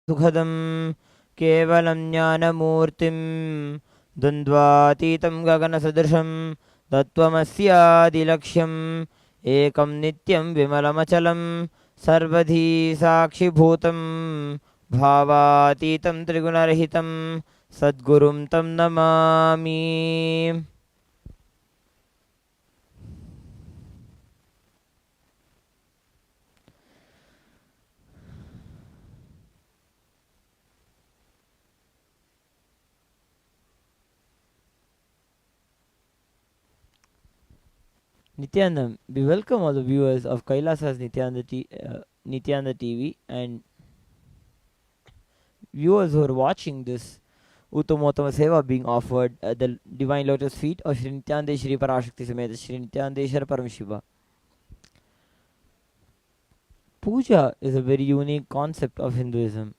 सुखदं केवलं ज्ञानमूर्तिं द्वन्द्वातीतं गगनसदृशं तत्त्वमस्यादिलक्ष्यम् एकं नित्यं विमलमचलं सर्वधी साक्षिभूतं भावातीतं त्रिगुणरहितं सद्गुरुं तं Namami. Nityananda, we welcome all the viewers of Kailasa's Nityananda TV and viewers who are watching this Uttamotama Seva being offered at the Divine Lotus Feet of Shri Nityananda Shri Parashakti Sameta Shri Nityananda Paramashiva. Puja is a very unique concept of Hinduism.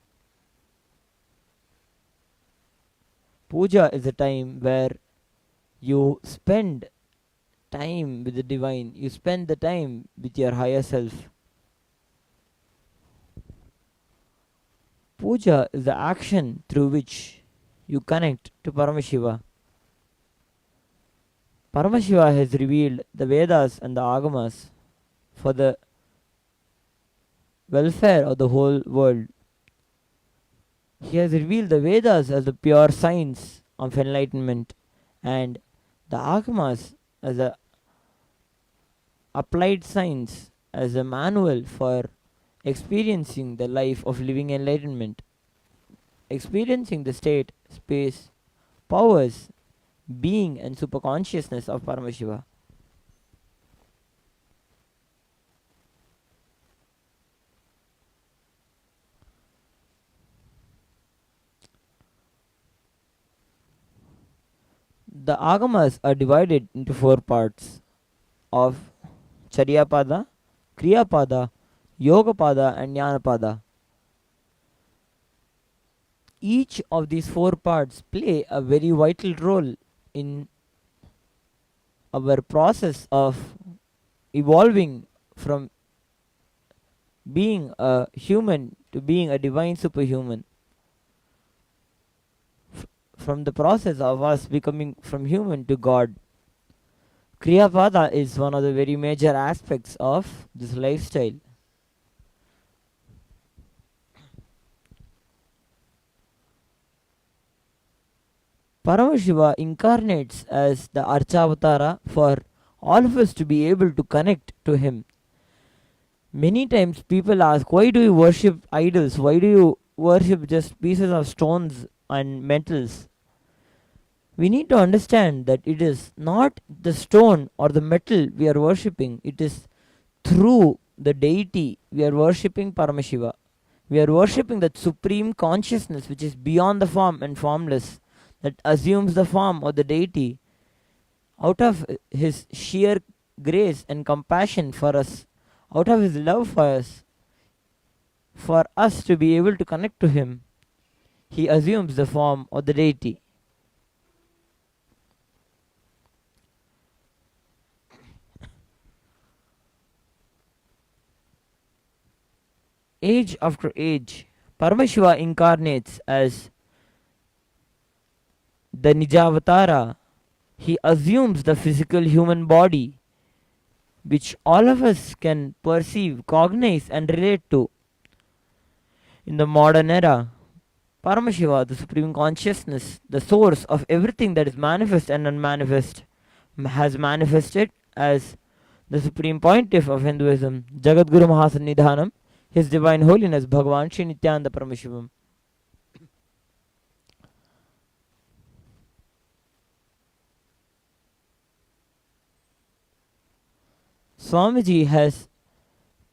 Puja is a time where you spend time with the divine, you spend the time with your higher self. Puja is the action through which you connect to Paramashiva. Paramashiva has revealed the Vedas and the Agamas for the welfare of the whole world. He has revealed the Vedas as the pure science of enlightenment and the Agamas as a applied science, as a manual for experiencing the life of living enlightenment, experiencing the state, space, powers, being and superconsciousness of Paramashiva. The Agamas are divided into 4 parts of Charyapada, Kriyapada, Yogapada and Jnanapada. Each of these 4 parts play a very vital role in our process of evolving from being a human to being a divine superhuman. From the process of us becoming from human to God. Kriyapada is one of the very major aspects of this lifestyle. Paramashiva incarnates as the Archavatara for all of us to be able to connect to him. Many times people ask, why do you worship idols? Why do you worship just pieces of stones and metals? We need to understand that it is not the stone or the metal we are worshipping. It is through the deity we are worshipping Paramashiva. We are worshipping that supreme consciousness which is beyond the form and formless, that assumes the form of the deity out of his sheer grace and compassion for us, out of his love for us to be able to connect to him. He assumes the form of the deity. Age after age, Paramashiva incarnates as the Nijavatara. He assumes the physical human body, which all of us can perceive, cognize, and relate to. In the modern era, Paramashiva, the Supreme Consciousness, the source of everything that is manifest and unmanifest, has manifested as the Supreme Pontiff of Hinduism, Jagatguru Mahasannidhanam, His Divine Holiness Bhagavan Shri Nithyananda Paramashivam. Swamiji has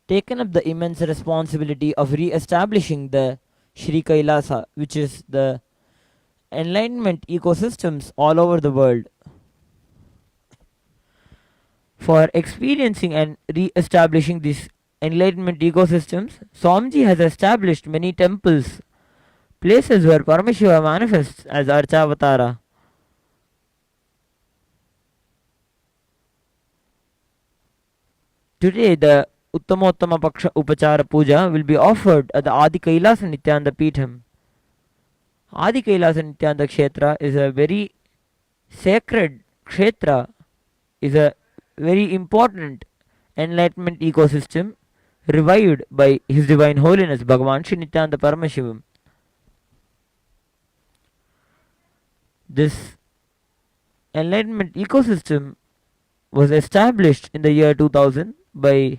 taken up the immense responsibility of re-establishing the Shri KAILASA, which is the enlightenment ecosystems all over the world. For experiencing and re-establishing these enlightenment ecosystems, Swamiji has established many temples, places where Paramashiva manifests as Archavatara. Today, the Uttamottama Paksha Upachara Puja will be offered at the Adi Kailasa Nithyananda Peetham. Adi Kailasa Nithyananda Kshetra is a very sacred Kshetra, is a very important enlightenment ecosystem revived by His Divine Holiness Bhagavan Shri Nithyananda Paramashivam. This enlightenment ecosystem was established in the year 2000 by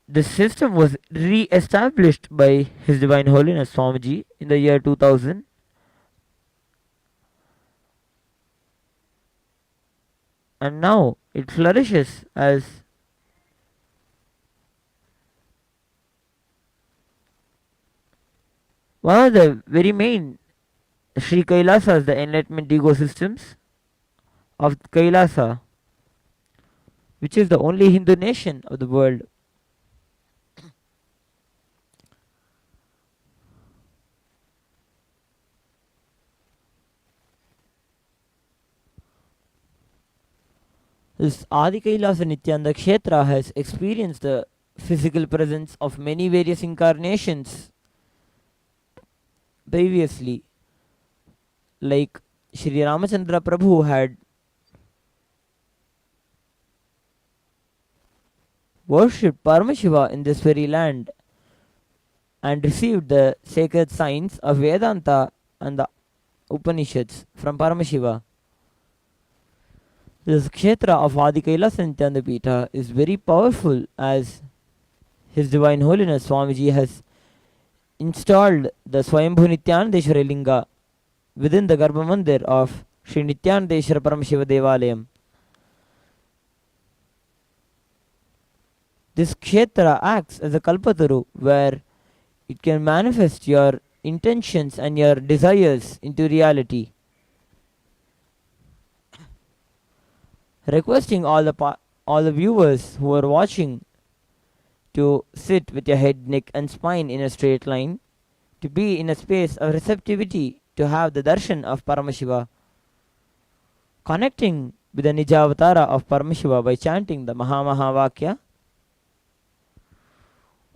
this system was re-established by His Divine Holiness Swamiji in the year 2000, and now it flourishes as one of the very main Sri Kailasas, the enlightenment ecosystems of Kailasa, which is the only Hindu nation of the world. This Adi Kailasa Nithyananda Kshetra has experienced the physical presence of many various incarnations previously, like Shri Ramachandra Prabhu had worshipped Paramashiva in this very land and received the sacred signs of Vedanta and the Upanishads from Paramashiva. This Kshetra of Adi Kailasa Nithyananda Peetha is very powerful, as His Divine Holiness Swamiji has installed the Swayambhu Nithyanandeshwara Linga within the Garbha Mandir of Sri Nithyanandeshwara Paramashiva Devalayam. This Kshetra acts as a Kalpataru where it can manifest your intentions and your desires into reality. Requesting all the viewers who are watching to sit with your head, neck and spine in a straight line, to be in a space of receptivity to have the darshan of Paramashiva, connecting with the Nijavatara of Paramashiva by chanting the Mahamahavakya.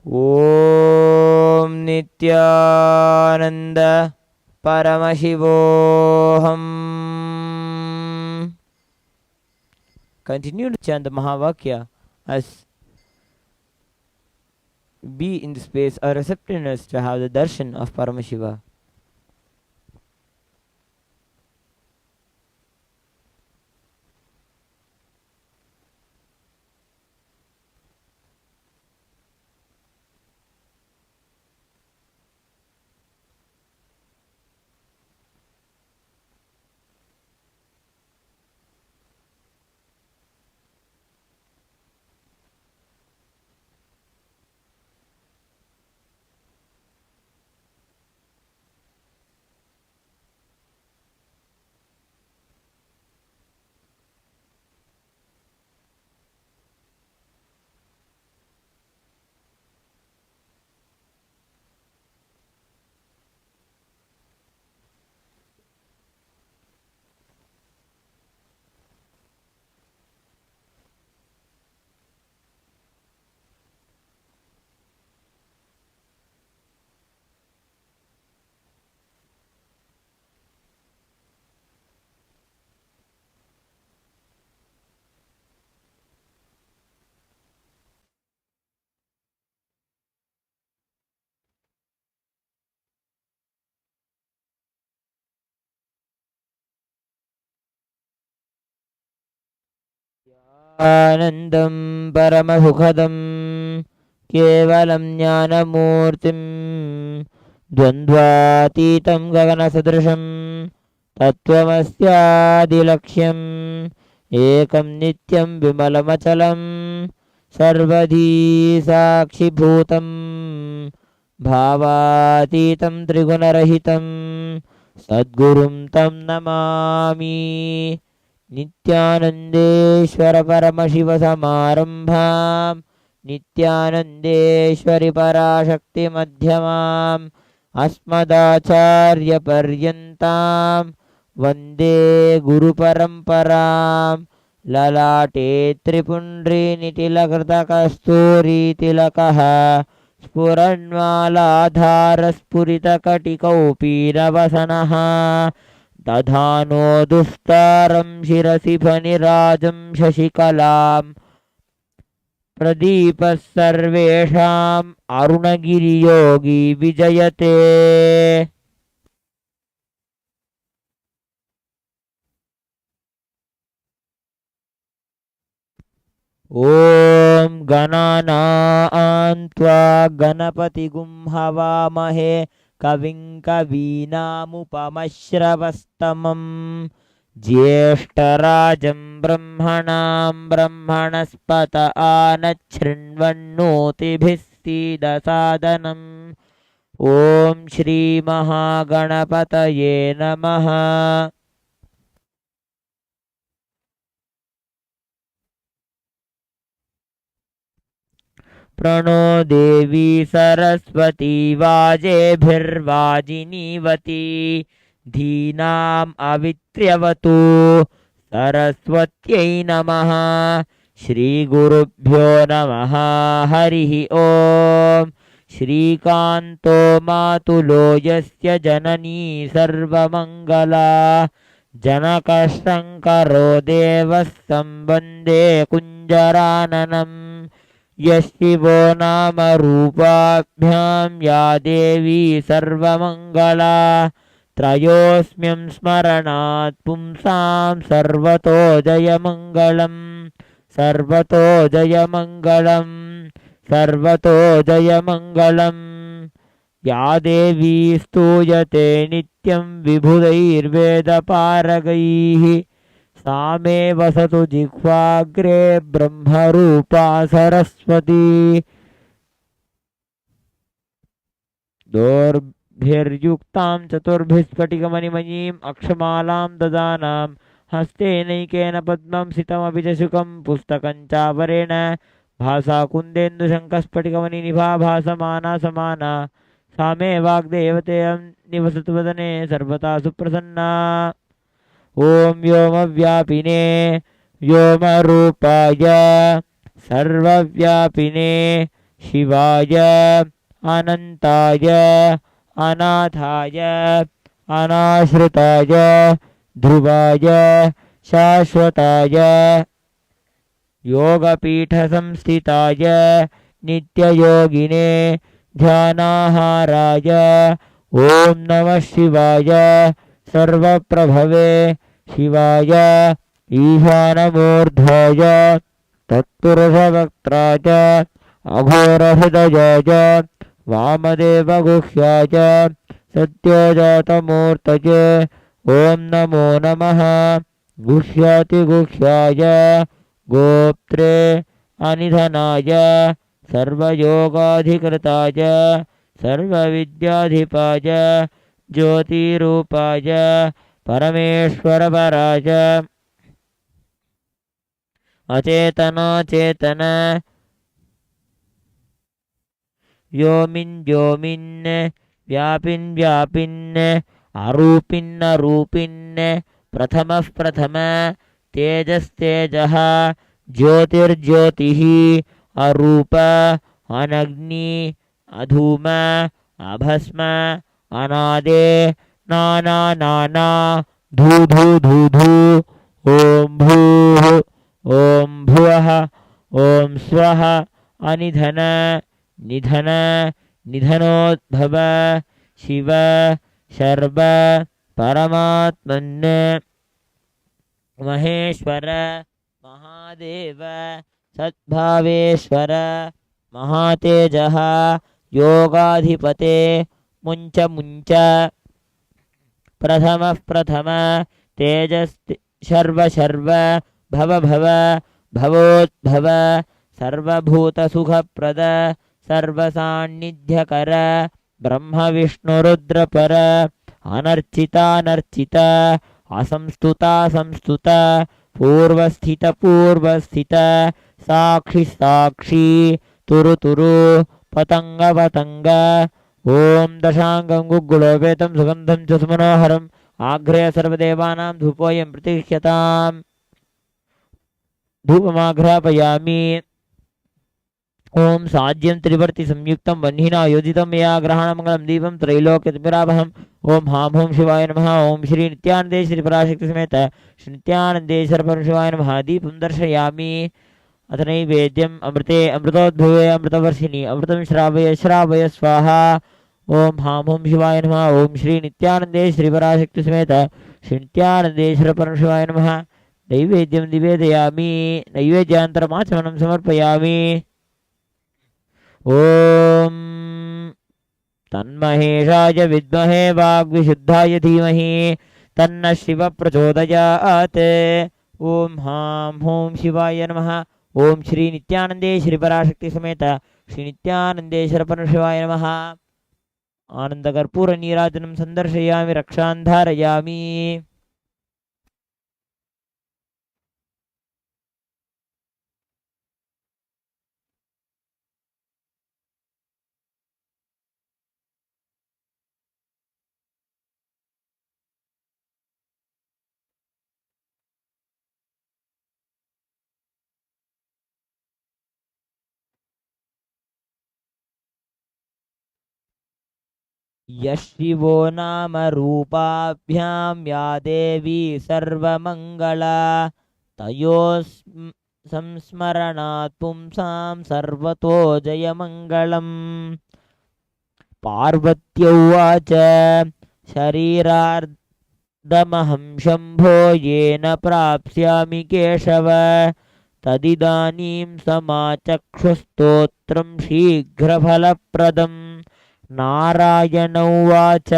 Om Nithyananda Paramashivoham. Continue to chant the Mahavakya as be in the space of receptiveness to have the darshan of Paramashiva. आनन्दं परमसुखदं केवलं ज्ञानमूर्तिं द्वन्द्वातीतं गगनसदृशं तत्त्वमस्यादिलक्ष्यम् एकं नित्यं विमलमचलं सर्वधी साक्षिभूतं भावातीतं त्रिगुणरहितं सद्गुरुं तं नमामि। नित्यानन्देश्वर परमशिव समारम्भां नित्यानन्देश्वरि पराशक्ति मध्यमाम् अस्मदाचार्यपर्यन्तां वन्दे गुरुपरम्परां ललाटे त्रिपुण्ड्रीनितिलकृतकस्तूरीतिलकः स्फुरन्मालाधारस्फुरितकटिकौपीनवसनः दधानो दुस्तारं शिरसि फणिराजं शशिकलां प्रदीपः सर्वेषाम् अरुणगिरियोगी विजयते। ॐ गणानां त्वा गणपतिगुं हवामहे कविं कवीनामुपमश्रवस्तमं ज्येष्ठराजं ब्रह्मणां ब्रह्मणस्पत आनच्छृण्वन्नोतिभिः सीदसादनम्। ॐ श्रीमहागणपतये नमः। प्रणो देवी सरस्वती वाजेभिर्वाजिनीवती धीनाम् अवित्र्यवतु सरस्वत्यै नमः। श्रीगुरुभ्यो नमः। हरिः ॐ। श्रीकान्तो मातुलो यस्य जननी सर्वमङ्गला जनकशङ्करो देवः संवन्दे कुञ्जराननम्। यशिवो नाम रूपाभ्यां या देवी सर्वमङ्गला त्रयोस्म्यं स्मरणात् पुंसां सर्वतो जयमङ्गलं सर्वतो जयमङ्गलं सर्वतो जयमङ्गलं। या देवी स्तूयते नित्यं विबुधैर्वेदपारगैः सा मे वसतु जिह्वाग्रे ब्रह्मरूपा सरस्वती। दोर्भिर्युक्तां चतुर्भिस्फटिकमणिमयीम् अक्षमालां ददानां हस्तेनैकेन पद्मं सितमपि च शुकं पुस्तकं चापरेण भासा कुन्देन्दुशङ्खस्फटिकमणिनिभा भासमाना समाना सा मे वाग्देवतेयं निवसतु वदने सर्वदा सुप्रसन्ना। ॐ व्योमव्यापिने व्योमरूपाय सर्वव्यापिने शिवाय अनन्ताय अनाथाय अनाश्रिताय ध्रुवाय शाश्वताय योगपीठसंस्थिताय नित्ययोगिने ध्यानाहाराय ॐ नमः शिवाय सर्वप्रभवे शिवाय ईशानमूर्धाय तत्पुरुषवक्त्राय अघोरहृदयाय वामदेवगुह्याय सत्योजातमूर्तये ॐ नमो नमः। गुह्यातिगुह्याय गोप्त्रे अनिधनाय सर्वयोगाधिकृताय सर्वविद्याधिपाय ज्योतिरूपाय परमेश्वरपराय अचेतनाचेतन व्योमिन् व्यापिन् अरूपिन् प्रथमः प्रथम तेजस्तेजः ज्योतिर्ज्योतिः अरूप अनग्नि अधूम अभस्म अनादे नाना नाना धू धू धू धू ॐ भूः ॐ भुवः ॐ स्वः अनिधन निधन निधनोद्भव शिव शर्व परमात्मन् महेश्वर महादेव सद्भावेश्वर महातेजः योगाधिपते मुञ्च मुञ्च प्रथमः प्रथम तेजस् शर्व शर्व भव भव भवोद्भव सर्वभूतसुखप्रद सर्वसान्निध्यकर ब्रह्मविष्णुरुद्रपर अनर्चितानर्चित असंस्तुता संस्तुत पूर्वस्थित पूर्वस्थित साक्षि साक्षी तुरु तुरु पतंग पतंग ओम दशांगं गुग्गुलोपेतं सुगंधं च सुमनोहरम् आग्रय सर्वदेवानां धूपोऽयं प्रतिष्ठ्यताम्। धूपमाघ्रापयामि। ओम साज्यं त्रिवर्ति संयुक्तं वह्निना योजितं मया ग्रहणमंगलम दीपं त्रैलोक्यतिमिरावहम्। ओम हां हों शिवाय नमः। ओम श्री नित्यानंदे श्री पराशक्ति समेत श्री नित्यानंदेश्वर परमशिवाय नमः। दीपं दर्शयामि। अथ नैवेद्यम् अमृते अमृतोद्भवे अमृतवर्षिणि अमृतं श्रावय श्रावय स्वाहा। ओम हां हों शिवाय नमः। ओम श्री नित्यानंदे श्री पराशक्ति समेत श्री नित्यानंदेश्वर परमशिवाय नमः। नैवेद्यं निवेदयामि। नैवेद्यान्तरमाचमनं समर्पयामि। ओम तन्महेशाय विद्महे वाग्विशुद्धाय धीमहि तन्न शिव प्रचोदयात्। ओम हां हों शिवाय नमः। ओम श्री नित्यानंदे श्री पराशक्ति समेत श्री नित्यानंदेश्वर परमशिवाय नमः। आनंदकर्पूर नीराजनं संदर्शयामि। रक्षां धारयामि। यशिवो नाम रूपाभ्यां या देवी सर्वमङ्गला तयोः संस्मरणात् पुंसां सर्वतो जयमङ्गलम्। पार्वत्युवाच शरीरार्धमहं शम्भो येन प्राप्स्यामि केशव तदिदानीं समाचक्षुस्तोत्रं शीघ्रफलप्रदम्। नारायण उवाच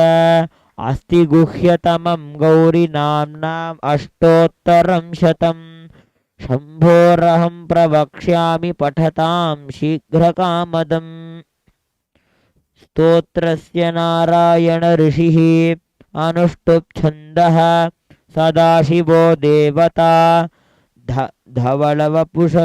अस्ति गुह्यतमं गौरीनाम्नाम् अष्टोत्तरं शतम् शम्भोरहं प्रवक्ष्यामि पठतां शीघ्रकामदम्। स्तोत्रस्य नारायण ऋषिः अनुष्टुप् छन्दः सदाशिवो देवता धवलवपुष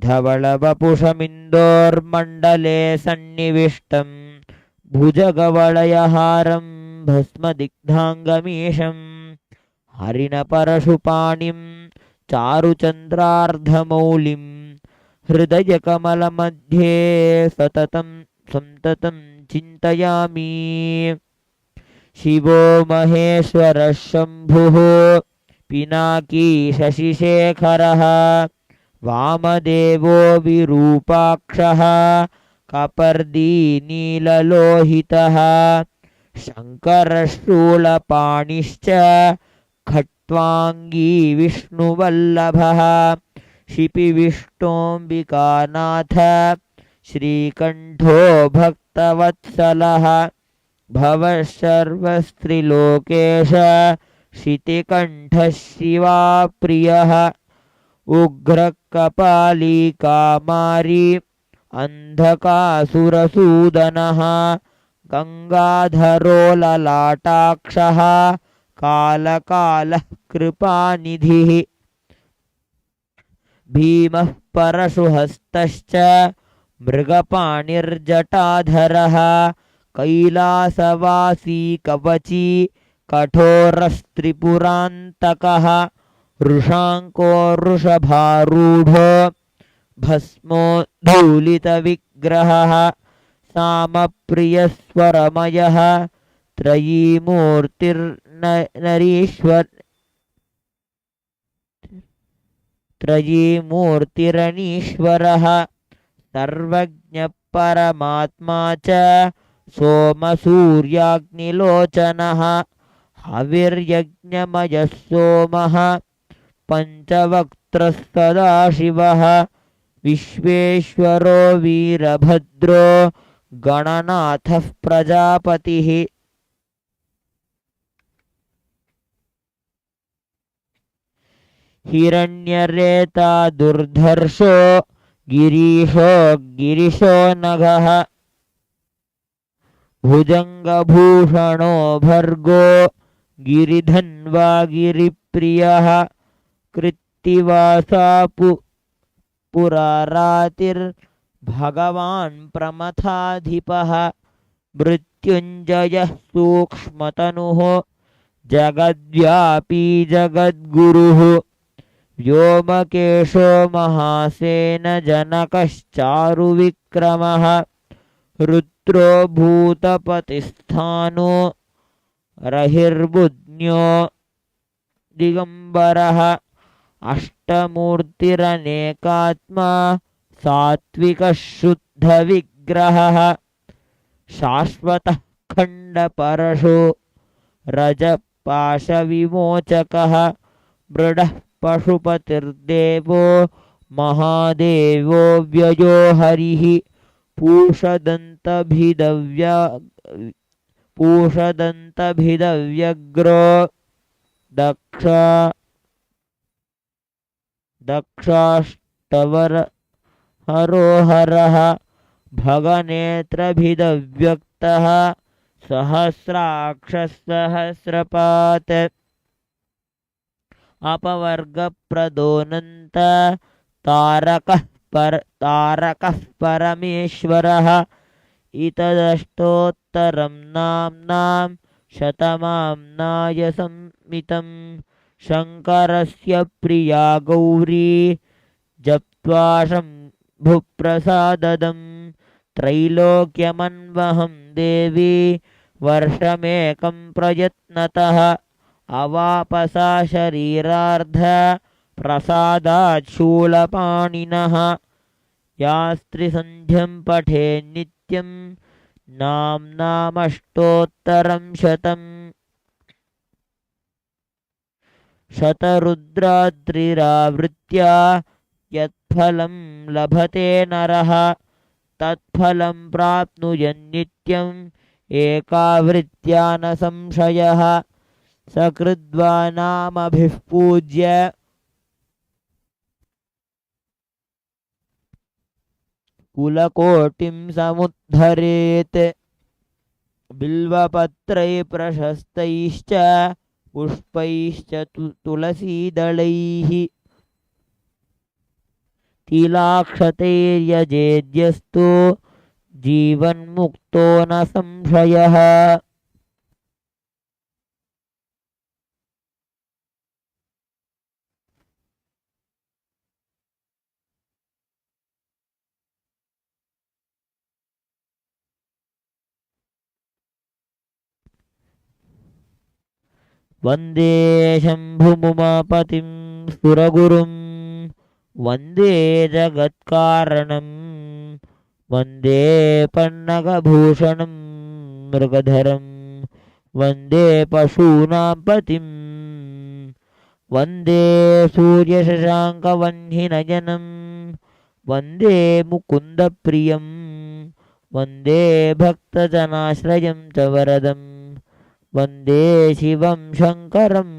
धवलवपुषमिन्दोर्मण्डले सन्निविष्टं भुजगवलयहारं भस्मदिग्धाङ्गमीशम् हरिणपरशुपाणिं चारुचन्द्रार्धमौलिं हृदयकमलमध्ये सततं सन्ततं चिन्तयामि। शिवो महेश्वरः शम्भुः पिनाकी शशिशेखरः वामदेवो विरूपाक्षः कपर्दी नीललोहितः शङ्करशूलपाणिश्च खट्वाङ्गी विष्णुवल्लभः शिपिविष्णोऽम्बिकानाथ श्रीकण्ठो भक्तवत्सलः भवः सर्वस्त्रिलोकेश शितिकण्ठः शिवाप्रियः उग्रकपाली कामारी अन्धकासुरसूदनः गङ्गाधरो ललाटाक्षः कालकालः कृपानिधिः भीमः परशुहस्तश्च मृगपाणिर्जटाधरः कैलासवासी कवची कठोरस्त्रिपुरान्तकः वृषाङ्को वृषभारूढो भस्मोद्धूलितविग्रहः सामप्रियस्वरमयः त्रयीमूर्तिरनीश्वरः सर्वज्ञपरमात्मा च सोमसूर्याग्निलोचनः हविर्यज्ञमयः सोमः पञ्चवक्त्रस्तदाशिवः विश्वेश्वरो वीरभद्रो गणनाथः प्रजापतिः हिरण्यरेता दुर्धर्षो गिरीशो नघः भुजङ्गभूषणो भर्गो गिरिधन्वा गिरिप्रियः कृत्तिवासा पुरारातिर्भगवान् प्रमथाधिपः मृत्युञ्जयः सूक्ष्मतनुः जगद्व्यापी जगद्गुरुः व्योमकेशो महासेन जनकश्चारुविक्रमः रुद्रो भूतपतिस्थानो रहिर्बुध्न्यो दिगम्बरः अष्टमूर्तिरनेकात्मा सात्विकः शुद्धविग्रहः शाश्वतः खण्डपरशो रजपाशविमोचकः मृडः पशुपतिर्देवो महादेवो व्ययो हरिः पूषदन्तभिदव्यग्रो दक्ष दक्षाष्टवर हरोहरः भगनेत्रभिदव्यक्तः सहस्राक्षसहस्रपात् अपवर्गप्रदोऽनन्त तारकः परमेश्वरः इतदष्टोत्तरं नाम्नां शतमाम्नाय संमितं शङ्करस्य प्रिया गौरी जप्त्वा शम्भुप्रसाददं त्रैलोक्यमन्वहं देवी वर्षमेकं प्रयत्नतः अवापसा शरीरार्ध प्रसादात् शूलपाणिनः या स्त्रिसन्ध्यं पठे नित्यं नाम्नामष्टोत्तरं शतरुद्राद्रिरावृत्या यत्फलं लभते नरः तत्फलं प्राप्नुयन्नित्यम् एकावृत्या न संशयः सकृद्वा नामभिः पूज्य कुलकोटिं समुद्धरेत् बिल्वपत्रैः प्रशस्तैश्च पुष्पैश्च तुलसीदलैः तिलाक्षतैर्यजेद्यस्तु जीवन्मुक्तो न संशयः वन्दे शम्भुमुमापतिं सुरगुरुं वन्दे जगत्कारणं वन्दे पन्नगभूषणं मृगधरं वन्दे पशूनां पतिं वन्दे सूर्यशशाङ्कवह्निनयनं वन्दे मुकुन्दप्रियं वन्दे भक्तजनाश्रयं च वरदं वन्दे शिवं शङ्करम्।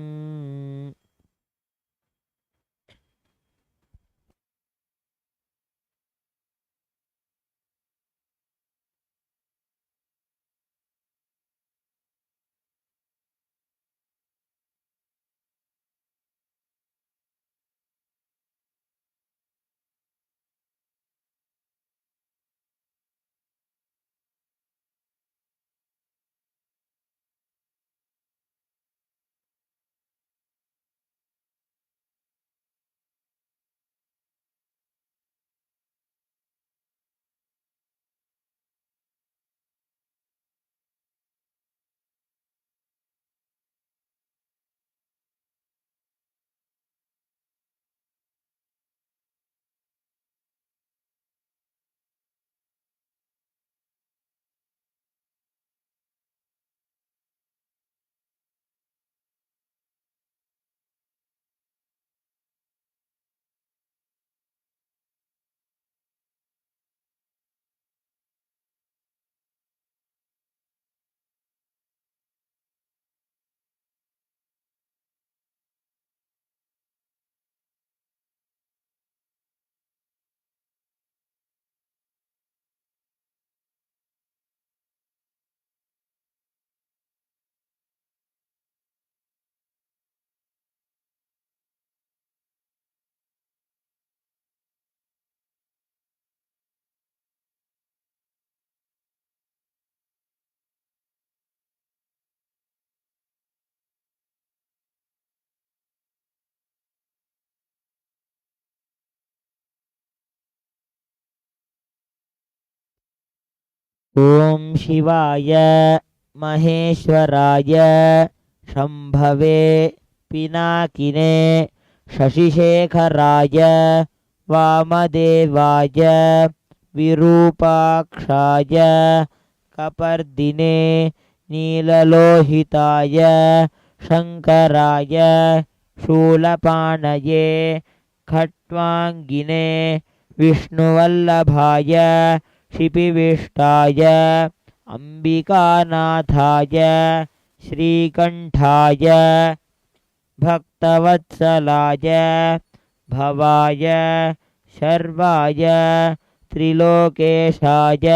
ॐ शिवाय महेश्वराय शम्भवे पिनाकिने शशिशेखराय वामदेवाय विरूपाक्षाय कपर्दिने नीललोहिताय शङ्कराय शूलपाणये खट्वाङ्गिने विष्णुवल्लभाय क्षिपिविष्टाय अम्बिकानाथाय श्रीकण्ठाय भक्तवत्सलाय भवाय शर्वाय त्रिलोकेशाय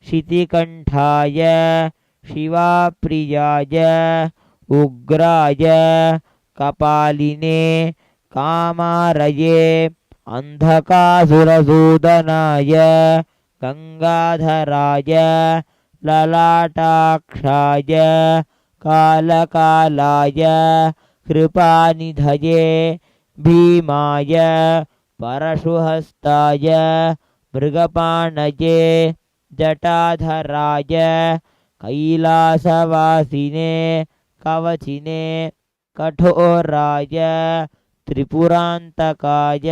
शितिकण्ठाय शिवाप्रियाय उग्राय कपालिने कामारये अन्धकासुरसूदनाय गंगाधराय ललाटाक्षाय कालकालाय कृपानिधये भीमाय परशुहस्ताय मृगपाणये जटाधराय कैलासवासिने कवचिने कठोराय त्रिपुरान्तकाय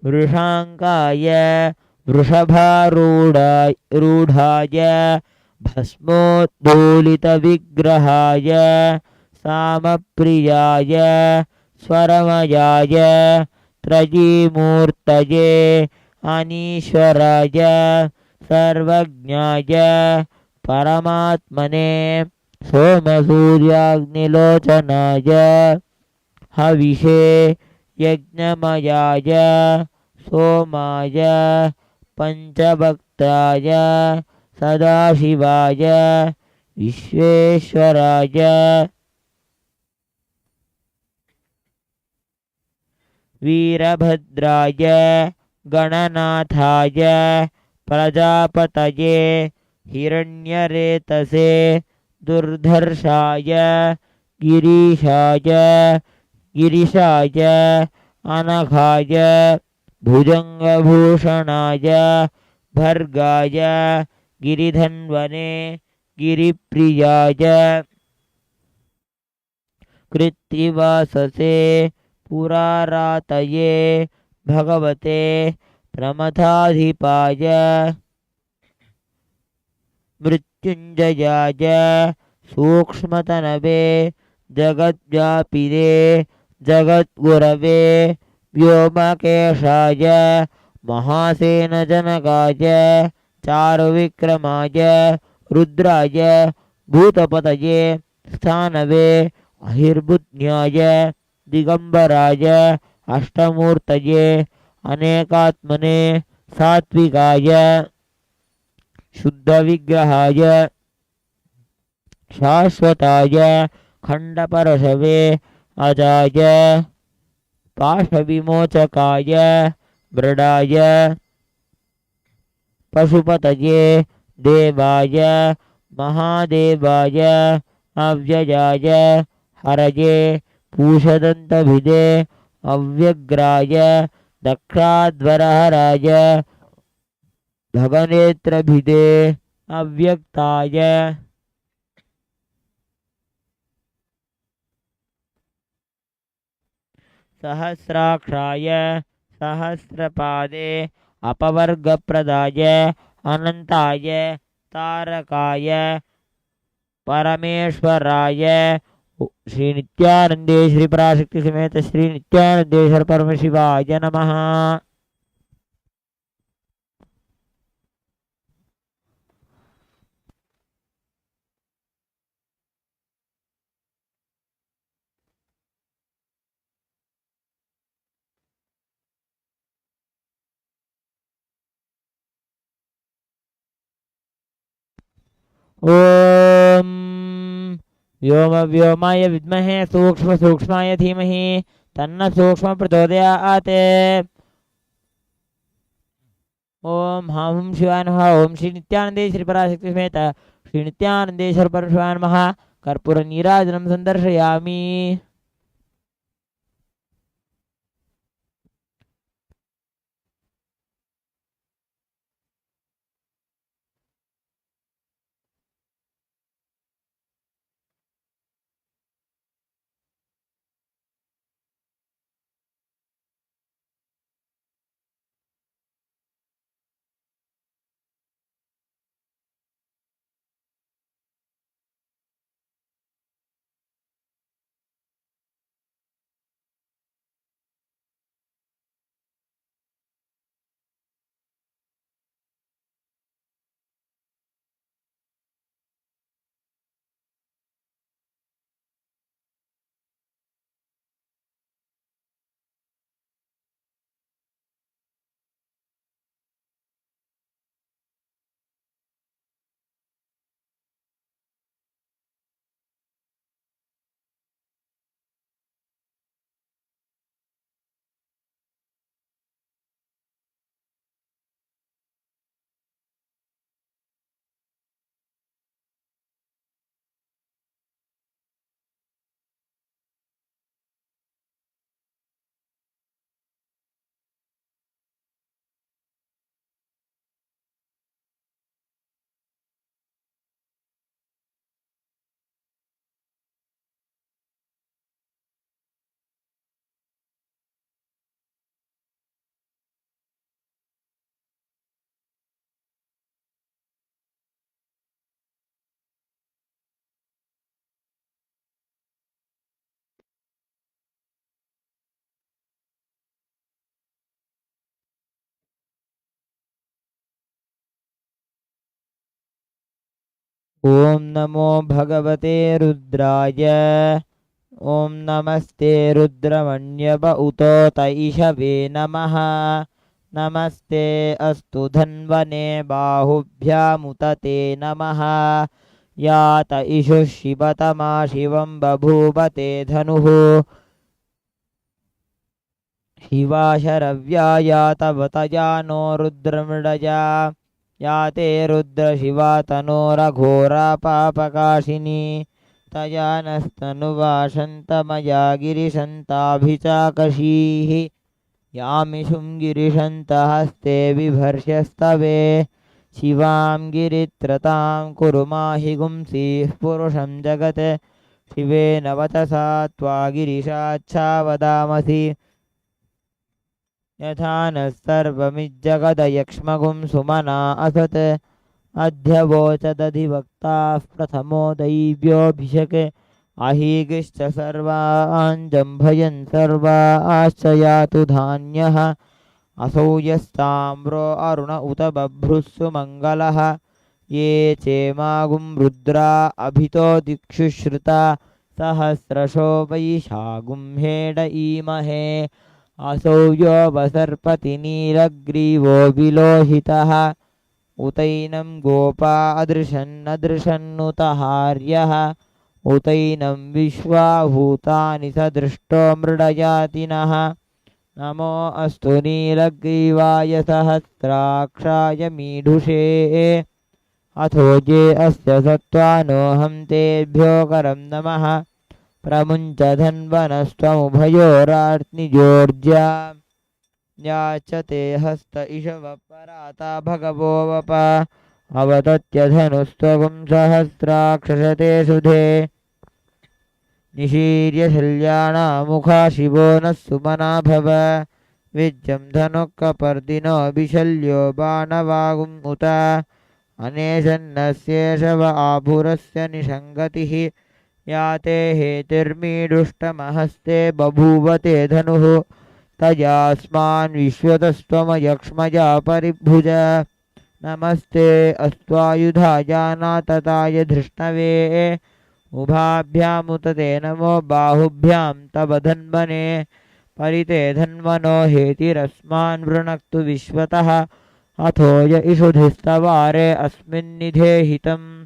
वृषांकाय वृषभारूढाय भस्मोद्दोलितविग्रहाय सामप्रियाय स्वरमयाय त्रयीमूर्तये अनीश्वराय सर्वज्ञाय परमात्मने सोमसूर्याग्निलोचनाय हविषे यज्ञमयाय सोमाय पंचभक्ताय सदाशिवाय विश्वेश्वराय वीरभद्राय गणनाथाय प्रजापतये हिरण्यरेतसे दुर्धर्षाय गिरीशाय अनघाय भुजंगभूषणाय भर्गाय गिरिधन्वने गिरिप्रियाय कृत्तिवाससे पुरारातये भगवते प्रमथाधिपाय मृत्युंजयाय सूक्ष्मतनवे जगद्व्यापिने जगद्गुरवे व्योमकेशाय महासेनजनकाय चारुविक्रमाय रुद्राय भूतपतये स्थानवे अहिर्बुद्ध्याय दिगंबराय अष्टमूर्तये अनेकात्मने सात्विकाय शुद्धविग्रहाय शाश्वताय खंडपरशवे अजाय पाशविमोचकाय मृडाय पशुपतये देवाय महादेवाय अव्ययाय हरये पूषदन्तभिदे अव्यग्राय दक्षाध्वरहराय भवनेत्रभिदे अव्यक्ताय सहस्राक्षाय सहस्रपादे अपवर्गप्रदाय अनंताय तारकाय परमेश्वराय श्री नित्यानंदे श्री पराशक्ति समेत श्री नित्यानंदेश्वर परमशिवाय नमः। ओम व्योम व्योमाय विद्महे सूक्ष्म सूक्ष्माय धीमहि तन्न सूक्ष्म प्रचोदयात्। ओम हम शिवाय नमः। ओम श्री नित्यानंदे श्री पराशक्ति समेत श्री नित्यानंदेश्वर परमशिवाय नमः। कर्पूर नीराजनं संदर्शयामि। ॐ नमो भगवते रुद्राय। ॐ नमस्ते रुद्रमण्यप उतो तैषवे नमः। नमस्ते अस्तु धन्वने बाहुभ्यामुत ते नमः। यात इषुः शिवतमा शिवं बभूव ते धनुः। शिवाशरव्या यातवतया नो रुद्रमृडया। या ते रुद्रशिवा तनोरघोरा पापकाशिनी। तया नस्तनुवासन्तमया गिरिशन्ताभिचाकशीः। यामिषुं गिरिशन्तहस्ते बिभर्ष्यस्तवे। शिवां गिरित्रतां कुरु माहि गुंसीः पुरुषं जगत्। शिवेन वचसा त्वा गिरिशाच्छा वदामसि। यथा नः सर्वमिज्जगदयक्ष्मगुं सुमना असत्। अध्यवोचदधिवक्ताः प्रथमो दैव्योऽभिषक्। अहीगिश्च सर्वान् जम्भयन् सर्वाश्च यातु धान्यः। असौ यस्ताम्रो अरुण उत बभ्रुः मङ्गलः। ये चेमागुं रुद्रा अभितो दिक्षु श्रुता। सहस्रशो वैशागुं हेड ईमहे। असौ यो वसर्पति नीलग्रीवो विलोहितः। उतैनं गोपा अदृशन्नदृशन्नुतहार्यः। उतैनं विश्वाभूतानि सदृष्टो मृडयातिनः। नमो अस्तु नीलग्रीवाय सहस्राक्षाय मीढुषे। अथो ये अस्य सत्त्वानोऽहं तेभ्यो करं नमः। प्रमुञ्च धन्वनस्त्वमुभयोरार्त्निजोर्ज्या। याचते हस्त इषवपराता भगवो वप। अवतत्यधनुस्त्वगुं सहस्राक्षसते सुधे। निशीर्य शल्याणामुखा शिवो नः सुमना भव। विज्यं धनुःकपर्दिनो विशल्यो बाणवागुम् उत। अनेशन्नस्येषव आभुरस्य निषङ्गतिः। या ते हेतिर्मीडुष्टमहस्ते बभूव ते धनुः। तयास्मान् विश्वतस्त्वमयक्ष्मजा परिभुज। नमस्ते अस्त्वायुधायानातताय धृष्णवे। उभाभ्यामुत ते नमो बाहुभ्यां तव धन्वने। परिते धन्वनो हेतिरस्मान् वृणक्तु विश्वतः। अथो य इषुधिस्तवारे अस्मिन्निधेहितम्।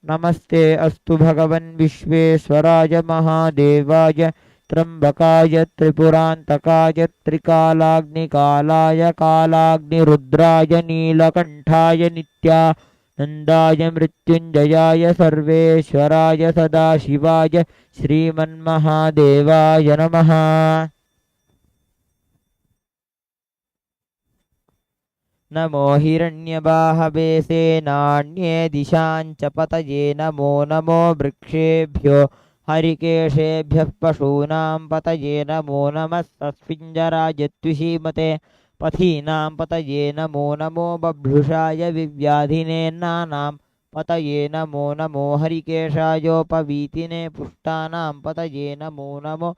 नमस्ते अस्तु भगवन् विश्वेश्वराय महादेवाय। त्र्यम्बकाय त्रिपुरान्तकाय त्रिकालाग्निकालाय कालाग्निरुद्राय नीलकण्ठाय नित्यानन्दाय मृत्युञ्जयाय सर्वेश्वराय सदाशिवाय श्रीमन्महादेवाय नमः। नमो हिरण्यबाहवे सेनान्ये दिशाञ्च पतये। नमो नमो वृक्षेभ्यो हरिकेशेभ्यः पशूनां पतये। नमो नमः सस्पिञ्जराय द्विषीमते पथीनां पतये। नमो नमो बभ्रुषाय विव्याधिनेन्नानां पतये। नमो नमो हरिकेशायोपवीतिने पुष्टानां पतये। नमो नमो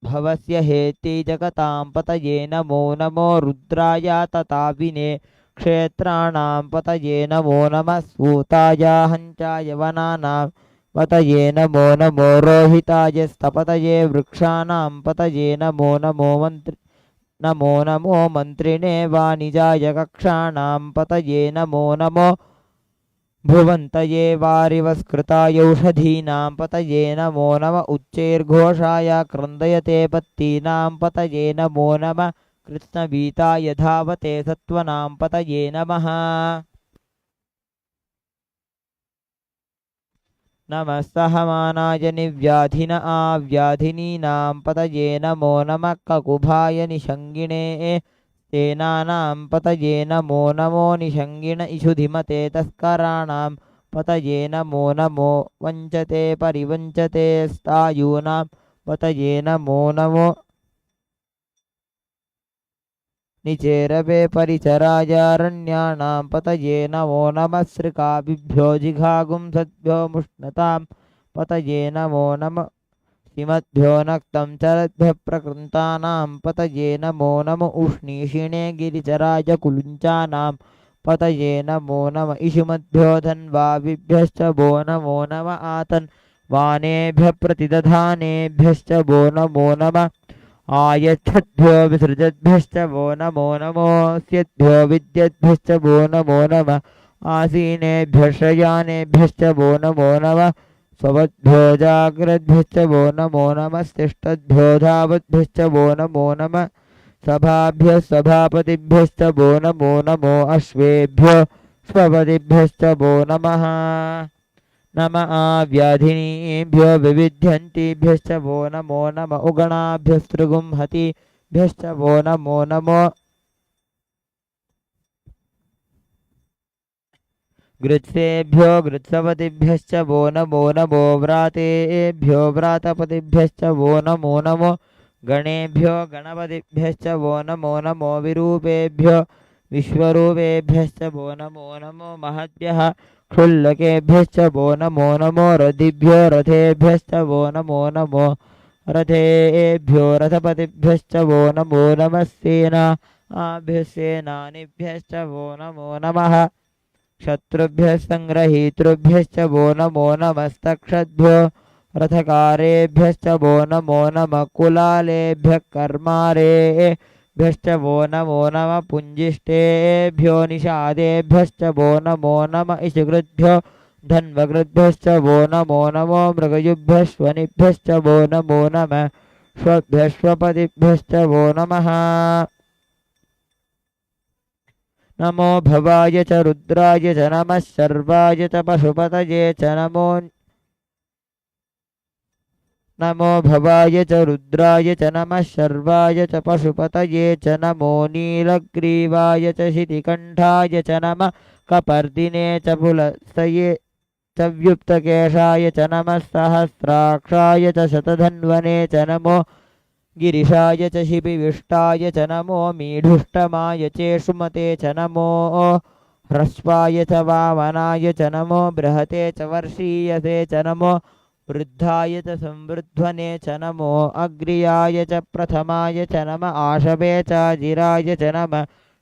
भवस्य हेति जगतां पतये। नमो नमो रुद्राय तताविने क्षेत्राणां पतये। नमो नमः सूताय हंचाय वनानां पतये। नमो नमो रोहिताय स्तपतये वृक्षाणां पतये। नमो नमो मन्त्रिणे वाणिजाय कक्षाणां पतये। नमो नमो भुवन्तये वारिवस्कृतायौषधीनां पतये। नमो नम उच्चैर्घोषाय क्रन्दयते पत्तीनां पतये। नमो नमः कृत्स्नवीताय धावते सत्त्वनां पतये नमः। नमः सहमानाय निव्याधिन आव्याधिनीनां पतये। नमो नमः ककुभाय निषङ्गिणे सेनानां पतये। नमो नमो निषङ्गिण इषुधिमते तस्कराणां पतये। नमो नमो वञ्चते परिवञ्चते स्तायूनां पतये। नमो नमो निचेरवे परिचरायारण्याणां पतये। नमो नमः सृकाभिभ्यो जिघागुंसद्भ्यो मुष्णतां पतये। नमो नमः श्रीमद्भ्यो नक्तं चरद्भ्यः प्रकृन्तानां पतये। नमो नमो उष्णीषिणे गिरिचराय कुलुञ्चानां पतये नमो नम इषुमद्भ्यो धन्वाविभ्यश्च वो नमो नम आतन् वानेभ्यः प्रतिदधानेभ्यश्च वो नमो नम आयच्छद्भ्यो विसृजद्भ्यश्च वो नमो नमोऽस्यद्भ्यो विद्यद्भ्यश्च वो नमो नमः आसीनेभ्यः शयानेभ्यश्च वो नमो नमः स्वपद्भ्यो जाग्रद्भ्यश्च वो नमो नमस्तिष्ठद्भ्यो धावद्भ्यश्च वो नमो नमः सभाभ्यः सभापतिभ्यश्च वो नमो नमो अश्वेभ्यो स्वपतिभ्यश्च वो नमः नम आव्याधिनीभ्यो विविध्यन्तीभ्यश्च वो नमो नम उगणाभ्यस्तृगुंहतीभ्यश्च वो नमो नमो गृत्सेभ्यो गृत्सवतिभ्यश्च वो नमो नमो व्रातेभ्यो व्रातपतिभ्यश्च वो नमो नमो गणेभ्यो गणपतिभ्यश्च वो नमो नमो विरूपेभ्यो विश्वरूपेभ्यश्च वो नमो नमो महद्भ्यः क्षुल्लकेभ्यश्च वो नमो नमो रथिभ्यो रथेभ्यश्च वो नमो नमो रथेभ्यो रथपतिभ्यश्च वो नमो नमः सेनाभ्यश्च वो नमो नमः शत्रुभ्यः सङ्ग्रहीतृभ्यश्च वो नमो नमस्तक्षद्भ्यो रथकारेभ्यश्च वो नमो नमः कुलालेभ्यः कर्मारेभ्यश्च वो नमो नमः पुञ्जिष्टेभ्यो निषादेभ्यश्च वो नमो नमः इषुकृद्भ्यो धन्वकृद्भ्यश्च वो नमो नमो मृगयुभ्यः श्वनिभ्यश्च वो नमो नमः श्वभ्यः श्वपतिभ्यश्च वो नमः नमो भवाय च रुद्राय च नमः सर्वाय च पशुपतये च नमो भवाय च रुद्राय च नमः सर्वाय च पशुपतये च नमो नीलग्रीवाय च शितिकण्ठाय च नमः कपर्दिने च पुलस्तये च व्युप्तकेशाय च नमः सहस्राक्षाय च शतधन्वने च नमो गिरिशाय च शिपिविष्टाय च नमो मीढुष्टमाय चेषुमते च नमो ह्रस्वाय च वामनाय च नमो बृहते च वर्षीयसे च नमो वृद्धाय च संवृध्वने च नमो अग्र्याय च प्रथमाय च नम आशवे च जिराय च नम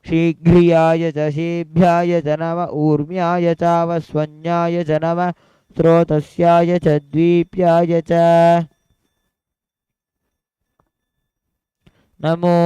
शीघ्रियाय च शीभ्याय च नम ऊर्म्याय च वस्वन्याय च नम स्रोतस्याय च द्वीप्याय च नमो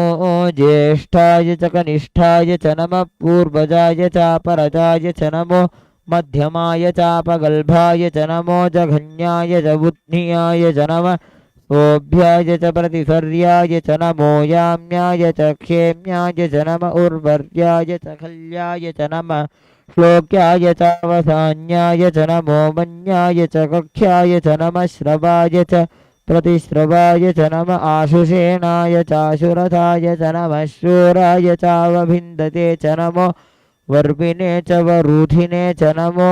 ज्येष्ठाय च कनिष्ठाय च नमः पूर्वजाय चापरजाय च नमो मध्यमाय चापगल्भाय च नमो जघन्याय च बुद्धियाय च नमः सोऽभ्याय च प्रतिसर्याय च नमो याम्याय च क्षेम्याय च नमः उर्वर्याय च खल्याय च नमः श्लोक्याय च अवसान्याय च नमो मन्याय च कक्ष्याय च नमः श्रवाय च प्रतिश्रवाय च नम आशुषेणाय चाशुरथाय च नमः शूराय चावभिन्दते च नमो वर्पिणे च वरूधिने च नमो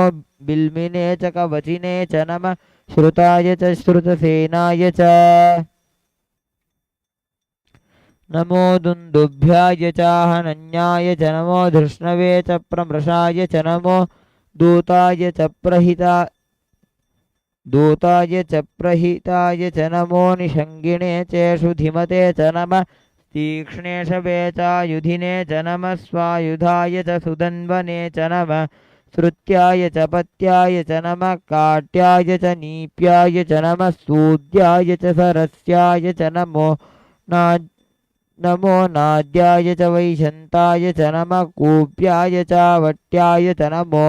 बिल्मिने च कवचिने च नमः श्रुताय च श्रुतसेनाय च नमो दुन्दुभ्याय चाहनन्याय च नमो धृष्णवे च प्रमृषाय च नमो दूताय च दूताय च प्रहिताय च नमो निषङ्गिणे चेषु धिमते च नमः तीक्ष्णे शवे चायुधिने च नमः स्वायुधाय च सुदन्वने च नमः श्रुत्याय च पत्याय च नमः काट्याय च नीप्याय च नमः सूद्याय च सरस्याय च नमो नाद्याय च वैशन्ताय च नमः कूप्याय च वट्याय च नमो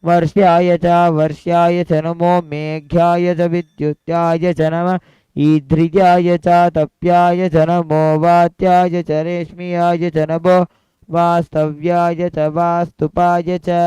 वर्ष्याय च वर्ष्याय च नमो मेघ्याय च विद्युत्याय च नमः ईद्रियाय च तप्याय च नमो वात्याय च रेश्मियाय च नमो वास्तव्याय च वास्तुपाय च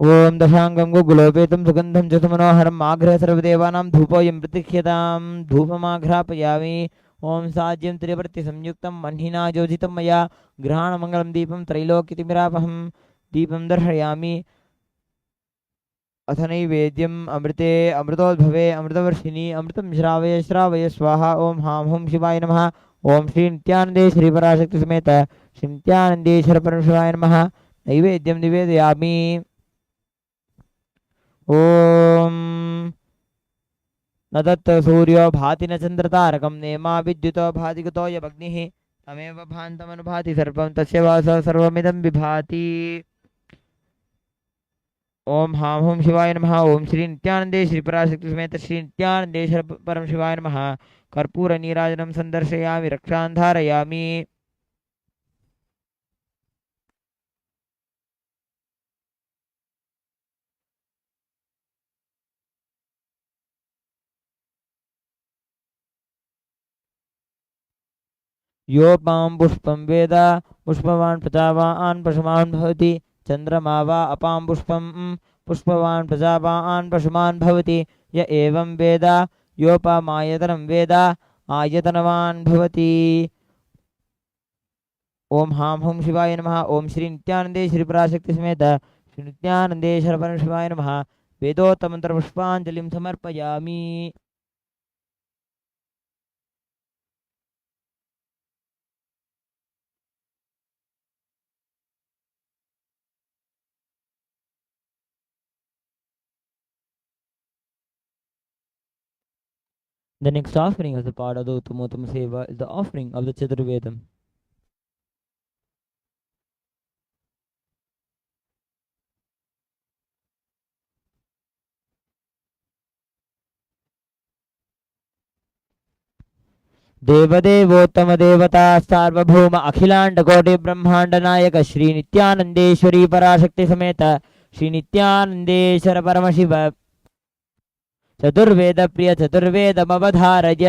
ओम दशांगं गुगुलोपेतं सुगंधं च सुमनोहरम् आघ्र सर्वदेवानां धूपोऽयं प्रतीक्ष्यतां धूपमाघ्रापयामि। ओम साज्यं त्रिवर्ति संयुक्तं मह्निना योजितं मया ग्रहाणमङ्गलं दीपं त्रैलोक्यतिमिरापहं दीपं दर्शयामि। अथ नैवेद्यम् अमृते अमृतोद्भवे अमृतवर्षिणि अमृतं श्रावय श्रावय स्वाहा। ओम हां हुं शिवाय नमः। ओम श्री नित्यानंदे श्री पराशक्ति समेत श्री नित्यानंदेश्वर परमशिवाय नमः। नैवेद्यं निवेदयामि। ओम न तत्र सूर्यो भाति न चन्द्रतारकं नेमा विद्युतो भाति कुतो यमग्निः तमेव भान्तमनुभाति सर्वं तस्य वासः सर्वमिदं विभाति। ओम हां हुं शिवाय नमः। ओम श्री नित्यानंदे श्री पराशक्ति समेत श्री नित्यानंदेश्वर परम शिवाय नमः। कर्पूर नीराजनं संदर्शयामि रक्षां धारयामि। योपां पुष्पं वेद पुष्पवान् प्रजावान् पशुमान् भवति। चन्द्रमा वा अपां पुष्पं पुष्पवान् प्रजावान् पशुमान् भवति। य एवं वेद योपामायतनं वेद आयतनवान् भवति। ओम हां हुं शिवाय नमः। ओम श्री नित्यानंदे श्री पराशक्ति समेत श्री नित्यानंदेश्वर परम शिवाय नमः। वेदोत्तमंत्र पुष्पांजलिं समर्पयामि। The next offering as a part of the Uttamottam Seva is the offering of the Chaturvedam. देवदेवोत्तम देवता सार्वभौम अखिलांड कोटि ब्रह्मांड नायक श्री नित्यानंदेश्वरी पराशक्ति समेत श्री नित्यानंदेश्वर परमशिव चतुर्वेद प्रिय चतुर्वेदमवधारय।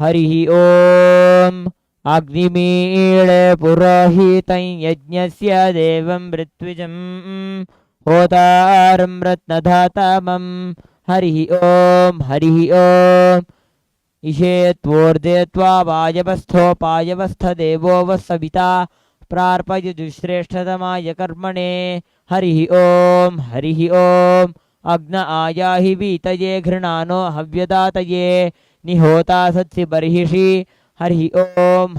हरिः ओम अग्निमीळे पुरोहितं यज्ञस्य देवं ऋत्विजं होतारं रत्नधातमं। हरिः ओम इषेत्वोर्जे त्वा वायवस्थोपायवस्थ देवो वः सविता प्रार्पयतु श्रेष्ठतमाय कर्मणे। हरिः ओम अग्न आयाहि वीतये घृणानो हव्यदातये निहोता सत्सि बर्हिषि। हरिः ओम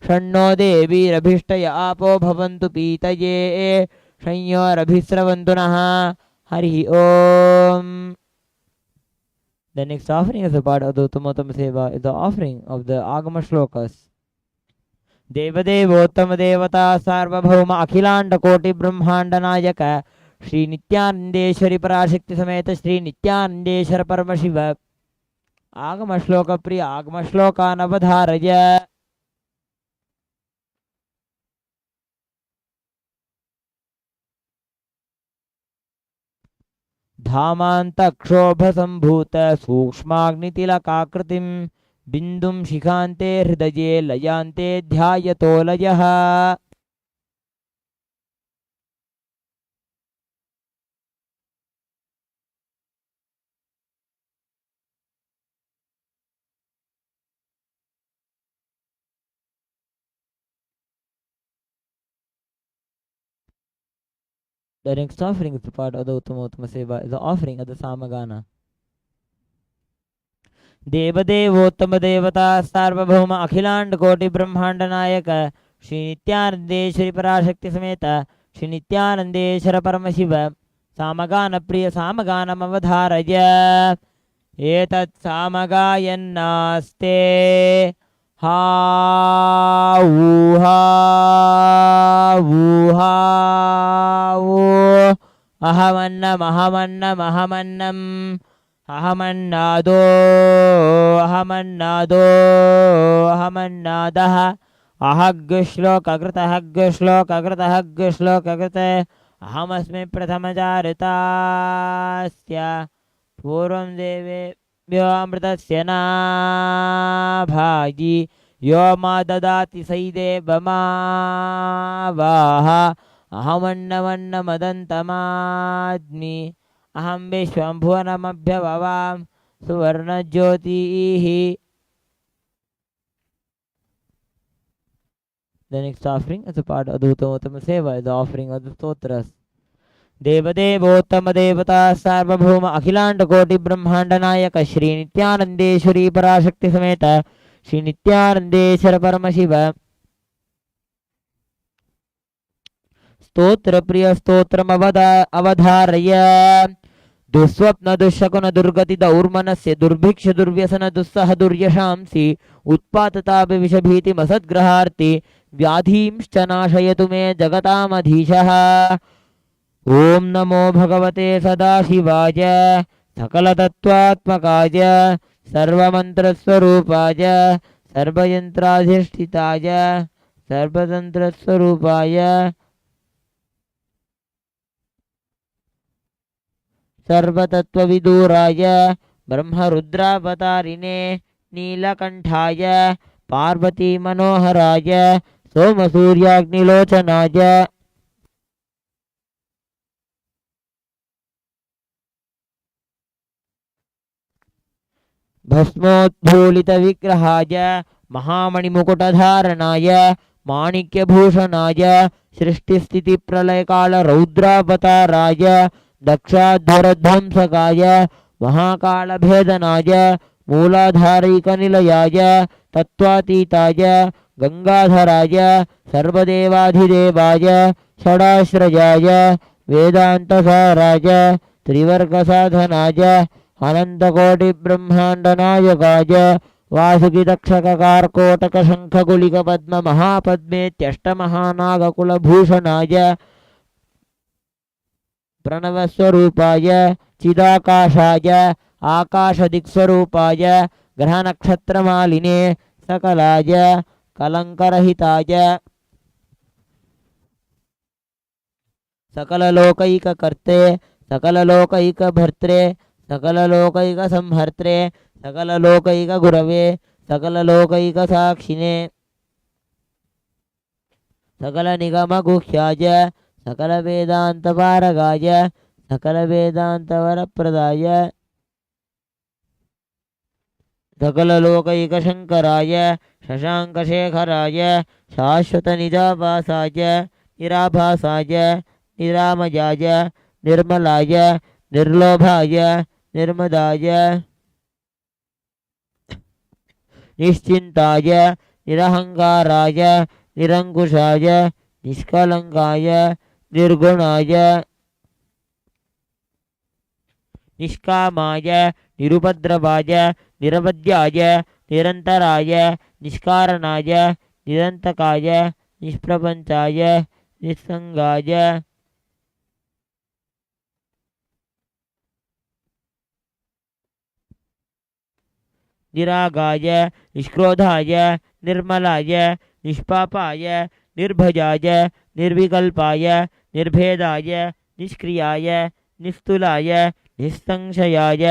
षण्णो देवीरभिष्टय आपो भवन्तु पीतये संयोरभिस्रवन्तु नः। Harihi Om. The next offering as a part of the Uttamottam Seva is the offering of the Agama Shlokas. Devadevottama Devata Sarvabhauma Akhilanda Koti Brahmanda Nayaka Shri Nityanandeshwari Parashakti Sameta Shri Nityanandeshwara Paramashiva Agama Shloka Priya Agama Shloka Navadharaya. धामान्तक्षोभसम्भूत सूक्ष्माग्नितिलकाकृतिं बिन्दुं शिखान्ते हृदये लयान्ते ध्यायतो लयः। The next offering is the part of the Uttama Seva is the offering of the Samagana. देवदेवोत्तम देवता सार्वभौम अखिलांड कोटि ब्रह्मांड नायक श्री नित्यानंदेश्वरी पराशक्ति समेत श्री नित्यानंदेश्वर परमशिव सामगान प्रिय सामगानमवधारय। एतत् सामगायन्नास्ते हा ऊहा ऊहा ऊ अहमन्नमहमन्नमहमन्नम् अहमन्नादो अहमन्नादो अहमन्नादः अहग्श्लोककृत अहमस्मि प्रथमजारितास्य पूर्वं देवेभ्यो अमृतस्य नाभागी यो मा ददाति सैदेवमावाह अहमन्नमन्नमदन्तमाद्मि अहं विश्वं भुवनमभ्यभवां सुवर्णज्योतिः. The next offering as a part of Adhutamotama Seva is the offering of the Stotras. देवदेवोत्तम देवता सार्वभौम अखिलांड कोटि ब्रह्मांड नायक श्री नित्यानंदेश्वरी पराशक्ति समेत श्री नित्यानंदेश्वर परमशिव स्तोत्र प्रिय स्तोत्रम अवधारय दुस्वप्न दुःशकुन दुर्गति दौर्मनस्य दुर्भिक्ष दुर्व्यसन दुस्सह दुर्यशांसि उत्पाततापविषभीतिमसद्ग्रहार्ति व्याधींश्च नाशयतु मे जगतामधीशः. ओम नमो भगवते सदाशिवाय सकलतत्त्वात्मकाय सर्वमन्त्रस्वरूपाय सर्वयन्त्राधिष्ठिताय सर्वतन्त्रस्वरूपाय सर्वतत्त्वविदूराय ब्रह्मरुद्रावतारिणे नीलकण्ठाय पार्वती मनोहराय सोमसूर्याग्निलोचनाय भस्मोद्भूलित विग्रहाय महामणिमुकुटधारणाय माणिक्यभूषणाय सृष्टिस्थितिप्रलयकाल रौद्रावताराय दक्षाध्वरध्वंसकाय महाकालभेदनाय मूलाधारैकनिलयाय तत्त्वातीताय गंगाधराय सर्वदेवाधिदेवाय षडाश्रयाय वेदान्तसाराय त्रिवर्गसाधनाय अनंतकोटि ब्रह्मांड नायकाय वासुकिदक्षककारकोटक शंखगुलिक पद्म महापद्मेत्यष्टमहानागकुलभूषणाय प्रणवस्वरूपाय चिदाकाशाय आकाशदिक्स्वरूपाय ग्रहनक्षत्रमालिने सकलाय कलंकरहिताय सकललोकैककर्ते सकललोकैकभर्त्रे सकललोकैकसंहर्त्रे सकललोकैकगुरवे सकललोकैकसाक्षिणे सकलनिगमगुह्याय सकलवेदान्तपारगाय सकलवेदान्तवरप्रदाय सकललोकैकशङ्कराय शशाङ्कशेखराय शाश्वतनिजाभासाय निराभासाय निरामयाय निर्मलाय निर्लोभाय निर्मदाय निश्चिन्ताय निरहङ्काराय निरङ्कुशाय निष्कलङ्काय निर्गुणाय निष्कामाय निरुपद्रवाय निरवध्याय निरन्तराय निष्कारणाय निरन्तकाय निष्प्रपञ्चाय निस्सङ्गाय निरागाय निष्क्रोधाय निर्मलाय निष्पापाय निर्भजाय निर्विकल्पाय निर्भेदाय निष्क्रियाय निस्तुलाय निस्संशयाय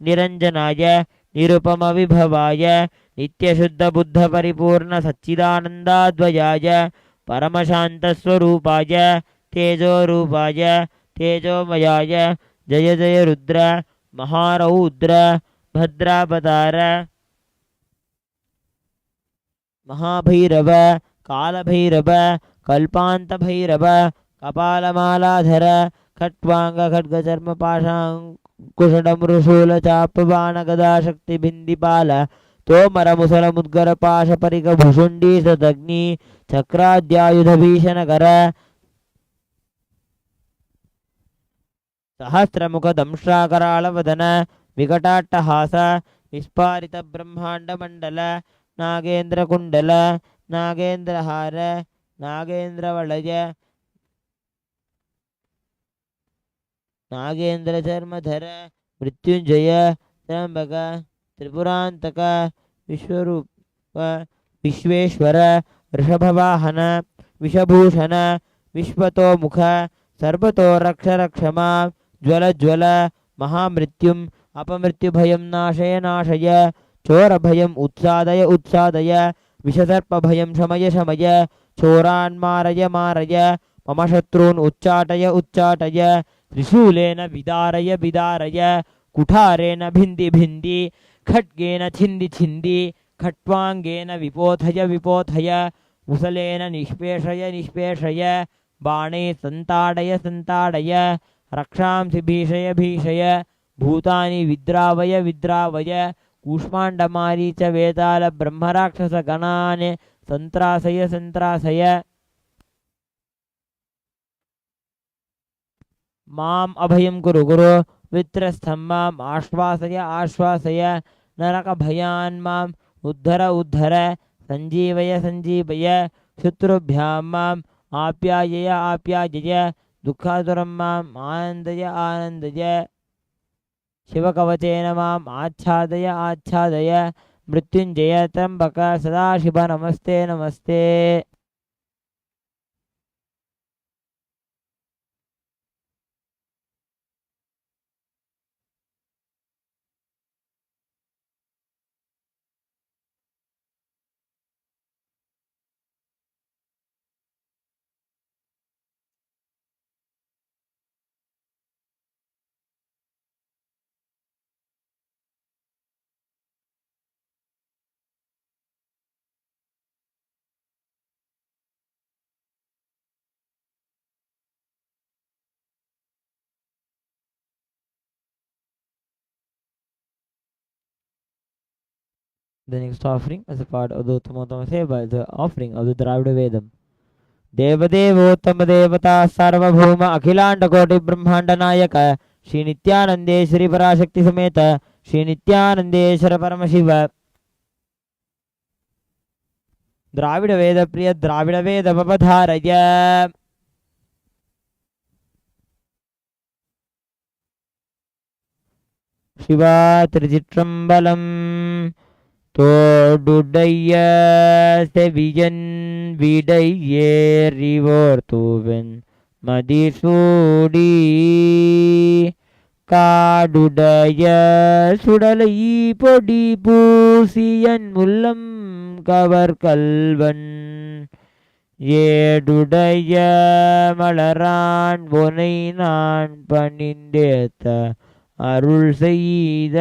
निरञ्जनाय निरुपमविभवाय नित्यशुद्धबुद्धपरिपूर्ण सच्चिदानन्दाद्वयाय परमशान्तस्वरूपाय तेजोरूपाय तेजोमयाय जय जय रुद्र महारौद्र भद्रावतार महाभैरव कालभैरव कल्पान्तभैरव कपालमालाधर खट्वांग खड्गचर्म पाशाङ्कुशडमृशूलचापबाणगदाशक्तिभिन्दिपाल तोमरमुसलमुद्गरपाशपरिकभुषुण्डी सदग्नि चक्राद्यायुधभीषणकर सहस्रमुखदंष्ट्राकराळवदन विकटाट्टहास विस्फारितब्रह्माण्डमण्डल नागेन्द्रकुण्डल नागेन्द्रहार नागेन्द्रवलय नागेन्द्रचर्मधर मृत्युंजय त्र्यंबक त्रिपुरांतक विश्वरूप विश्वेश्वर ऋषभवाहन विषभूषण विश्वतोमुख सर्वतो रक्ष रक्ष मां ज्वल ज्वल महामृत्युम अपमृत्युभयं नाशय नाशय चोरभयम् उत्सादय उत्सादय विषसर्पभयं शमय शमय चोरान् मारय मारय मम शत्रून् उच्चाटय उच्चाटय त्रिशूलेन विदारय विदारय कुठारेण भिन्दि भिन्दि खड्गेन छिन्दि छिन्दि खट्वाङ्गेन विपोथय विपोथय मुसलेन निष्पेषय निष्पेषय बाणे सन्ताडय सन्ताडय रक्षांसि भीषय भीषय भूतानि विद्रावय विद्रावय कूष्माण्डमारीच वेताल ब्रह्मराक्षसगणान् सन्त्रासय सन्त्रासय माम् अभयं कुरु कुरु वित्रस्थं माम् आश्वासय आश्वासय नरकभयान् माम् उद्धर उद्धर सञ्जीवय सञ्जीवय शत्रुभ्यां माम् आप्यायय आप्यायय दुःखातुरं माम् आनन्दय आनन्दय शिवकवचेन माम् आच्छादय आच्छादय मृत्युञ्जय त्र्यम्बक सदाशिव नमस्ते नमस्ते. The next offering as a part of the Uttamotama Seva is the offering of the Dravida Vedam. देवदेवोत्तम देवता सार्वभौम अखिलांड कोटि ब्रह्मांड नायक श्री नित्यानंदेश्वरी पराशक्ति समेत श्री नित्यानंदेश्वर परमशिव द्राविड वेद प्रिय द्राविड वेद पवधारय शिवा त्रिचित्रंबलम தோடுடைய செவியன் விடையேறிவோர் தூவன் மதிசூடி காடுடைய சுடலை பொடி பூசியன் உள்ளம் கவர் கல்வன் ஏடுடைய மலரான் பொனை நான் பணிந்தேத்த அருள் செய்த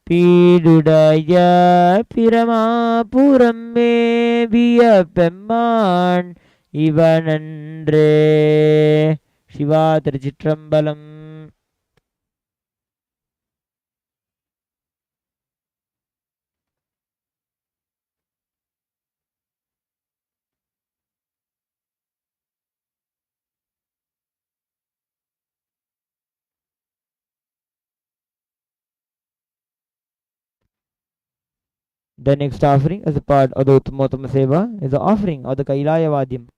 பீடுடைய பிரமாபுரம் மேவிய பெம்மான் இவனன்றே. சிவா திருச்சிற்றம்பலம். The next offering as a part of the Uttamotama Seva is the offering of the Kailaya Vadyam.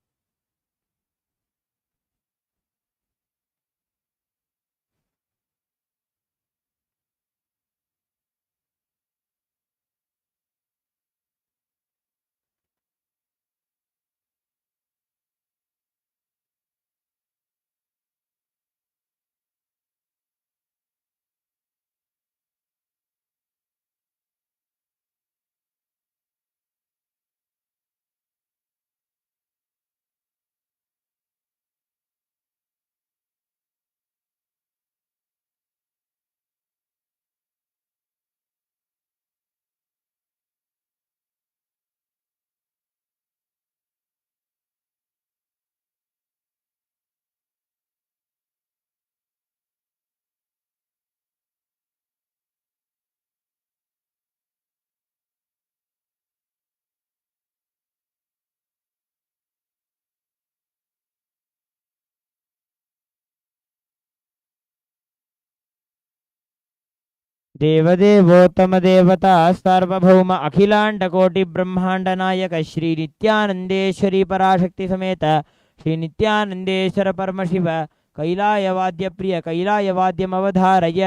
देवदेवोत्तम देवता सार्वभौम अखिलांड कोटि ब्रह्मांड नायक श्री नित्यानंदेश्वरी पराशक्ति समेत श्री नित्यानंदेश्वर परमशिव कैलाय वाद्य प्रिय कैलाय वाद्यम अवधारय.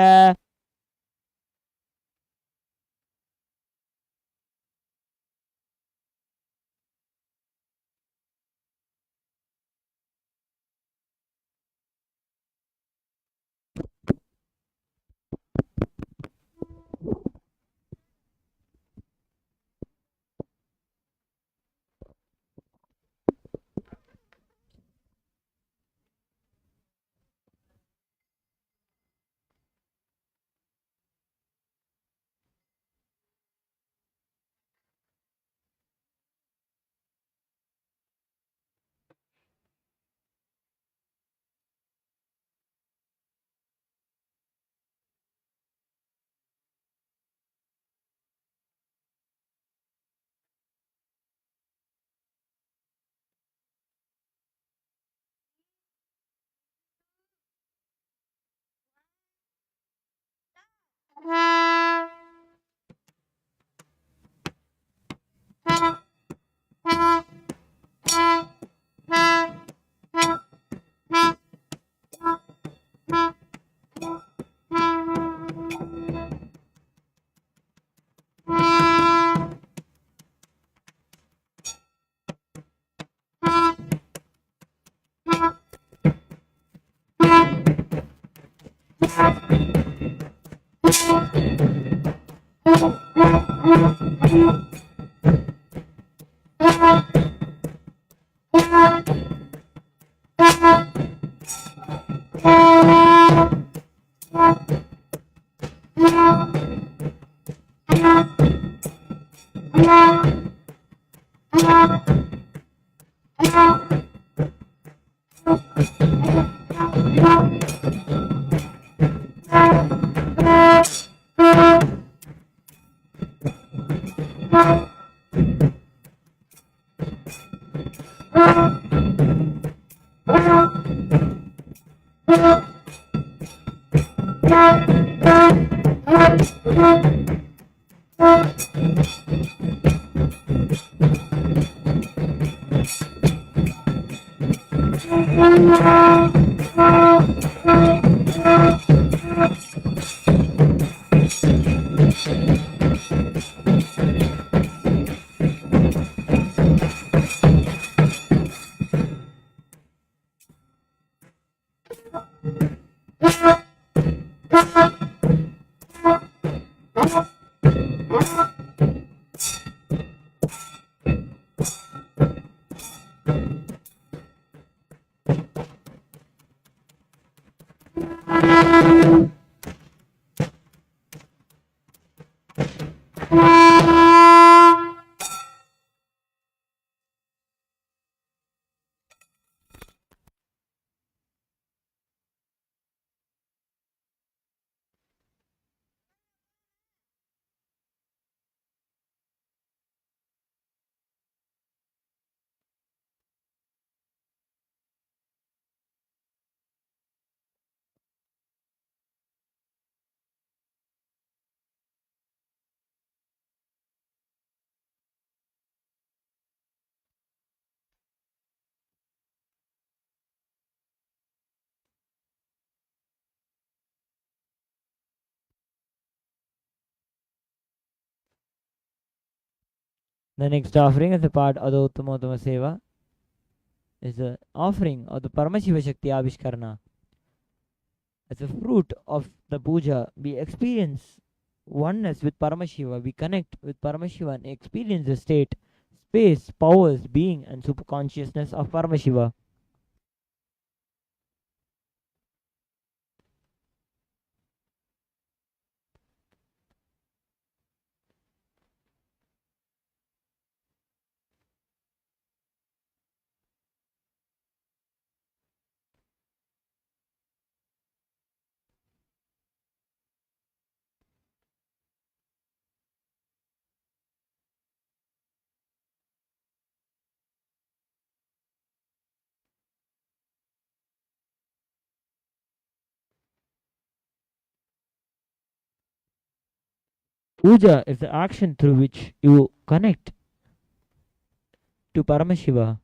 The next offering as a part of the Uttamottama Seva is the offering of the Paramashiva Shakti Avishkarana. As a fruit of the puja, we experience oneness with Paramashiva, we connect with Paramashiva and experience the state, space, powers, being, and superconsciousness of Paramashiva. Puja is the action through which you connect to Paramashiva.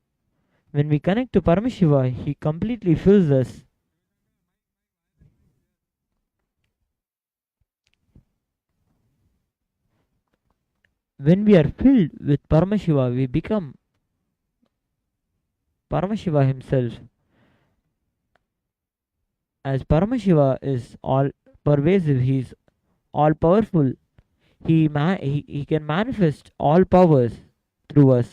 When we connect to Paramashiva, he completely fills us. When we are filled with Paramashiva, we become Paramashiva himself. As Paramashiva is all pervasive, he is all powerful. He can manifest all powers through us.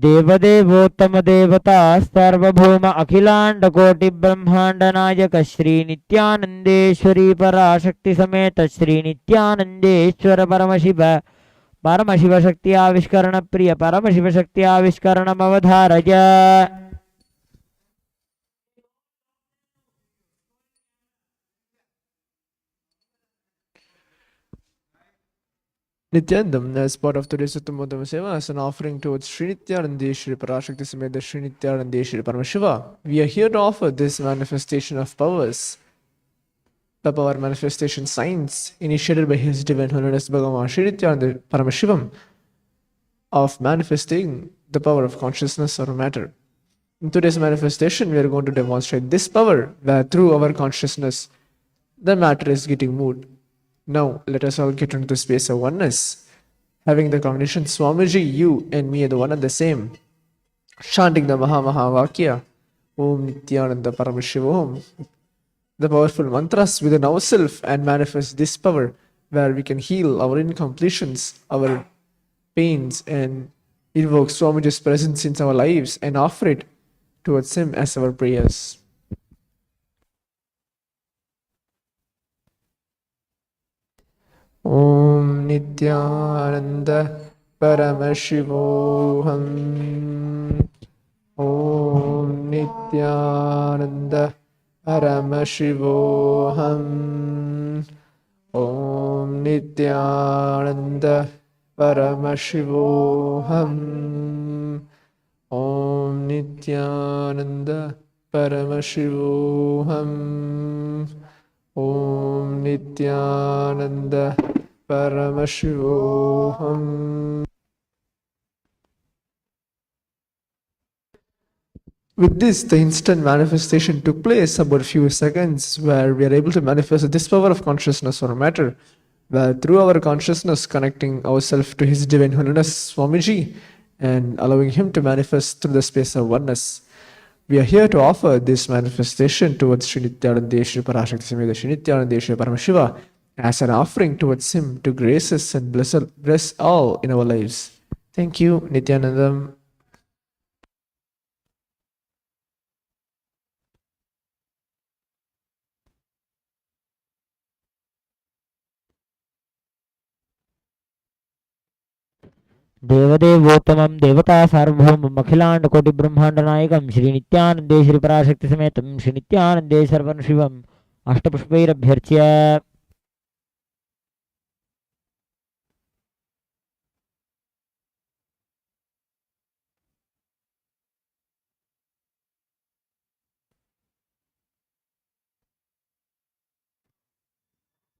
देवदेवोत्तम देवता सर्वभौम अखिलांड कोटि ब्रह्मांड नायक श्री नित्यानंदेश्वरी पराशक्ति समेत श्री नित्यानंदेश्वर परमशिव परमशिव शक्ति आविष्करण प्रिय परमशिव शक्ति आविष्करण अवधारय. Nityanandam as part of today's Supreme Pontiff of Hinduism as an offering towards Sri Nithyananda Shri Parashakti Sameda Sri Nithyananda Shri Paramashiva. We are here to offer this manifestation of powers, the power manifestation signs initiated by His Divine Holiness Bhagavan Sri Nithyananda Paramashivam of manifesting the power of consciousness or matter. In today's manifestation, we are going to demonstrate this power where through our consciousness the matter is getting moved. Now, let us all get into the space of oneness, having the combination Swamiji, you and me are the one and the same, chanting the Maha Vakya, Om Nithyananda Paramashivoham, the powerful mantras within ourselves and manifest this power where we can heal our incompletions, our pains, and invoke Swamiji's presence in our lives and offer it towards Him as our prayers. Om Nithyananda Paramashivoham. Om Nithyananda Paramashivoham. Om Nithyananda Paramashivoham. Om Nithyananda Paramashivoham. Om Nithyananda Paramashivoham. With this, the instant manifestation took place about a few seconds, where we are able to manifest this power of consciousness or matter, where through our consciousness connecting ourselves to His Divine Holiness Swamiji and allowing Him to manifest through the space of oneness. We are here to offer this manifestation towards Sri Nithyananda Shri Parashakti Sameda Sri Nithyananda Shri Paramashiva as an offering towards Him to grace us and bless all in our lives. Thank you, Nithyanandam. देवदेवोत्तमं देवता सार्वभौमम् अखिलाण्डकोटि ब्रह्माण्डनायकं श्री नित्यानन्दे श्री पराशक्ति समेतं श्री नित्यानन्देश्वर परमशिवम् अष्टपुष्पैरभ्यर्च्य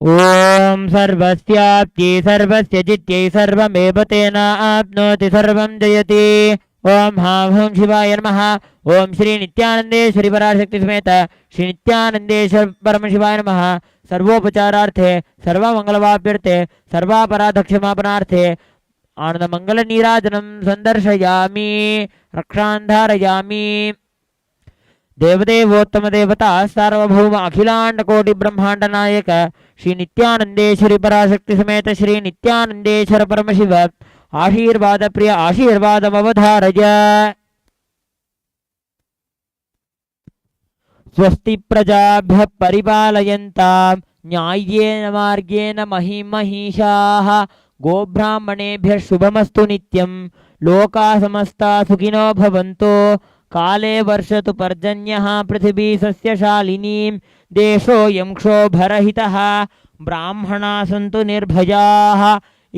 ओम सर्वस्याप्त्यै सर्वस्य जित्यै सर्वमेव तेन आप्नोति सर्वं जयति। ओम हाँ हूं शिवाय नमः। ओम श्री नित्यानंदेश्वरी पराशक्ति समेत श्री नित्यानंदेश्वर परमशिवाय नमः। सर्वोपचारार्थे सर्वमंगलवाप्यर्थे सर्वापराधक्षमापनार्थे आनंदमंगल नीराजनं संदर्शयामि रक्षान्धारयामि। देवदेवोत्तम देवता सार्वभौम अखिलांड कोटि ब्रह्मांड नायक श्री नित्यानंदेश्वरी पराशक्ति समेत श्री नित्यानंदेश्वर परमशिव आशीर्वाद प्रिय आशीर्वादमवधारय। स्वस्ति प्रजाभ्यः परिपालयन्तां न्याय्येन मार्गेण महिमहीषाः गोब्राह्मणेभ्यः शुभमस्तु नित्यं लोकाः समस्ताः सुखिनो भवन्तु। काले वर्षतु पर्जन्यः पृथिवी सस्यशालिनी देशोऽयं क्षोभरहितः ब्राह्मणाः सन्तु निर्भयाः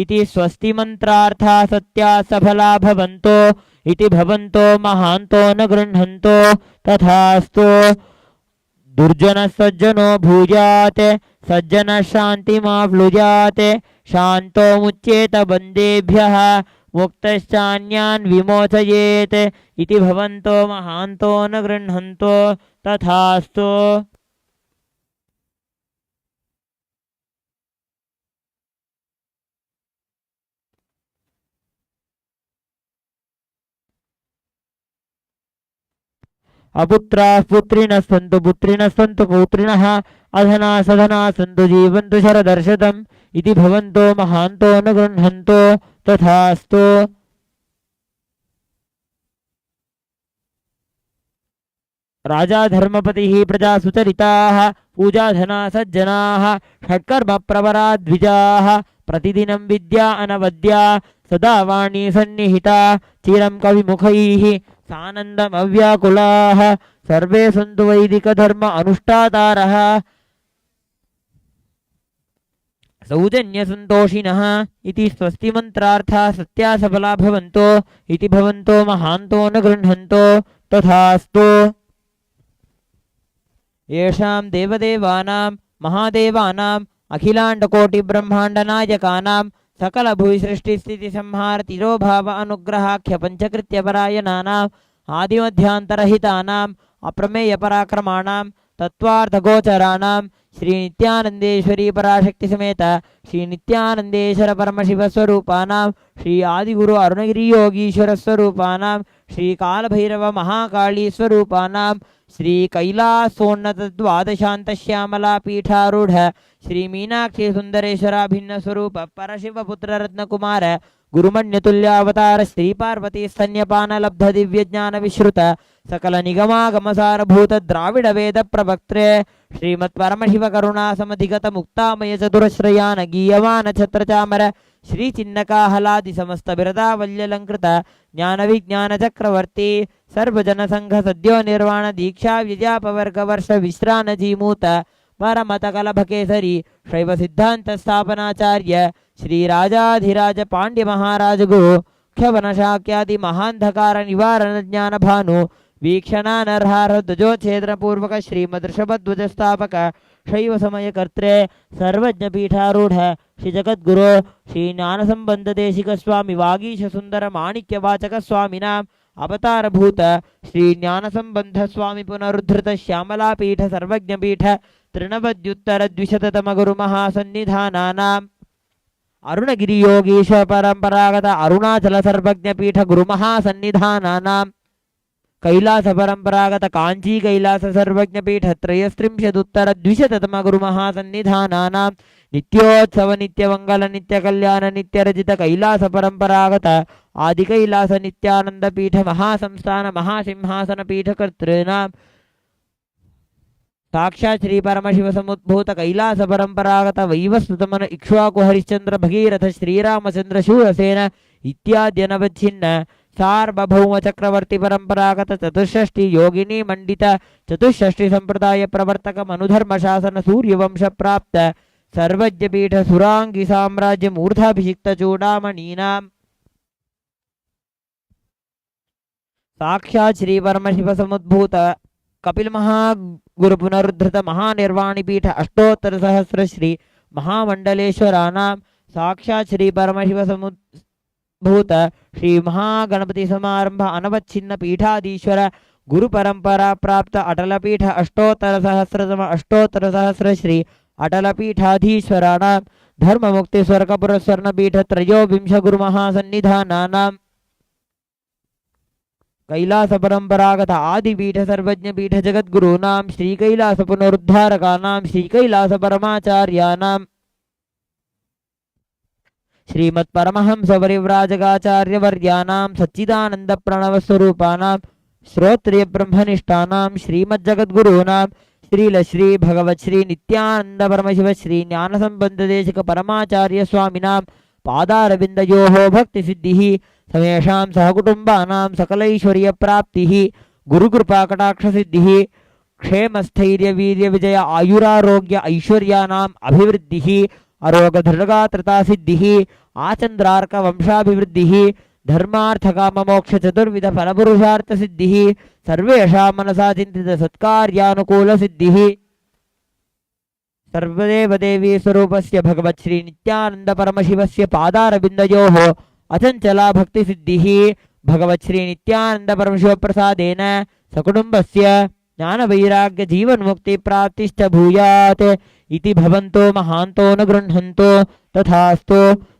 इति स्वस्ति मंत्रार्थाः सत्याः सफला भवन्तो इति भवन्तो महान्तो न गृह्णन्तो तथास्तु। दुर्जनः सज्जनो भूयात् सज्जनः शान्तिमाप्नुयात् शान्तो मुच्येत बन्देभ्यः मुक्तश्चान्यान् विमोचयेत् इति भवन्तो महान्तो न गृह्णन्तो तथास्तु। अपुत्राः पुत्रिणः सन्तु पुत्रिणः सन्तु पौत्रिणः अधनाः सधनाः सन्तु जीवन्तु शरदर्शतम् इति भवन्तो महान्तो न गृह्णन्तो तथास्तु। राजा धर्मपतिः प्रजा सुचरिताः पूजाधना सज्जनाः षट्कर्म प्रवरा द्विजाः प्रतिदिनं विद्या अनवद्या सदा वाणी सन्निहिता चिरं कविमुखैः सानन्दमव्याकुलाः सर्वे सन्तु वैदिकधर्म अनुष्ठातारः सौजन्यसन्तोषिणः इति स्वस्तिमन्त्रार्थः सत्यासफला भवन्तो इति भवन्तो महान्तो न गृह्णन्तो तथास्तु। येषां देवदेवानां महादेवानाम् अखिलाण्डकोटिब्रह्माण्डनायकानां सकलभुविसृष्टिस्थितिसंहार तिरोभाव अनुग्रहाख्य पञ्चकृत्यपरायणानाम् आदिमध्यान्तरहितानाम् अप्रमेयपराक्रमाणां तत्त्वार्थगोचराणां श्रीनित्यानन्देश्वरी पराशक्ति समेत श्रीनित्यानन्देश्वर परमशिवस्वरूपाणां श्री आदिगुरु अरुणगिरियोगीश्वरस्वरूपाणां श्रीकालभैरव महाकाली स्वरूपाणां श्री कैलासोन्नतद्वादशान्तश्यामला पीठारूढ श्री मीनाक्षी सुंदरेश्वराभिन्न स्वरूप परशिवपुत्र रत्नकुमार गुरुमण्यतुल्यावतार श्री पार्वती स्तन्यपान लब्ध दिव्य ज्ञान विश्रुत सकल निगमागमसारभूत द्राविड वेद प्रवक्त्रे श्रीमत् परमशिव करुणा समधिगत मुक्तामय चतुरश्रयान गीयमान छत्र चामर श्री चिन्नकाहलादि समस्त बिरदावल्यलंकृत ज्ञान विज्ञान चक्रवर्ती सर्वजन संघ सद्यो निर्वाण दीक्षा विद्यापवर्ग वर्ष विश्रान जीमूत परमत कलभकेसरी शैव सिद्धांत स्थापनाचार्य श्री राजाधिराज पांड्य महाराज गुरु मुख्यवनशाक्यादि महांधकार निवारण ज्ञान भानु वीक्षणा नरहार ध्वजोच्छेदन पूर्वक श्रीमदृषभध्वज स्थापक शैव समय कर्त्रे सर्वज्ञ पीठारूढ़ श्री जगद्गुरु श्री ज्ञान संबंध देशिक स्वामी वागीश सुंदर माणिक्य वाचक स्वामिनाम अवतार भूत श्री ज्ञान संबंध स्वामी पुनरुद्धृत श्यामला पीठ सर्वज्ञ पीठ तृणवद्युत्तर द्विशततम गुरु महासन्निधानानाम् अरुणगिरि योगीश्वर परंपरागत अरुणाचल सर्वज्ञ पीठ गुरु महासन्निधानानाम् कैलास परंपरागत कांची कैलास सर्वज्ञ पीठ त्रयस्त्रिंशदुत्तर द्विशततम गुरु महासन्निधानानाम् नित्योत्सव नित्य मंगल नित्य कल्याण नित्य रजित कैलास परंपरागत आदि कैलास नित्यानंद पीठ महासंस्थान महासिंहासन पीठ कर्तॄणां साक्षात् श्री परमशिव समुद्भूत कैलास परंपरागत वैवस्वतमन इक्ष्वाकु हरिश्चंद्र भगीरथ श्रीरामचंद्र शूरसेन इत्याद्यनवच्छिन्न सार्वभौम चक्रवर्ती परंपरागत चतुष्षष्टि योगिनी मंडित चतुष्षष्टि संप्रदाय प्रवर्तक मनुधर्म शासन सूर्यवंश प्राप्त सर्वज्ञ पीठ सुरांगी साम्राज्य मूर्धाभिषिक्त चूड़ामणीनां साक्षात् श्री परमशिव समुद्भूत कपिल महागुरु पुनरुद्धृत महानिर्वाणी पीठ अष्टोत्तर सहस्र श्री महामंडलेश्वरानां साक्षात् श्री परमशिव समुद्भूत श्री महागणपति समारंभ अनवच्छिन्न पीठाधीश्वर गुरु परंपरा प्राप्त अटल पीठ अष्टोत्तर सहस्र श्री अटल पीठाधीश्वराणां धर्म मुक्ति स्वर्गपुर स्वर्ण पीठ त्रयोविंश गुरु महासन्निधानानां कैलास परंपरागत आदि पीठ सर्वज्ञ पीठ जगद्गुरूणां श्री कैलास पुनरुद्धारकानां श्री कैलास परमाचार्याणां श्रीमत् परमहंस परिव्राजकाचार्य वर्याणां सच्चिदानंद प्रणव स्वरूपाणां श्रोत्रिय ब्रह्मनिष्ठानां श्रीमद् जगद्गुरूणां श्रील श्री भगवत् श्री नित्यानंद परमशिव श्री ज्ञान संबंध देशिक परमाचार्य स्वामिनां पादारविन्दयोः भक्ति सिद्धिः समेषां सहकुटुम्बानां सकलैश्वर्य प्राप्तिः गुरुकृपा कटाक्ष सिद्धिः क्षेमस्थैर्य वीर्य विजय आयुरारोग्य ऐश्वर्यानाम् अभिवृद्धिः अरोग दृढगात्रता सिद्धिः आचन्द्रार्क वंशाभिवृद्धिः धर्मार्थ काम मोक्ष चतुर्विध फलपुरुषार्थ सिद्धिः सर्वेषां मनसा चिन्तित सत्कार्यानुकूल सिद्धिः सर्वदेव देवी स्वरूपस्य भगवत् श्री नित्यानंद परमशिवस्य पादारविन्दयोः अचंचला भक्ति सिद्धिः भगवत् श्री नित्यानंद परमशिव प्रसादेन सकुटुम्बस्य ज्ञान वैराग्य जीवन मुक्ति प्राप्तिश्च भूयात् इति भवन्तो महान्तो न गृह्णन्तो तथास्तु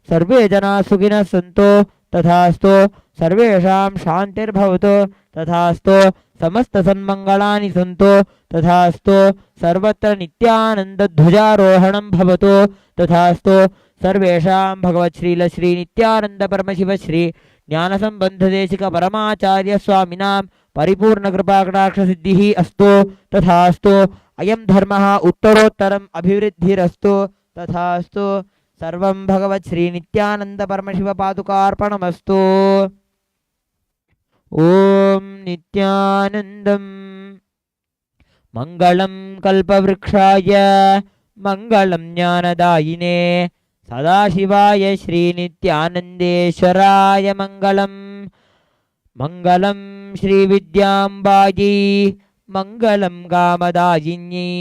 सर्वे जनाः सुखिनः सन्तु तथास्तु सर्वेषां शान्तिर्भवतु तथास्तु समस्त सन्मंगलानि सन्तु तथास्तु सर्वत्र नित्यानंद ध्वजारोहणं भवतु तथास्तु सर्वेषां भगवत् श्रील श्री नित्यानंद परमशिव श्री ज्ञान संबंध देशिक परमाचार्य स्वामिनां परिपूर्ण कृपा कटाक्ष सिद्धिः अस्तु तथास्तु अयं धर्मः उत्तरोत्तरम् अभिवृद्धिरस्तु तथास्तु सर्वं भगवत् श्री नित्यानंद परमशिव पादुकार्पणमस्तु। ओम नित्यानंदम मंगलम कल्पवृक्षाय मंगलम ज्ञानदायिने सदाशिवाय श्रीनित्यानन्देश्वराय मङ्गलम् मङ्गलं श्रीविद्याम्बायै मङ्गलं कामदायिन्यै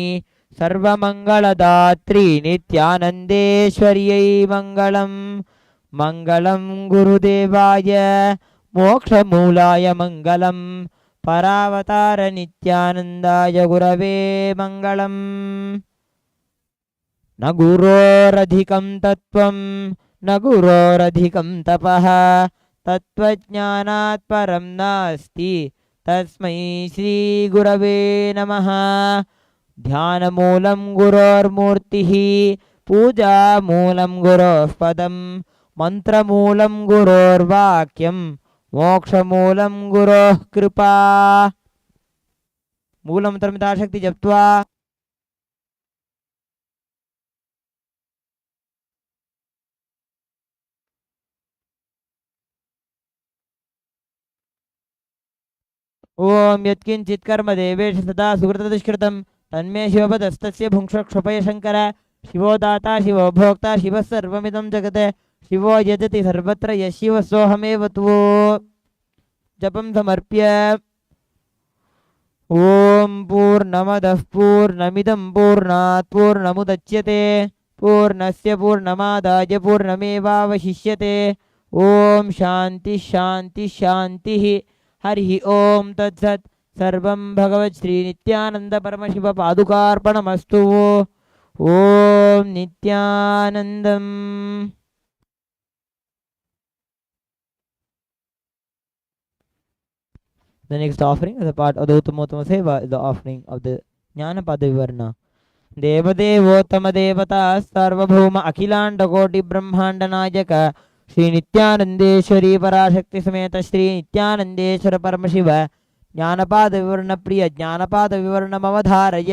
सर्वमङ्गलदात्री नित्यानन्देश्वर्यै मङ्गलं मङ्गलं गुरुदेवाय मोक्षमूलाय मङ्गलं परावतार नित्यानन्दाय गुरवे मङ्गलम् न गुरोरधिकं तत्त्वं न गुरोरधिकं तपः तत्त्वज्ञानात् परं नास्ति तस्मै श्रीगुरवे नमः ध्यानमूलं गुरोर्मूर्तिः पूजामूलं गुरोः पदं मन्त्रमूलं गुरोर्वाक्यं मोक्षमूलं गुरोः कृपा मूलमन्त्रमिताशक्ति जप्त्वा ओम यत्किंचित् कर्म देवेश सदा सुकृतदुष्कृतं तन्मे शिवपदस्तस्य भुङ्क्षक्षपय शङ्कर शिवो दाता शिवो भोक्ता शिवः सर्वमिदं जगत् शिवो यजति सर्वत्र यः शिवः सोऽहमेव तु जपं समर्प्य ॐ पूर्णमदः पूर्णमिदं पूर्णात् पूर्णमुदच्यते पूर्णस्य पूर्णमादाय पूर्णमेवावशिष्यते ॐ शान्ति शान्ति शान्तिः हरिः ॐ तत्सत् सर्वं भगवत् श्रीनित्यानन्द परमशिव पादुकार्पणमस्तु ॐ नित्यानन्दम्. The next offering is a part of the Uttamotama Seva is the offering of the Jnanapada Vivarna. देवदेवोत्तम देवता सार्वभौम अखिलांड कोटि ब्रह्मांड नायक श्री नित्यानंदेश्वरी पराशक्ति समेत श्री नित्यानंदेश्वर परमशिव ज्ञानपाद विवरण प्रिय ज्ञानपाद विवरणमवधारय.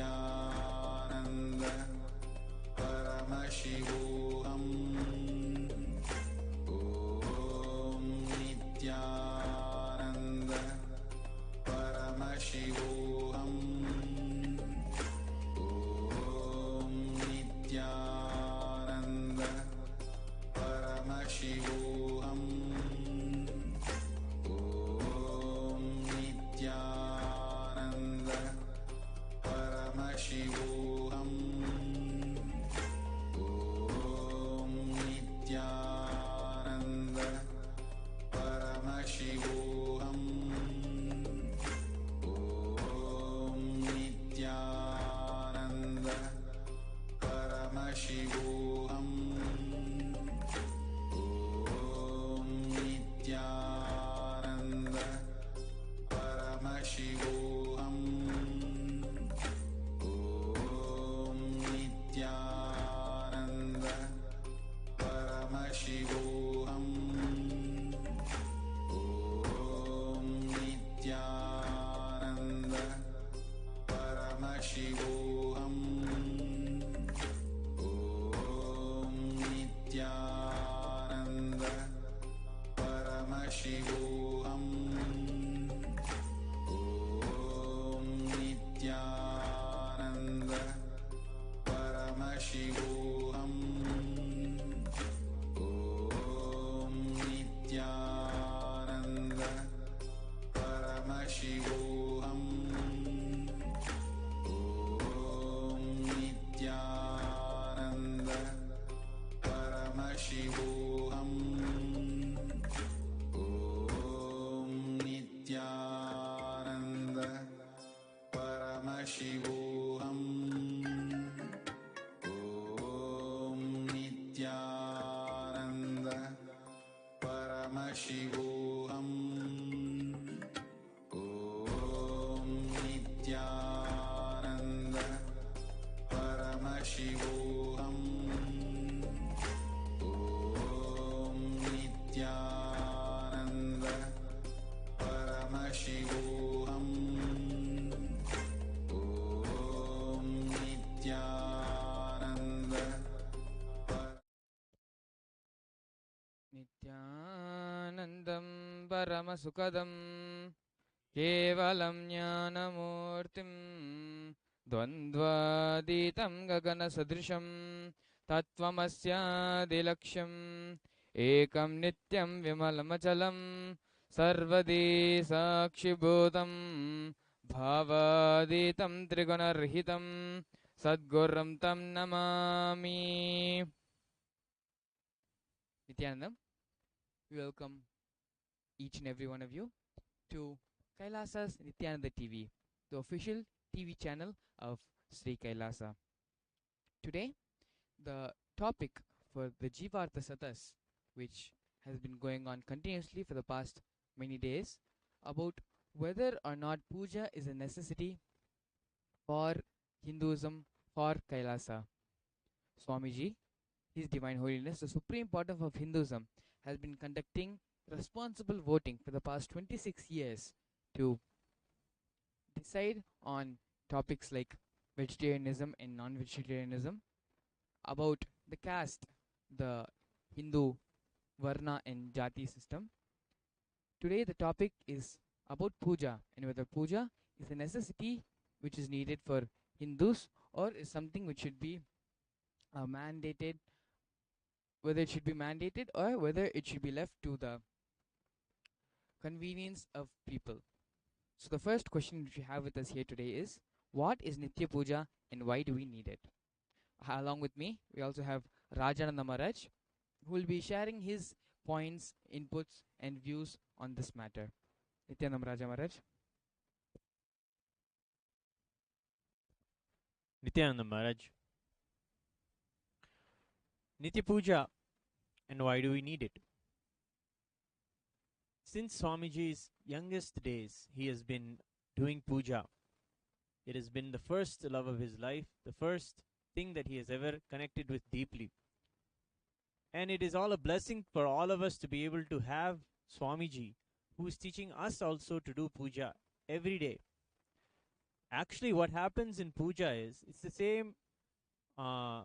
Nithyananda Paramashivoham. Om Nithyananda Paramashivoham. Om Nithyananda Paramashivoham. Om Nithyananda Paramashivoham. Om Nithyananda Paramashivoham. Om Nithyananda Paramashivoham. Om Nithyananda Paramashivoham. Om Nithyananda Paramashivoham. Om Nithyananda Paramashivoham. Om Nithyananda Paramashivoham. Om Nithyananda Paramashivoham. Om Nithyananda Paramashivoham. Om Nithyananda Paramashivoham. Om Nithyananda Paramashivoham. Om Nithyananda Paramashivoham. Om Nithyananda Paramashivoham. Om Nithyananda Paramashivoham. Om Nithyananda नित्यानन्दं परमसुखदं केवलं ज्ञानमूर्तिं द्वन्द्वातीतं गगनसदृशं तत्त्वमस्यादिलक्ष्यम् एकं नित्यं विमलमचलं सर्वदी साक्षिभूतं भावातीतं त्रिगुणरहितं सद्गुरुं तं Namami. Nithyanandam, we welcome each and every one of you to Kailasa's Nithyananda TV, the official TV channel of Sri Kailasa. Today, the topic for the Jivartha Satas, which has been going on continuously for the past many days, about whether or not puja is a necessity for Hinduism, for Kailasa. Swamiji, His Divine Holiness, the Supreme Pontiff of Hinduism, has been conducting responsible voting for the past 26 years to decide on topics like vegetarianism and non-vegetarianism, about the caste, the Hindu Varna and Jati system. Today the topic is about puja and whether puja is a necessity which is needed for Hindus or is something which should be mandated, whether it should be mandated or whether it should be left to the convenience of people. So the first question which we have with us here today is, what is Nitya Puja and why do we need it? Along with me, we also have Rajananda Maharaj, who will be sharing his points, inputs and views on this matter. Nityananda Raja Maharaj. Nithyananda Maharaj. Nitya Puja and why do we need it? Since Swamiji's youngest days, he has been doing puja. It has been the first love of his life, the first thing that he has ever connected with deeply. And it is all a blessing for all of us to be able to have Swamiji, who is teaching us also to do puja every day. Actually, what happens in puja is it's the same uh,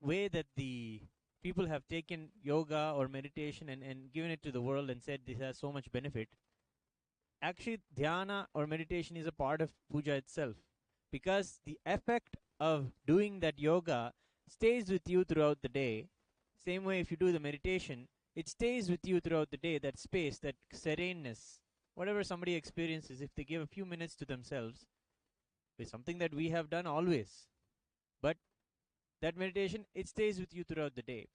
way that the people have taken yoga or meditation and given it to the world and said this has so much benefit. Actually, dhyana or meditation is a part of puja itself, because the effect of doing that yoga stays with you throughout the day. Same way, if you do the meditation, it stays with you throughout the day. That space, that sereneness, whatever somebody experiences, if they give a few minutes to themselves, is something that we have done always. But that meditation, it stays with you throughout the day.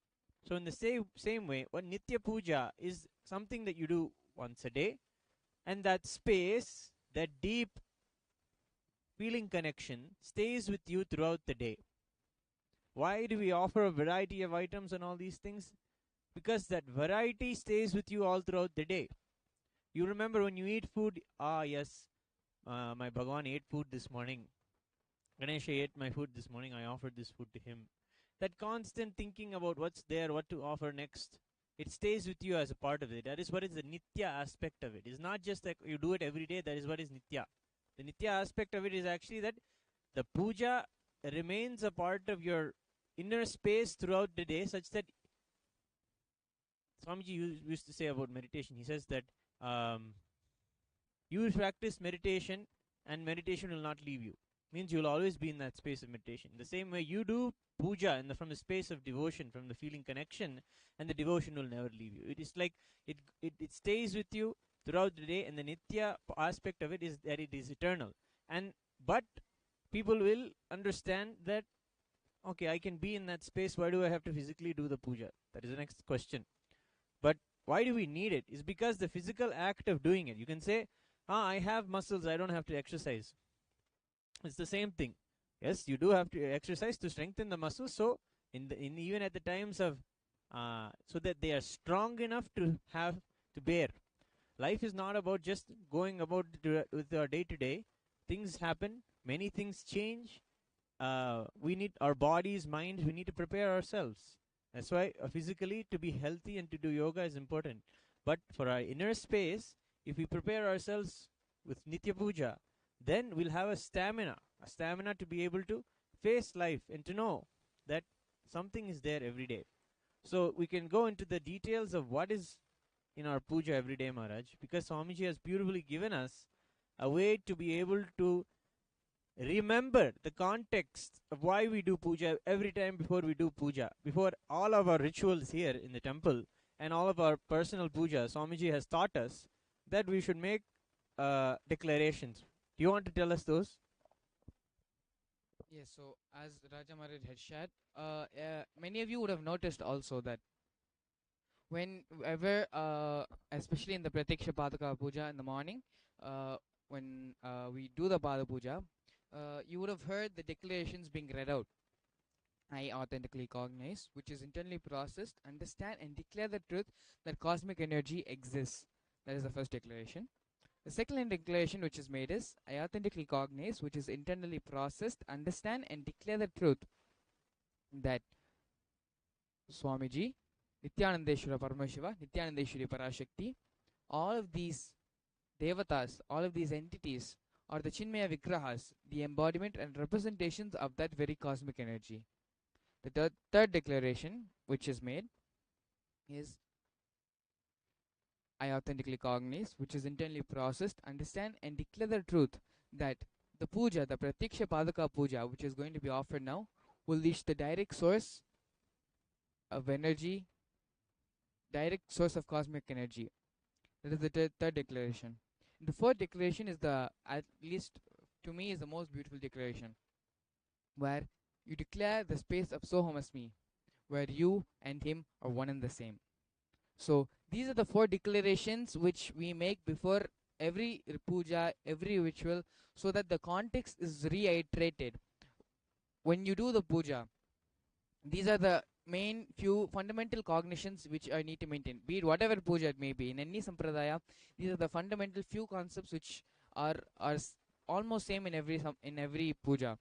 So in the same way, what Nitya Puja is something that you do once a day, and that space, that deep feeling connection stays with you throughout the day. Why do we offer a variety of items and all these things? Because that variety stays with you all throughout the day. You remember when you eat food, yes, my Bhagavan ate food this morning. Ganesha ate my food this morning, I offered this food to him. That constant thinking about what's there, what to offer next, it stays with you as a part of it. That is what is the Nitya aspect of it. It's not just that you do it every day, that is what is Nitya. The Nitya aspect of it is actually that the puja remains a part of your inner space throughout the day, such that Swamiji used to say about meditation. He says that you will practice meditation and meditation will not leave you. Means you'll always be in that space of meditation. The same way you do puja from the space of devotion, from the feeling connection, and the devotion will never leave you. It is like it stays with you throughout the day, and the Nitya aspect of it is that it is eternal. But people will understand that, okay, I can be in that space, why do I have to physically do the puja? That is the next question. But why do we need it? Is because the physical act of doing it. You can say, I have muscles, I don't have to exercise. It's the same thing. Yes, you do have to exercise to strengthen the muscles. So in even at the times of so that they are strong enough to bear. Life is not about just going about with our day to day. Things happen. Many things change. We need our bodies, minds. We need to prepare ourselves. That's why physically to be healthy and to do yoga is important. But for our inner space, if we prepare ourselves with Nitya Puja, then we'll have a stamina to be able to face life and to know that something is there every day. So we can go into the details of what is in our puja every day, Maharaj, because Swamiji has beautifully given us a way to be able to remember the context of why we do puja every time before we do puja. Before all of our rituals here in the temple and all of our personal puja, Swamiji has taught us that we should make declarations. Do you want to tell us those? Yes, so as Raja Maharaj had shared, many of you would have noticed also that whenever, especially in the Pratiksha Padaka Puja in the morning, when we do the Pada Puja, you would have heard the declarations being read out. I authentically cognize, which is internally processed, understand, and declare the truth that cosmic energy exists. That is the first declaration. The second declaration which is made is, I authentically cognize, which is internally processed, understand, and declare the truth that Swamiji, Nithyanandeshwara Paramashiva, Nithyanandeshwari Parashakti, all of these devatas, all of these entities are the Chinmaya Vigrahas, the embodiment and representations of that very cosmic energy. The third declaration which is made is, I authentically cognize, which is internally processed, understand, and declare the truth that the puja, the Pratiksha Padaka Puja, which is going to be offered now, will reach the direct source of energy, direct source of cosmic energy. That is the third declaration. The fourth declaration is at least to me, is the most beautiful declaration, where you declare the space of Sohamasmi, where you and him are one and the same. So these are the four declarations which we make before every puja, every ritual, so that the context is reiterated. When you do the puja, these are the main few fundamental cognitions which I need to maintain. Be it whatever puja it may be, in any sampradaya, these are the fundamental few concepts which are almost same in every puja.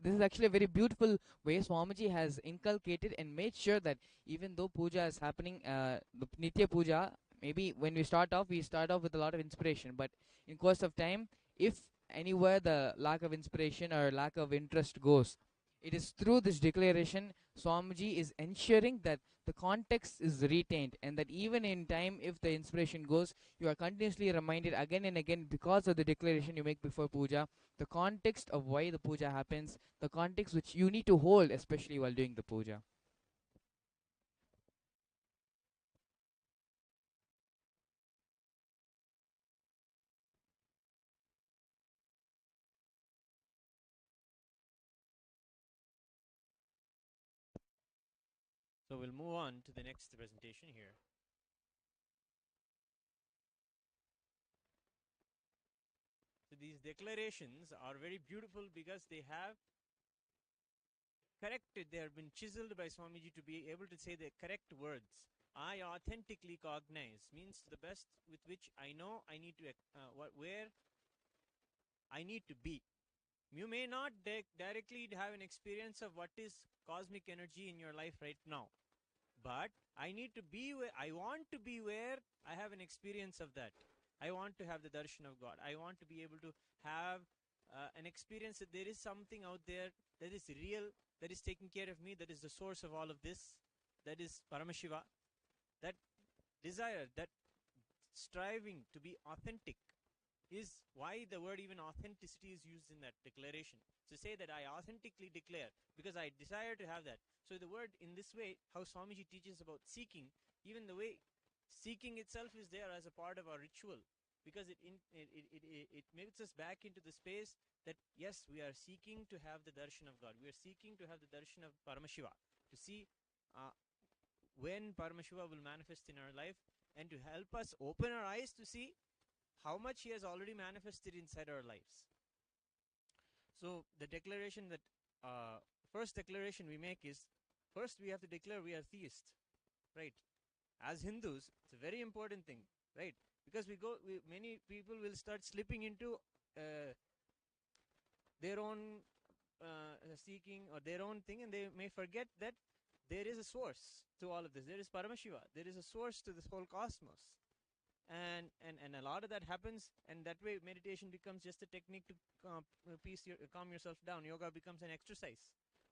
This is actually a very beautiful way Swamiji has inculcated and made sure that even though puja is happening, the Nitya Puja, maybe when we start off with a lot of inspiration, but in course of time, if anywhere the lack of inspiration or lack of interest goes. It is through this declaration Swamiji is ensuring that the context is retained, and that even in time, if the inspiration goes, you are continuously reminded again and again because of the declaration you make before puja, the context of why the puja happens, the context which you need to hold, especially while doing the puja. So we'll move on to the next presentation here. So these declarations are very beautiful because they have corrected, they have been chiseled by Swamiji to be able to say the correct words. I authentically cognize means to the best with which I know I need to, where I need to be. You may not directly have an experience of what is cosmic energy in your life right now, but I need to be where I want to be, where I have an experience of that. I want to have the darshan of God. I want to be able to have an experience that there is something out there that is real, that is taking care of me, that is the source of all of this, that is Paramashiva. That desire, that striving to be authentic is why the word even authenticity is used in that declaration. To say that I authentically declare because I desire to have that. So the word in this way, how Swamiji teaches about seeking, even the way seeking itself is there as a part of our ritual, because it makes us back into the space that yes, we are seeking to have the darshan of God. We are seeking to have the darshan of Paramashiva, to see when Paramashiva will manifest in our life, and to help us open our eyes to see how much he has already manifested inside our lives. So the declaration that first declaration we make is, first we have to declare we are theist, right? As Hindus, it's a very important thing, right? Because many people will start slipping into their own seeking or their own thing, and they may forget that there is a source to all of this. There is Paramashiva. There is a source to this whole cosmos. And a lot of that happens, and that way meditation becomes just a technique to calm yourself down. Yoga becomes an exercise,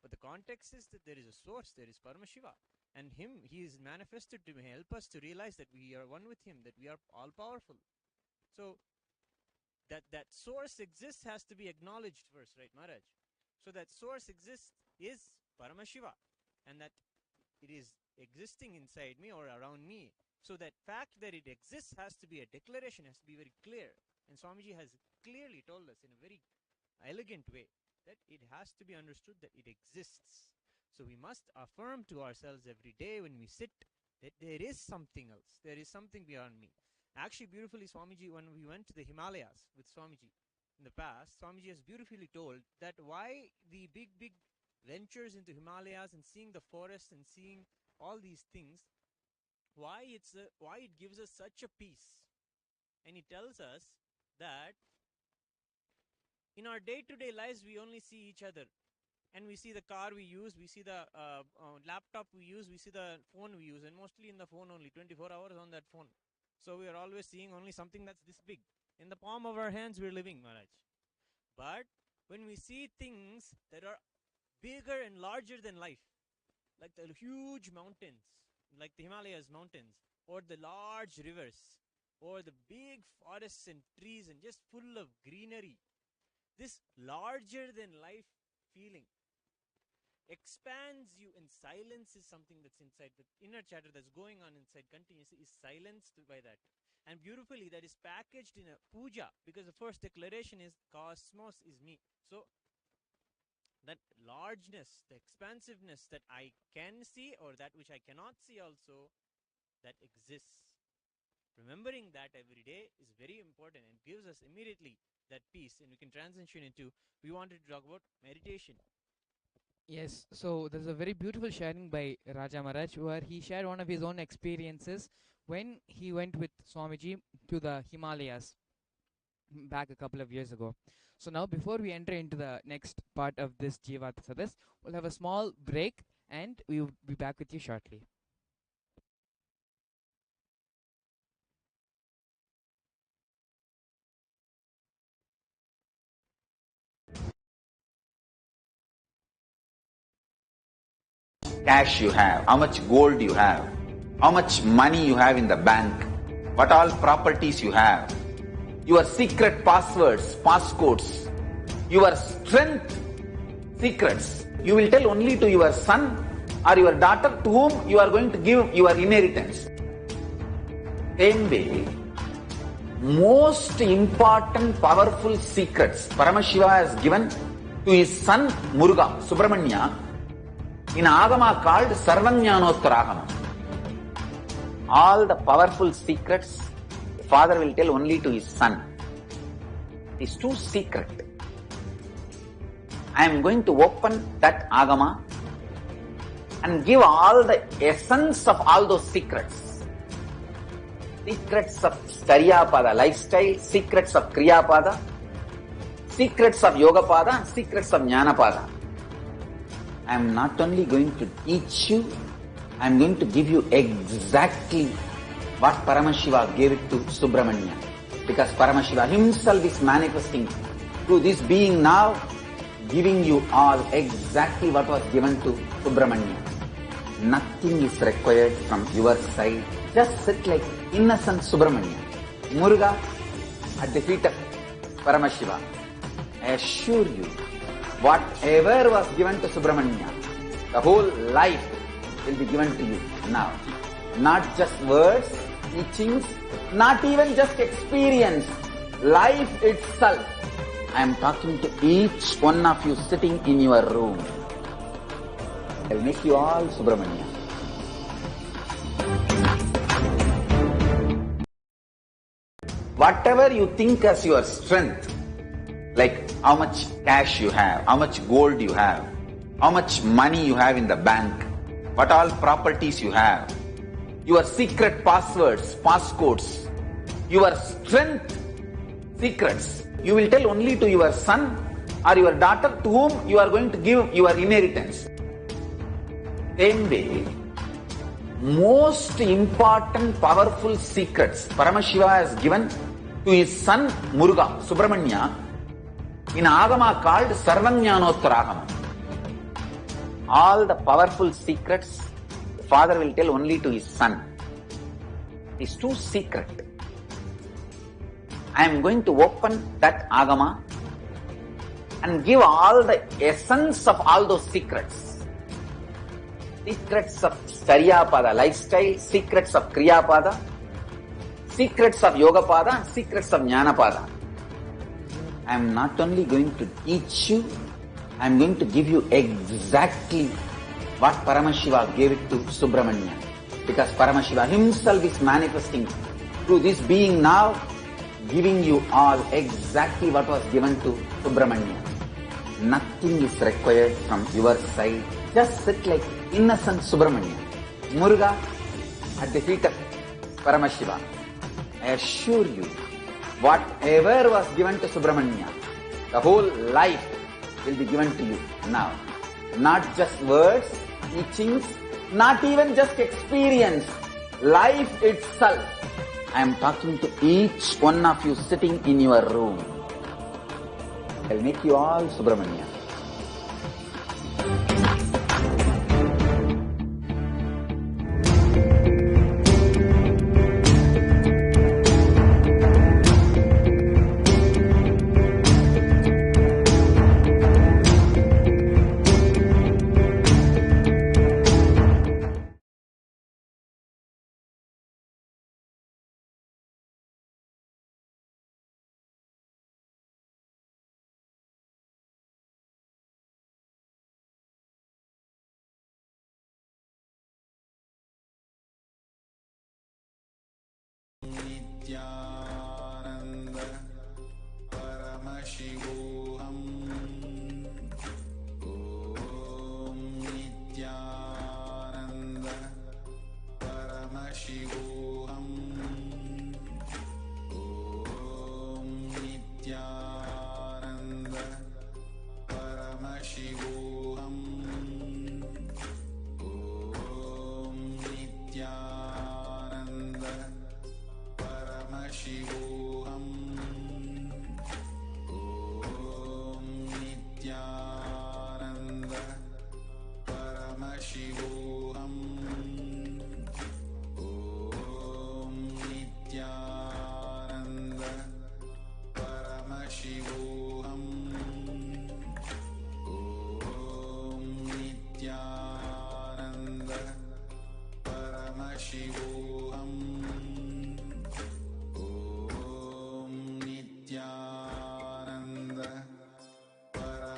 but the context is that there is a source, there is Paramashiva, and he is manifested to help us to realize that we are one with him, that we are all powerful. So that source exists has to be acknowledged first, right, Maharaj? So that source exists is Paramashiva, and that it is existing inside me or around me. So that fact that it exists has to be a declaration, has to be very clear. And Swamiji has clearly told us in a very elegant way that it has to be understood that it exists. So we must affirm to ourselves every day when we sit that there is something else. There is something beyond me. Actually, beautifully, Swamiji, when we went to the Himalayas with Swamiji in the past, Swamiji has beautifully told that why the big ventures into Himalayas and seeing the forest and seeing all these things, why it gives us such a peace. And he tells us that in our day-to-day lives we only see each other, and we see the car we use, we see the laptop we use, we see the phone we use, and mostly in the phone only, 24 hours on that phone. So we are always seeing only something that's this big. In the palm of our hands we're living, Maharaj. But when we see things that are bigger and larger than life, like the huge mountains, like the Himalayas mountains, or the large rivers, or the big forests and trees and just full of greenery, this larger than life feeling expands you, and silence is something that's inside. The inner chatter that's going on inside continuously is silenced by that. And beautifully that is packaged in a puja, because the first declaration is cosmos is me. So that largeness, the expansiveness that I can see or that which I cannot see also, that exists. Remembering that every day is very important and gives us immediately that peace. And we can transition into, we wanted to talk about meditation. Yes, so there's a very beautiful sharing by Raja Maharaj where he shared one of his own experiences when he went with Swamiji to the Himalayas back a couple of years ago. So now before we enter into the next part of this Jivat Sadas, we'll have a small break and we will be back with you shortly. cash you have, how much gold you have, how much money you have in the bank, what all properties you have, your secret passwords, passcodes, your strength secrets, you will tell only to your son or your daughter to whom you are going to give your inheritance. Same way, most important powerful secrets Paramashiva has given to his son Muruga, Subramanya, in Agama called Sarvanyanottara. All the powerful secrets the father will tell only to his son. It is too secret. I am going to open that Agama and give all the essence of all those secrets. Secrets of Staryapada lifestyle, secrets of Kriyapada, secrets of Yogapada, secrets of Jnanapada. I am not only going to teach you, I am going to give you exactly what Paramashiva gave it to Subramanya. Because Paramashiva himself is manifesting through this being now, giving you all exactly what was given to Subramanya. Nothing is required from your side. Just sit like innocent Subramanya, Muruga at the feet of Paramashiva. I assure you, whatever was given to Subramanya, the whole life will be given to you now. Not just words, teachings, not even just experience, life itself. I am talking to each one of you sitting in your room. I will make you all Subramanya. Whatever you think as your strength, like how much cash you have, how much gold you have, how much money you have in the bank, what all properties you have, your secret passwords, passcodes, your strength secrets, you will tell only to your son or your daughter to whom you are going to give your inheritance. Same way, most important powerful secrets Paramashiva has given to his son Muruga, Subramanya, in Agama called Sarvanyanottara. All the powerful secrets the father will tell only to his son. It is too secret. I am going to open that Agama and give all the essence of all those secrets. Secrets of Staryapada lifestyle, secrets of Kriyapada, secrets of Yogapada, secrets of Jnanapada. I am not only going to teach you, I am going to give you exactly what Paramashiva gave it to Subramanya. Because Paramashiva himself is manifesting through this being now, giving you all exactly what was given to Subramanya. Nothing is required from your side. Just sit like innocent Subramanya, Muruga at the feet of Paramashiva. I assure you, whatever was given to Subramanya, the whole life will be given to you now. Not just words, teachings, not even just experience, life itself. I am talking to each one of you sitting in your room. I will make you all Subramanya. Nithyananda Paramashivoham. Om Nithyananda Paramashivoham. Om Nithyananda Paramashivoham. Om Nithyananda Paramashivoham.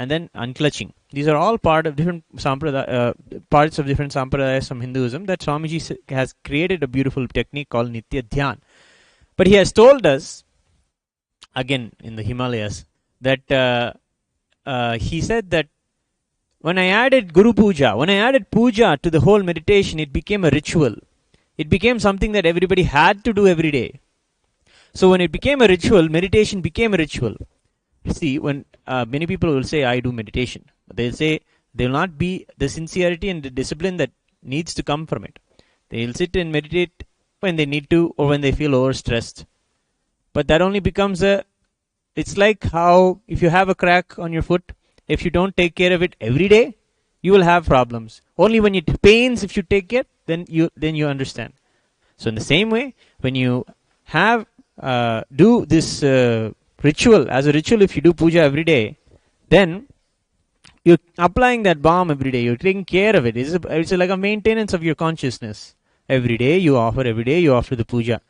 and then unclutching. These are all part of different parts of different sampradayas from Hinduism that Swamiji has created a beautiful technique called Nitya Dhyan. But he has told us, again in the Himalayas, that he said that when I added Guru Puja, when I added Puja to the whole meditation, it became a ritual. It became something that everybody had to do every day. So when it became a ritual, meditation became a ritual. See, when many people will say, I do meditation, they'll say there will not be the sincerity and the discipline that needs to come from it. They'll sit and meditate when they need to or when they feel overstressed. But that only becomes it's like how if you have a crack on your foot, if you don't take care of it every day, you will have problems. Only when it pains, if you take care, then you understand. So in the same way, when you have do this ritual, as a ritual, if you do puja every day, then you're applying that balm every day. You're taking care of it. It's like a maintenance of your consciousness. Every day you offer the puja.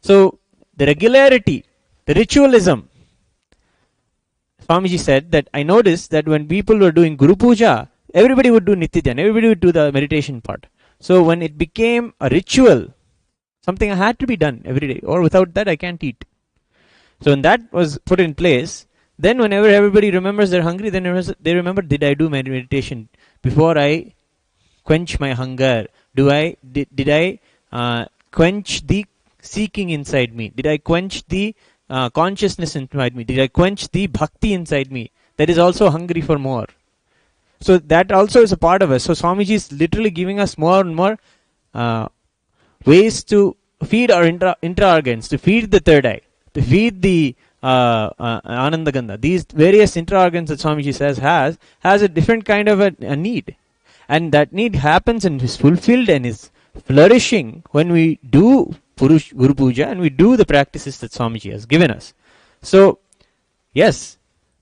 So the regularity, the ritualism. Swamiji said that I noticed that when people were doing Guru Puja, everybody would do Nitya, everybody would do the meditation part. So when it became a ritual, something had to be done every day, or without that I can't eat. So when that was put in place, then whenever everybody remembers they're hungry, then they remember, did I do my meditation before I quench my hunger? Did I quench the seeking inside me? Did I quench the consciousness inside me? Did I quench the bhakti inside me that is also hungry for more? So that also is a part of us. So Swamiji is literally giving us more and more ways to feed our intra-organs, to feed the third eye, to feed the Anandagandha. These various intra-organs that Swamiji says has a different kind of a need. And that need happens and is fulfilled and is flourishing when we do Guru Puja and we do the practices that Swamiji has given us. So, yes,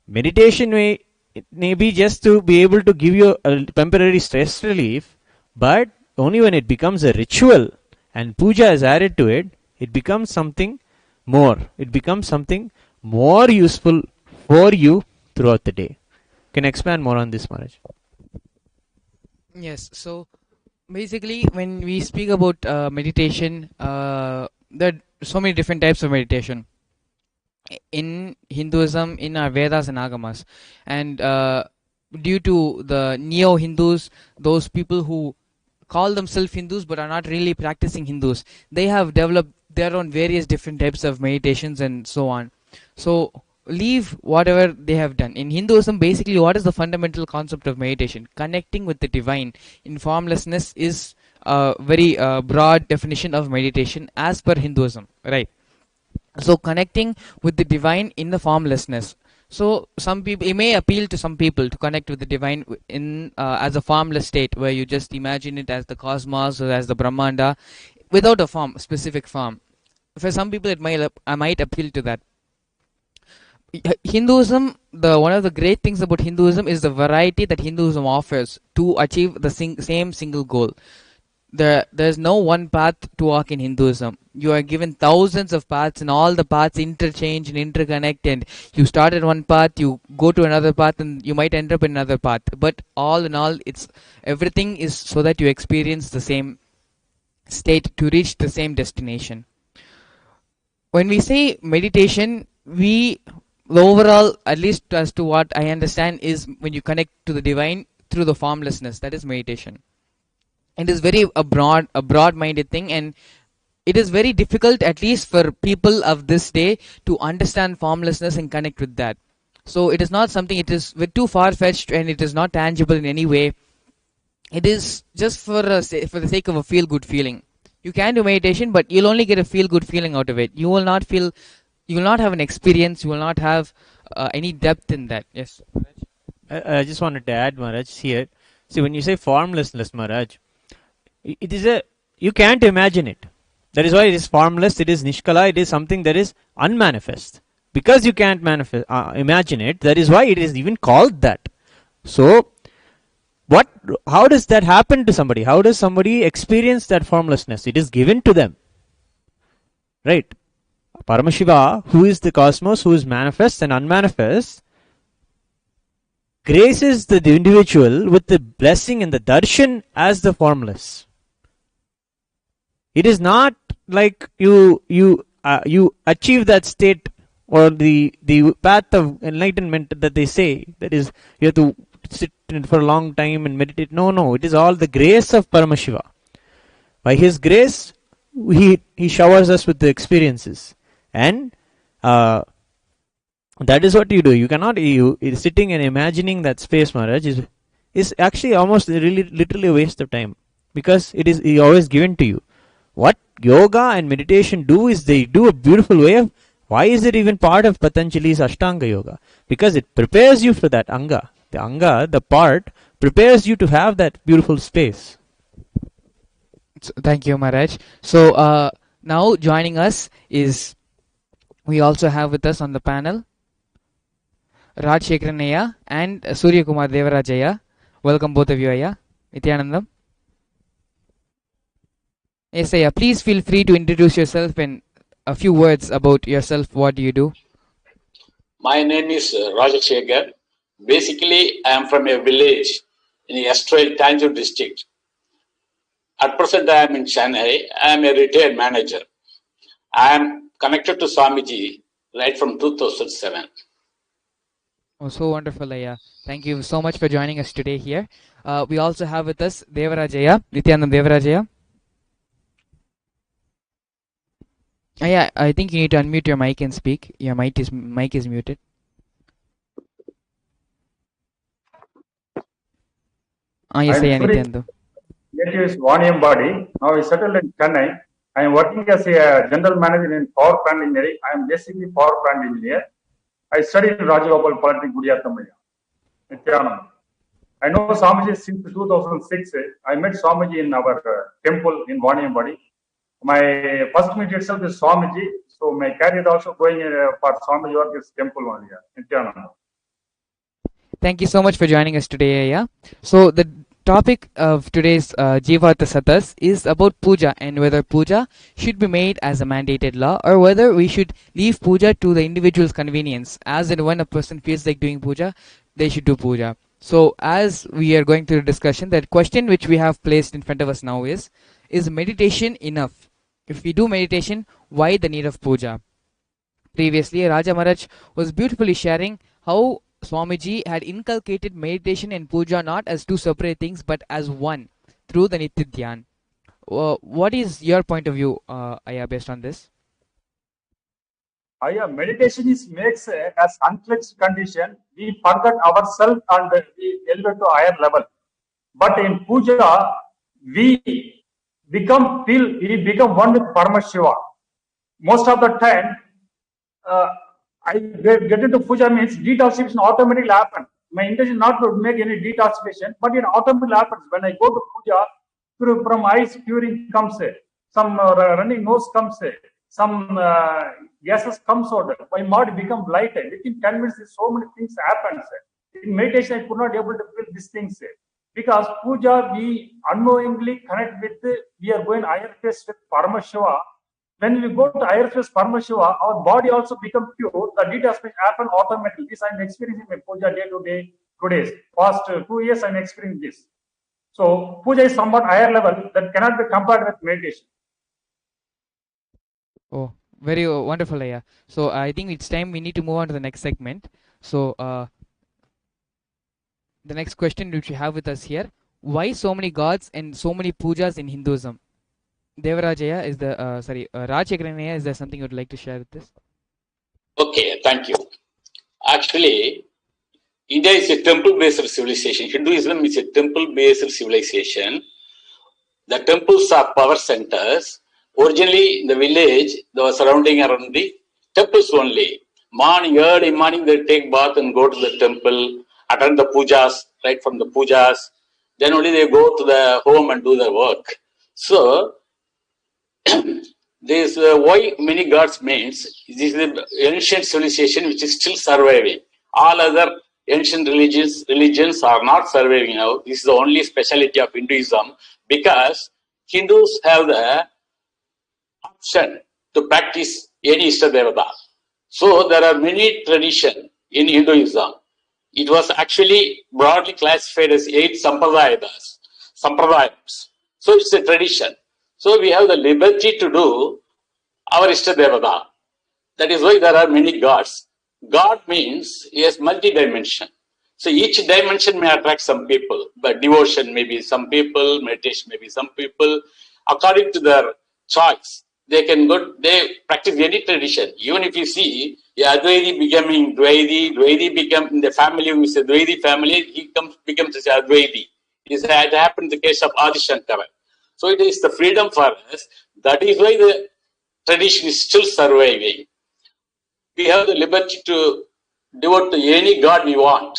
meditation may be just to be able to give you a temporary stress relief, but only when it becomes a ritual and puja is added to it, it becomes something more. It becomes something more useful for you throughout the day. Can I expand more on this, Maharaj? Yes, so basically when we speak about meditation, there are so many different types of meditation in Hinduism, in our Vedas and Agamas. And due to the neo-Hindus, those people who call themselves Hindus but are not really practicing Hindus, they have developed their own various different types of meditations and so on. So leave whatever they have done. In Hinduism, basically, what is the fundamental concept of meditation? Connecting with the divine in formlessness is a very broad definition of meditation as per Hinduism, right? So connecting with the divine in the formlessness. So some people, it may appeal to some people to connect with the divine in as a formless state, where you just imagine it as the cosmos or as the Brahmanda without a form, specific form. For some people, it might appeal to that. Hinduism, one of the great things about Hinduism is the variety that Hinduism offers to achieve the same single goal. There's no one path to walk in Hinduism. You are given thousands of paths, and all the paths interchange and interconnect, and you start at one path, you go to another path, and you might end up in another path. But all in all, everything is so that you experience the same state to reach the same destination. When we say meditation, the overall, at least as to what I understand, is when you connect to the divine through the formlessness. That is meditation. It is very a broad-minded thing, and it is very difficult, at least for people of this day, to understand formlessness and connect with that. So it is not something, it is too far-fetched, and it is not tangible in any way. It is just for the sake of a feel-good feeling. You can do meditation, but you'll only get a feel-good feeling out of it. You will not have an experience. You will not have any depth in that. Yes. I just wanted to add, Maharaj, here. See, when you say formlessness, Maharaj, you can't imagine it. That is why it is formless. It is nishkala. It is something that is unmanifest. Because you can't imagine it, that is why it is even called that. So, how does that happen to somebody? How does somebody experience that formlessness? It is given to them. Right? Paramashiva, who is the cosmos, who is manifest and unmanifest, graces the individual with the blessing and the darshan as the formless. It is not like you achieve that state or the path of enlightenment that they say, that is you have to sit for a long time and meditate. No, it is all the grace of Paramashiva. By his grace, he showers us with the experiences, and that is what you do. You cannot, sitting and imagining that space, Maharaj, is actually almost really literally a waste of time, because it is always given to you. What yoga and meditation do is they do a beautiful way of, why is it even part of Patanjali's Ashtanga Yoga? Because it prepares you for that anga. The anga, the part, prepares you to have that beautiful space. Thank you, Maharaj. So now joining us is, we also have with us on the panel Raj Shekharanaya and Surya Kumar Devarajaya. Welcome both of you, Aya. Nithyanandam. Yes, Aya. Please feel free to introduce yourself in a few words about yourself. What do you do? My name is Rajasekhar. Basically, I am from a village in the Astrail Tanjore district. At present, I am in Chennai. I am a retired manager. I am connected to Swamiji right from 2007. Oh, so wonderful, Aya. Thank you so much for joining us today here. We also have with us Devarajaya, Nithyanandam Devarajaya. Aya, I think you need to unmute your mic and speak. Your mic is muted. Yes, Aya, Nithyanandam. Native is Vaniyambadi. Now I settled in Chennai. I am working as a general manager in power plant engineering. I am basically power plant engineer. I studied in Rajagopal Polytechnic, Gudiyathamaya. Nithyananda. I know Swamiji since 2006. I met Swamiji in our temple in Vaniyambadi. My first meet itself is Swamiji. So my career is also going for Swamiji work is temple only. Nithyananda. Thank you so much for joining us today, Aya. So the topic of today's Jivartha Satas is about puja, and whether puja should be made as a mandated law, or whether we should leave puja to the individual's convenience. As in, when a person feels like doing puja, they should do puja. So as we are going through the discussion, that question which we have placed in front of us now is meditation enough? If we do meditation, why the need of puja? Previously, Raja Maharaj was beautifully sharing how Swamiji had inculcated meditation and puja not as two separate things, but as one through the Nitya Dhyan. What is your point of view, Aya, based on this? Aya, meditation makes as unclenching condition. We forget ourselves and we elevate to higher level. But in puja, we become one with Paramashiva. Most of the time, I get into puja means detoxification automatically happens. My intention not to make any detoxification, but it automatically happens. When I go to puja, from eyes curing comes, some running nose comes, some gases comes out. My body becomes lighter. Within 10 minutes, so many things happen. In meditation, I could not able to feel these things. Because puja, we unknowingly connect with, we are going higher phase with Paramashiva. When we go to higher phase Paramashiva, our body also becomes pure. The detoxification happen automatically. This I am experiencing my puja day to day, 2 days. Past 2 years I am experiencing this. So puja is somewhat higher level that cannot be compared with meditation. Oh, very wonderful, Aya. So I think it's time we need to move on to the next segment. So the next question which we have with us here: why so many gods and so many pujas in Hinduism? Devarajaya is the Raj Shekharanaya, is there something you would like to share with this? Okay, thank you. Actually, India is a temple-based civilization. Hinduism is a temple-based civilization. The temples are power centers. Originally, in the village, they were surrounding around the temples only. Early morning, they take bath and go to the temple, attend the pujas, right from the pujas. Then only they go to the home and do their work. So, this why many gods means this is the ancient civilization which is still surviving. All other ancient religions are not surviving now. This is the only speciality of Hinduism, because Hindus have the option to practice any Ishta Devata. So there are many traditions in Hinduism. It was actually broadly classified as 8 sampradayas. So it's a tradition. So we have the liberty to do our Ishtadevata. That is why there are many gods. God means he has multi-dimension. So each dimension may attract some people, but devotion may be some people, meditation may be some people. According to their choice, they practice any tradition. Even if you see Advaiti becoming Dvaiti become in the family who is a Dvaiti family, he becomes as Advaiti. It happened in the case of Adi Shankara. So it is the freedom for us. That is why the tradition is still surviving. We have the liberty to devote to any god we want,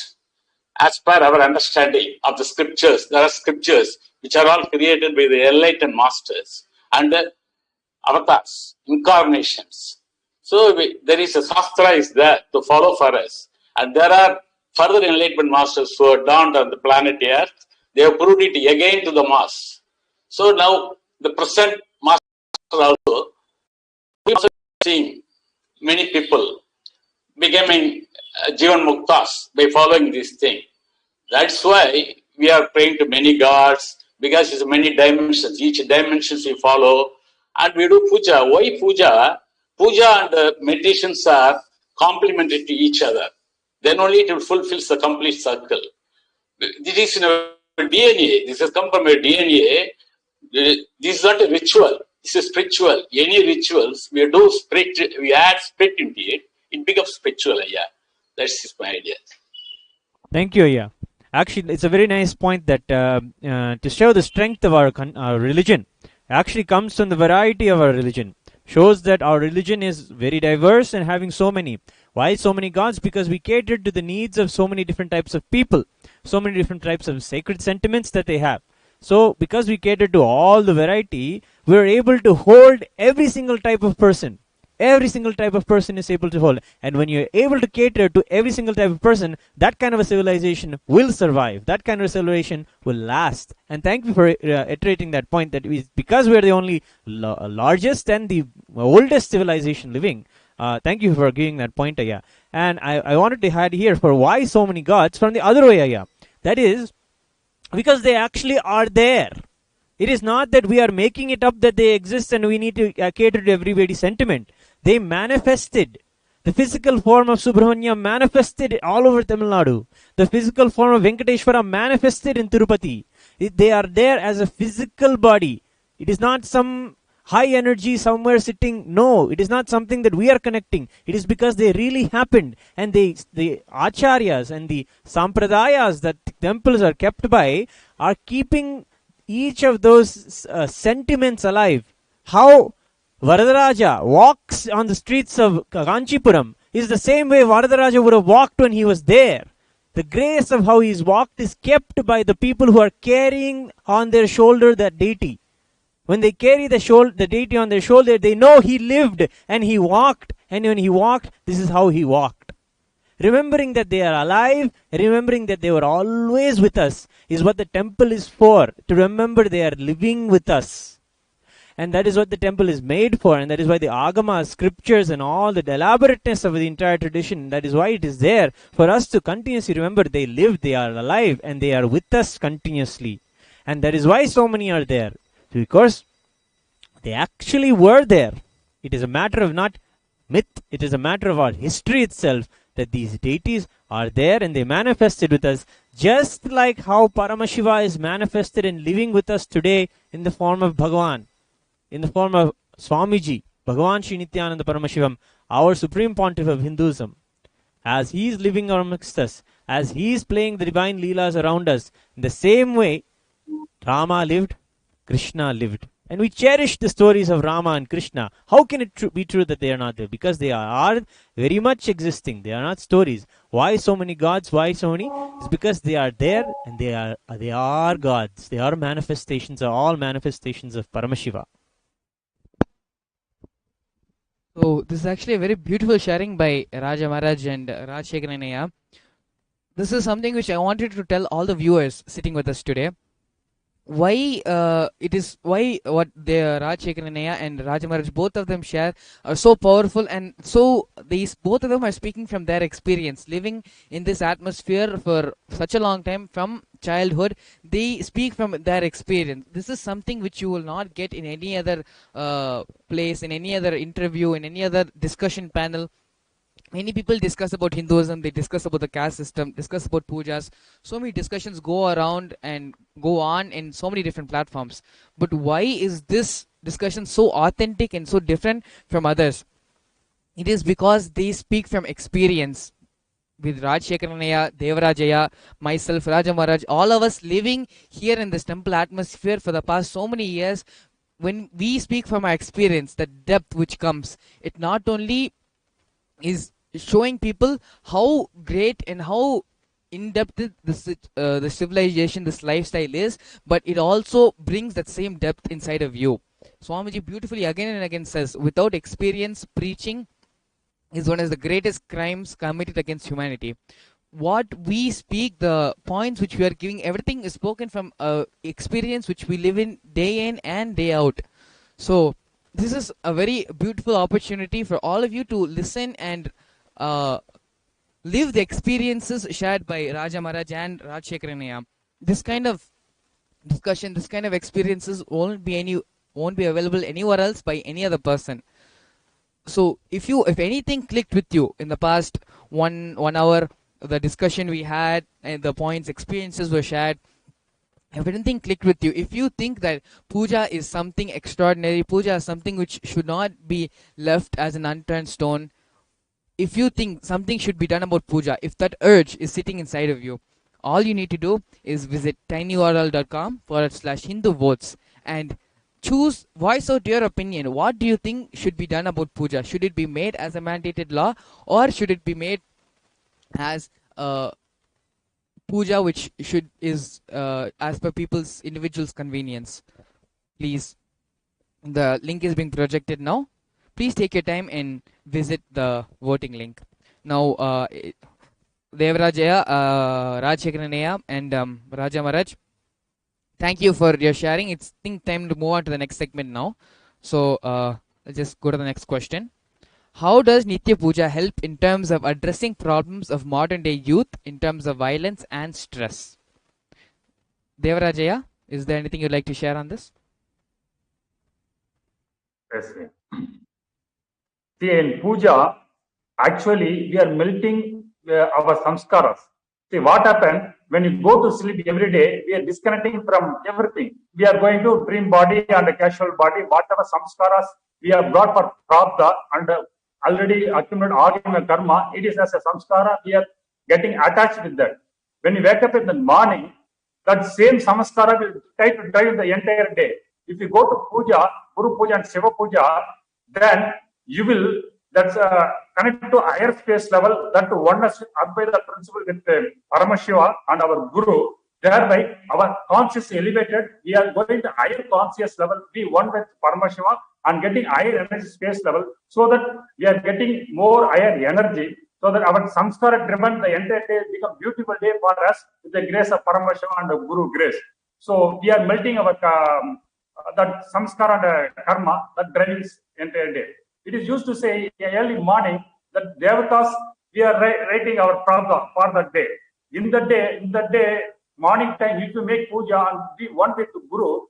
as per our understanding of the scriptures. There are scriptures which are all created by the enlightened masters and avatars, incarnations. So there is a Shastra is there to follow for us. And there are further enlightenment masters who are dawned on the planet Earth. They have proved it again to the mass. So now the present master also, we are also seeing many people becoming Jivan Muktas by following this thing. That's why we are praying to many gods, because it's many dimensions. Each dimension we follow, and we do puja. Why puja? Puja and meditations are complementary to each other. Then only it will fulfill the complete circle. This is in our DNA. This has come from our DNA. This is not a ritual. This is spiritual. Any rituals we do spirit, we add spirit into it. It becomes spiritual. Yeah, that's my idea. Thank you, yeah. Actually, it's a very nice point that to show the strength of our religion actually comes from the variety of our religion. Shows that our religion is very diverse and having so many. Why so many gods? Because we cater to the needs of so many different types of people, so many different types of sacred sentiments that they have. So because we cater to all the variety, we're able to hold every single type of person. Every single type of person is able to hold. And when you're able to cater to every single type of person, that kind of a civilization will survive. That kind of a civilization will last. And thank you for iterating that point, that because we're the only largest and the oldest civilization living. Thank you for giving that point, Aya. And I wanted to add here for why so many gods from the other way, Aya. That is because they actually are there. It is not that we are making it up that they exist and we need to cater to everybody's sentiment. They manifested. The physical form of Subramanya manifested all over Tamil Nadu. The physical form of Venkateshwara manifested in Tirupati. They are there as a physical body. It is not some high energy somewhere sitting. No, it is not something that we are connecting. It is because they really happened. And the acharyas and the sampradayas that temples are kept by are keeping each of those sentiments alive. How Varadaraja walks on the streets of Kanchipuram is the same way Varadaraja would have walked when he was there. The grace of how he's walked is kept by the people who are carrying on their shoulder that deity. When they carry the deity on their shoulder, they know he lived and he walked. And when he walked, this is how he walked. Remembering that they are alive, remembering that they were always with us, is what the temple is for. To remember they are living with us. And that is what the temple is made for. And that is why the agamas, scriptures, and all the elaborateness of the entire tradition, that is why it is there for us to continuously remember they live, they are alive, and they are with us continuously. And that is why so many are there. Because they actually were there. It is a matter of not myth, it is a matter of our history itself, that these deities are there and they manifested with us, just like how Paramashiva is manifested and living with us today in the form of Bhagavan, in the form of Swamiji, Bhagavan Sri Nithyananda Paramashivam, our Supreme Pontiff of Hinduism. As he is living amongst us, as he is playing the divine leelas around us, in the same way Rama lived, Krishna lived. And we cherish the stories of Rama and Krishna. How can it be true that they are not there? Because they are very much existing. They are not stories. Why so many gods? Why so many? It's because they are there and they are gods. They are manifestations, are all manifestations of Paramashiva. So this is actually a very beautiful sharing by Raja Maharaj and Rajshekharanaya. This is something which I wanted to tell all the viewers sitting with us today. why what the Rajshekharanaya and Rajamaraj, both of them share, are so powerful, and so these both of them are speaking from their experience living in this atmosphere for such a long time from childhood. They speak from their experience. This is something which you will not get in any other place, in any other interview, in any other discussion panel. Many people discuss about Hinduism, they discuss about the caste system, discuss about pujas. So many discussions go around and go on in so many different platforms. But why is this discussion so authentic and so different from others? It is because they speak from experience. With Rajshekharanaya, Devarajaya, myself, Raja Maharaj, all of us living here in this temple atmosphere for the past so many years, when we speak from our experience, the depth which comes, it not only is showing people how great and how in-depth the civilization, this lifestyle is, but it also brings that same depth inside of you. Swamiji beautifully again and again says, without experience, preaching is one of the greatest crimes committed against humanity. What we speak, the points which we are giving, everything is spoken from experience which we live in and day out. So this is a very beautiful opportunity for all of you to listen and live the experiences shared by Raja Maharaj and Rajshekharanaya. This kind of discussion, this kind of experiences won't be available anywhere else by any other person. So if anything clicked with you in the past one hour, the discussion we had and the points, experiences were shared, if anything clicked with you, if you think that puja is something extraordinary, puja is something which should not be left as an unturned stone, if you think something should be done about puja, if that urge is sitting inside of you, all you need to do is visit tinyurl.com/Hindu votes and choose, voice out your opinion. What do you think should be done about puja? Should it be made as a mandated law, or should it be made as puja which is as per people's individuals' convenience? Please, the link is being projected now. Please take your time and visit the voting link. Now, Devarajaya, Rajshekharanaya, and Raja Maharaj, thank you for your sharing. It's time to move on to the next segment now. So let's just go to the next question. How does Nitya Puja help in terms of addressing problems of modern day youth in terms of violence and stress? Devarajaya, is there anything you'd like to share on this? Yes. See, in puja, actually, we are melting our samskaras. See, what happened when you go to sleep every day, we are disconnecting from everything. We are going to dream body and a casual body, whatever samskaras we have got for prabdha and already accumulated agama karma, it is as a samskara, we are getting attached with that. When you wake up in the morning, that same samskara will try to drive the entire day. If you go to puja, Guru Puja and Shiva Puja, then you will, that's connect to higher space level, that oneness up by the principle with Paramashiva and our Guru. Thereby, our conscious elevated, we are going to higher conscious level, be one with Paramashiva and getting higher energy space level, so that we are getting more higher energy, so that our samskara driven, the entire day become beautiful day for us with the grace of Paramashiva and the Guru grace. So we are melting our that samskara and karma that drives entire day. It is used to say early morning that devatas, we are writing our prabdha for that day. In the day, morning time, if you make puja and be one with the Guru,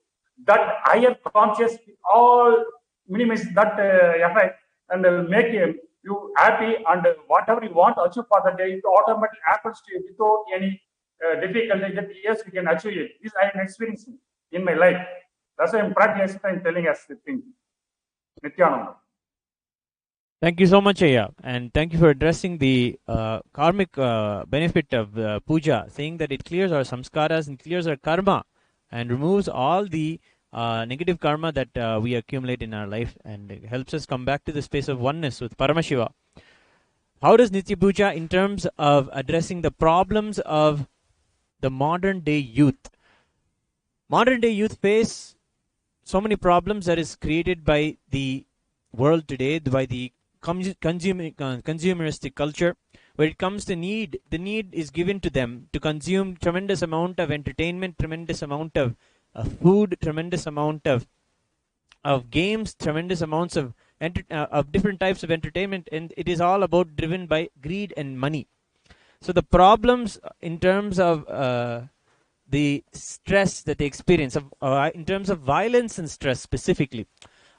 that higher conscious all minimize that effect and make you happy, and whatever you want to achieve for the day, it automatically happens to you without any difficulty. That yes, we can achieve it. This I am experiencing in my life. That's why I'm practicing and telling us the thing. Nityananda. Thank you so much, Aya, and thank you for addressing the karmic benefit of puja, saying that it clears our samskaras and clears our karma and removes all the negative karma that we accumulate in our life, and it helps us come back to the space of oneness with Paramashiva. How does Nitya Puja in terms of addressing the problems of the modern day youth? Modern day youth face so many problems that is created by the world today, by the consumeristic culture, where it comes to the need is given to them to consume tremendous amount of entertainment, tremendous amount of food, tremendous amount of games, tremendous amounts of different types of entertainment, and it is all about driven by greed and money. So the problems in terms of the stress that they experience, in terms of violence and stress specifically.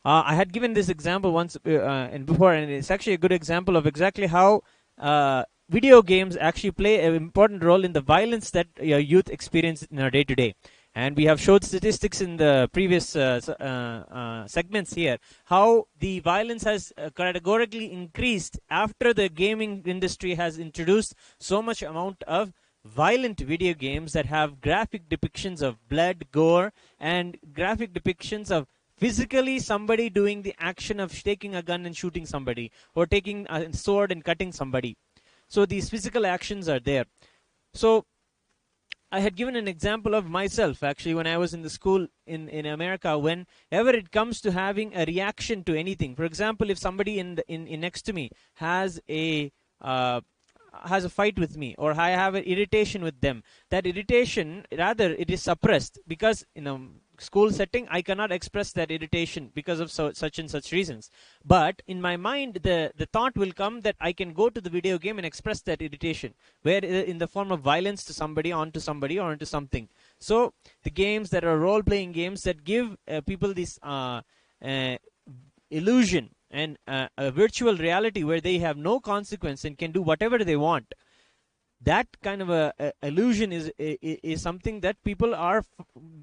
I had given this example once and before, and it's actually a good example of exactly how video games actually play an important role in the violence that your youth experience in our day-to-day. And we have showed statistics in the previous segments here, how the violence has categorically increased after the gaming industry has introduced so much amount of violent video games that have graphic depictions of blood, gore, and graphic depictions of physically somebody doing the action of taking a gun and shooting somebody, or taking a sword and cutting somebody. So these physical actions are there. So I had given an example of myself actually when I was in the school in America. Whenever it comes to having a reaction to anything, for example, if somebody in next to me has a fight with me, or I have an irritation with them, that irritation, rather, it is suppressed, because in a school setting I cannot express that irritation because of such and such reasons. But in my mind, the thought will come that I can go to the video game and express that irritation, where in the form of violence to somebody, onto somebody, or onto something. So the games that are role-playing games that give people this illusion and a virtual reality where they have no consequence and can do whatever they want, that kind of a illusion is something that people are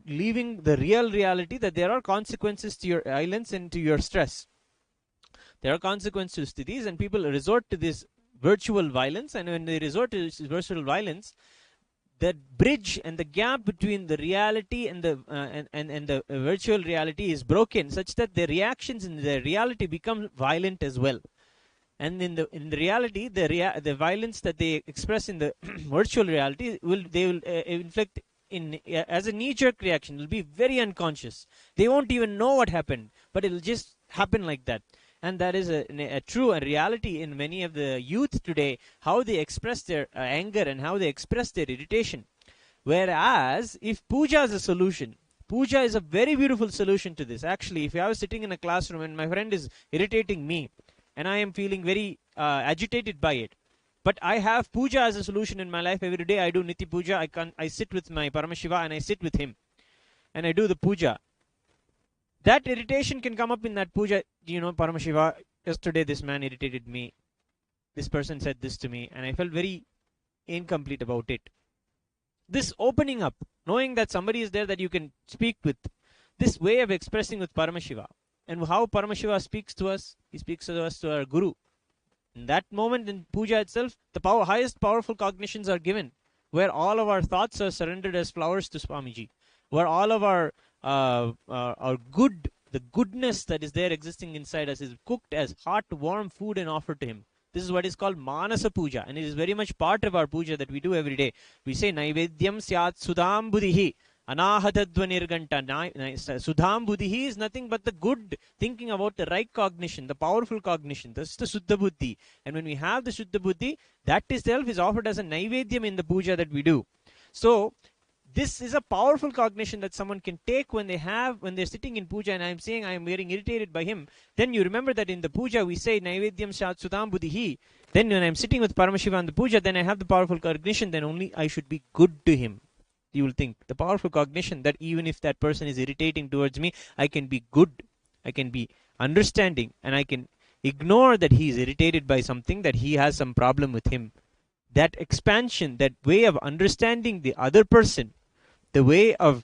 leaving the real reality, that there are consequences to your violence and to your stress. There are consequences to these, and people resort to this virtual violence. And when they resort to this virtual violence, that bridge and the gap between the reality and the virtual reality is broken, such that the reactions in the reality become violent as well. And in the reality, the violence that they express in the virtual reality will inflict as a knee-jerk reaction. It will be very unconscious. They won't even know what happened, but it will just happen like that. And that is a true reality in many of the youth today, how they express their anger and how they express their irritation. Whereas if puja is a solution, puja is a very beautiful solution to this. Actually, if I was sitting in a classroom and my friend is irritating me, and I am feeling very agitated by it, but I have puja as a solution in my life. Every day I do niti puja. I sit with my Paramashiva and I sit with him and I do the puja. That irritation can come up in that puja. Paramashiva, yesterday this man irritated me. This person said this to me, and I felt very incomplete about it. This opening up, knowing that somebody is there that you can speak with, this way of expressing with Paramashiva. And how Paramashiva speaks to us, he speaks to us to our Guru. In that moment in puja itself, the highest powerful cognitions are given, where all of our thoughts are surrendered as flowers to Swamiji, where all of our the goodness that is there existing inside us is cooked as hot, warm food and offered to him. This is what is called Manasa Puja, and it is very much part of our puja that we do every day. We say, Naivedyam Syat Sudham Buddhihi. Anahadadvanirganta. Sudham Buddhihi is nothing but the good, thinking about the right cognition, the powerful cognition. That's the Suddha Buddhi. And when we have the Suddha Buddhi, that itself is offered as a Naivedyam in the puja that we do. So, this is a powerful cognition that someone can take when they're sitting in puja, and I'm saying I am getting irritated by him. Then you remember that in the puja we say Naivedyam Shat Sudham Buddhihi. Then when I'm sitting with Paramashiva in the puja, then I have the powerful cognition, then only I should be good to him. You will think the powerful cognition that even if that person is irritating towards me, I can be good, I can be understanding, and I can ignore that he is irritated by something, that he has some problem with him. That expansion, that way of understanding the other person, the way of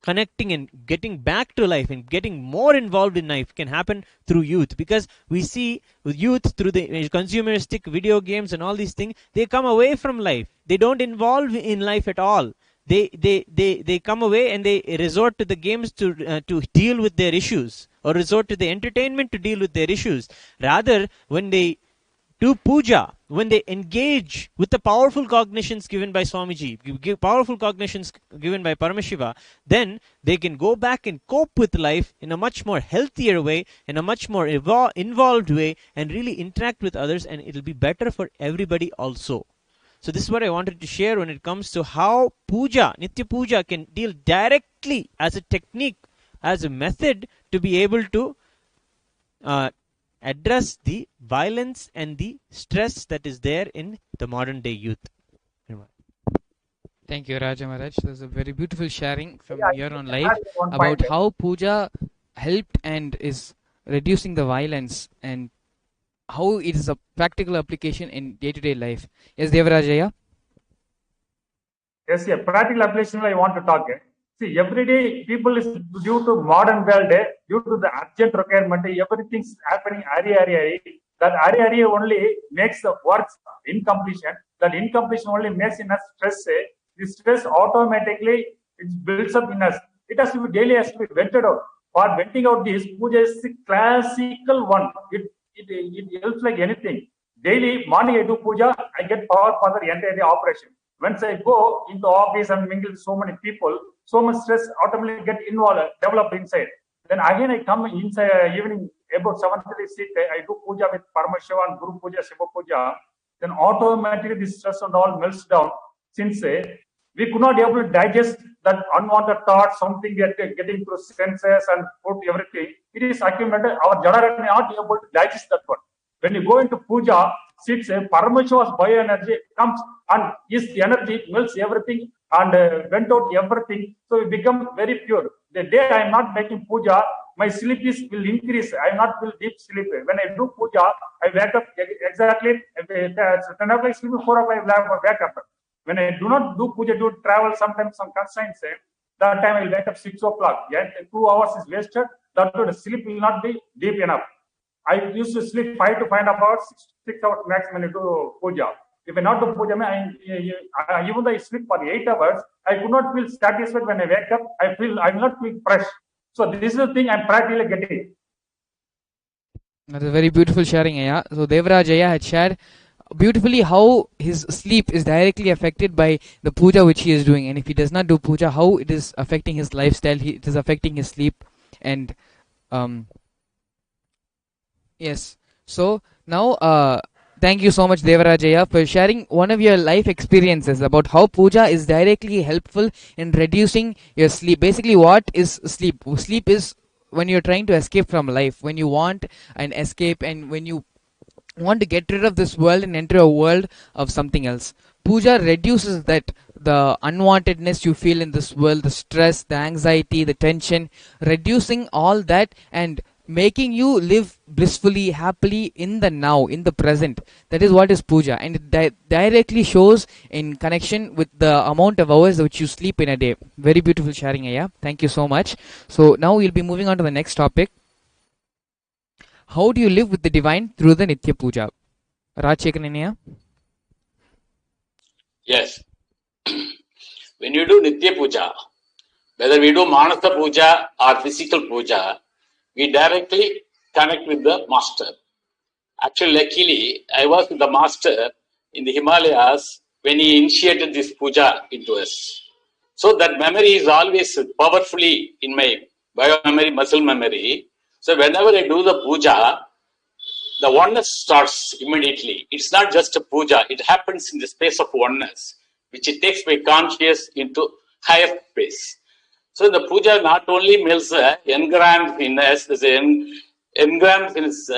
connecting and getting back to life and getting more involved in life can happen through youth. Because we see with youth, through the consumeristic video games and all these things, they come away from life. They don't involve in life at all. They come away and they resort to the games to deal with their issues, or resort to the entertainment to deal with their issues. Rather, when they do puja, when they engage with the powerful cognitions given by Swamiji, powerful cognitions given by Paramashiva, then they can go back and cope with life in a much more healthier way, in a much more involved way, and really interact with others, and it'll be better for everybody also. So this is what I wanted to share when it comes to how puja, Nitya Puja, can deal directly as a technique, as a method to be able to address the violence and the stress that is there in the modern day youth. Thank you, Raja Maharaj. There's a very beautiful sharing from Yeah, here on I live add one about point. how puja helped and is reducing the violence and how it is a practical application in day-to-day life. Yes, Devarajaya? Yes, yeah, practical application I want to talk. See, every day people is due to modern world, due to the urgent requirement, everything's happening ari. That ari only makes the works incompletion. That incompletion only makes in us stress. The stress automatically it builds up in us. It has to be daily, has to be vented out. For venting out this, puja is the classical one. It helps like anything. Daily morning I do puja, I get power for the entire day operation. Once I go into office and mingle with so many people, so much stress automatically get involved, developed inside. Then again I come inside evening about 7:30 sit, I do puja with Paramashiva and Guru Puja, Shiva Puja. Then automatically this stress and all melts down. Since we could not be able to digest that unwanted thoughts, something getting through senses and food, everything. It is accumulated. Our Jada may not be able to digest that one. When you go into puja, sits Paramashiva's bioenergy comes and his energy melts everything and went out everything. So we become very pure. The day I am not making puja, my sleep will increase. I am not will deep sleep. When I do puja, I wake up exactly 10 o'clock sleep, 4 o'clock I wake up. When I do not do puja, do travel, sometimes some constraints, that time I will wake up 6 o'clock. Yeah, 2 hours is wasted. That the sleep will not be deep enough. I used to sleep 5 to 5.5 hours, 6 hours maximum to do puja. If I not do puja, even though I sleep for 8 hours, I could not feel satisfied when I wake up. I will not feel fresh. So this is the thing I'm practically getting. That's a very beautiful sharing, Aya. So Devarajaya had shared beautifully how his sleep is directly affected by the puja which he is doing, and if he does not do puja, how it is affecting his lifestyle, it is affecting his sleep. And yes, so now thank you so much, Devarajaya, for sharing one of your life experiences about how puja is directly helpful in reducing your sleep. Basically, what is sleep? Sleep is when you're trying to escape from life, when you want an escape, and when you want to get rid of this world and enter a world of something else. Puja reduces that, the unwantedness you feel in this world, the stress, the anxiety, the tension, reducing all that and making you live blissfully, happily in the now, in the present. That is what is puja, and it directly shows in connection with the amount of hours which you sleep in a day. Very beautiful sharing, Aya. Thank you so much. So now we'll be moving on to the next topic. How do you live with the divine through the Nitya Puja? Rajshekharan? Yes. When you do Nitya Puja, whether we do Manasa Puja or physical puja, we directly connect with the master. Actually, luckily, I was with the master in the Himalayas when he initiated this puja into us. So that memory is always powerfully in my bio memory, muscle memory. So whenever I do the puja, the oneness starts immediately. It's not just a puja, it happens in the space of oneness, which it takes my conscious into higher space. So the puja not only melts engrams in us, engrams in us,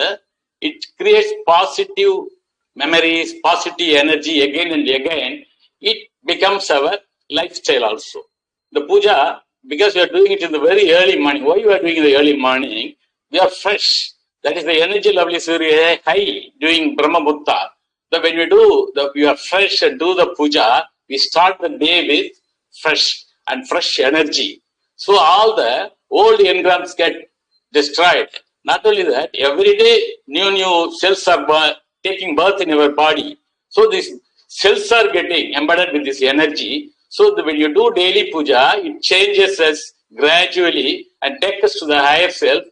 it creates positive memories, positive energy again and again. It becomes our lifestyle also. The puja, because we are doing it in the very early morning. Why you are doing in the early morning? We are fresh. That is the energy level is very high during Brahma Muhurta. So when we are fresh and do the puja, we start the day with fresh energy. So all the old engrams get destroyed. Not only that, every day new cells are taking birth in our body. So these cells are getting embedded with this energy. So when you do daily puja, it changes us gradually and takes us to the higher self.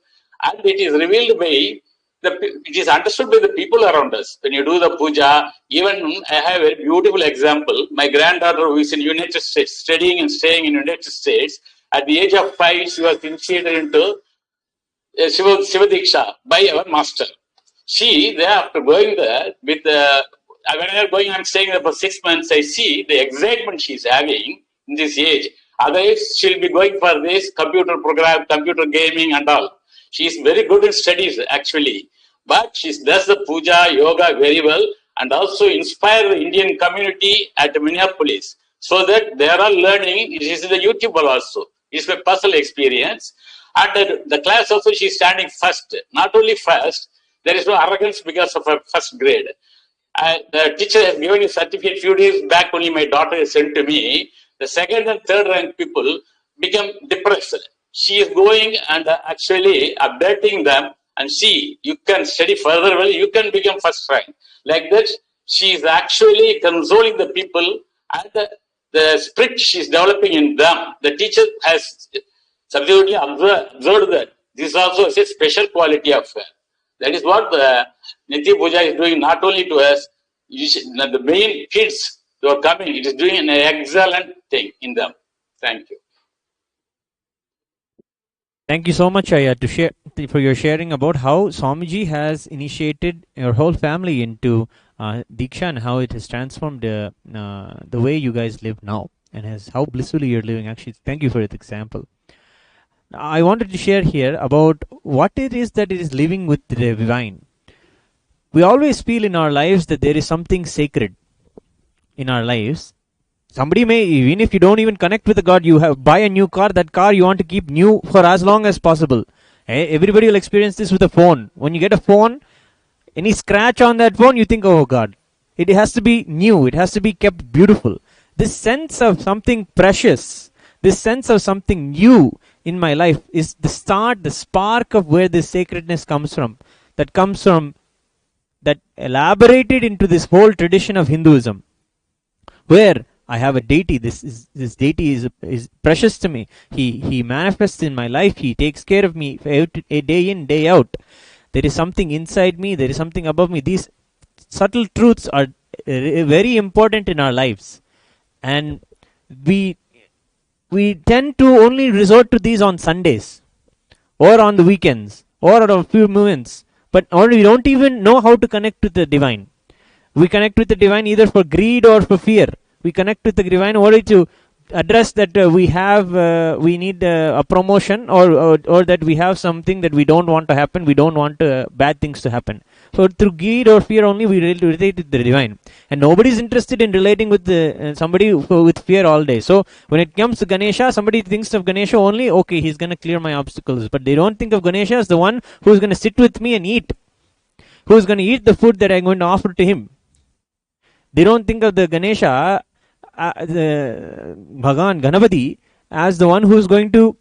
And it is revealed by it is understood by the people around us. When you do the puja, even I have a very beautiful example. My granddaughter who is in United States, studying and staying in United States, at the age of 5, she was initiated into Shiva Diksha by our master. She, thereafter going there with when I'm going, I'm staying there for 6 months, I see the excitement she's having in this age. Otherwise, she'll be going for this computer program, computer gaming and all. She's very good in studies, actually. But she does the puja, yoga very well, and also inspire the Indian community at Minneapolis. So that they are all learning. It is the YouTuber also. It's my personal experience. And the class also, she's standing first. Not only first, there is no arrogance because of her first grade. The teacher has given a certificate few days back only. My daughter has sent to me. The second and third rank people become depressed. She is going and actually updating them, and see, you can study further well, you can become first rank. Like that, she is actually consoling the people, and the spirit she is developing in them. The teacher has subsequently observed that this also is a special quality of her. That is what the Nitya Puja is doing, not only to us, the main kids who are coming, it is doing an excellent thing in them. Thank you. Thank you so much, Aya, for your sharing about how Swamiji has initiated your whole family into Diksha and how it has transformed the way you guys live now and how blissfully you're living. Actually, thank you for that example. I wanted to share here about what it is that it is living with the divine. We always feel in our lives that there is something sacred in our lives. Somebody may, even if you don't even connect with the God, you buy a new car, that car you want to keep new for as long as possible. Everybody will experience this with a phone. When you get a phone, any scratch on that phone, you think, oh God. It has to be new. It has to be kept beautiful. This sense of something precious, this sense of something new in my life is the start, the spark of where this sacredness comes from. That comes from, that elaborated into this whole tradition of Hinduism, where I have a deity. This deity is precious to me. He manifests in my life. He takes care of me day in, day out. There is something inside me. There is something above me. These subtle truths are very important in our lives, and we tend to only resort to these on Sundays or on the weekends or at a few moments, but we don't even know how to connect with the divine. We connect with the divine either for greed or for fear. We connect with the divine only to address that we need a promotion or that we have something that we don't want to happen. We don't want bad things to happen. So through greed or fear only we relate with the divine, and nobody is interested in relating with somebody with fear all day. So when it comes to Ganesha, somebody thinks of Ganesha only, okay, he's going to clear my obstacles, but they don't think of Ganesha as the one who's going to sit with me and eat, who's going to eat the food that I'm going to offer to him. They don't think of the Ganesha, the Bhagavan, Ganapati, as the one who's going to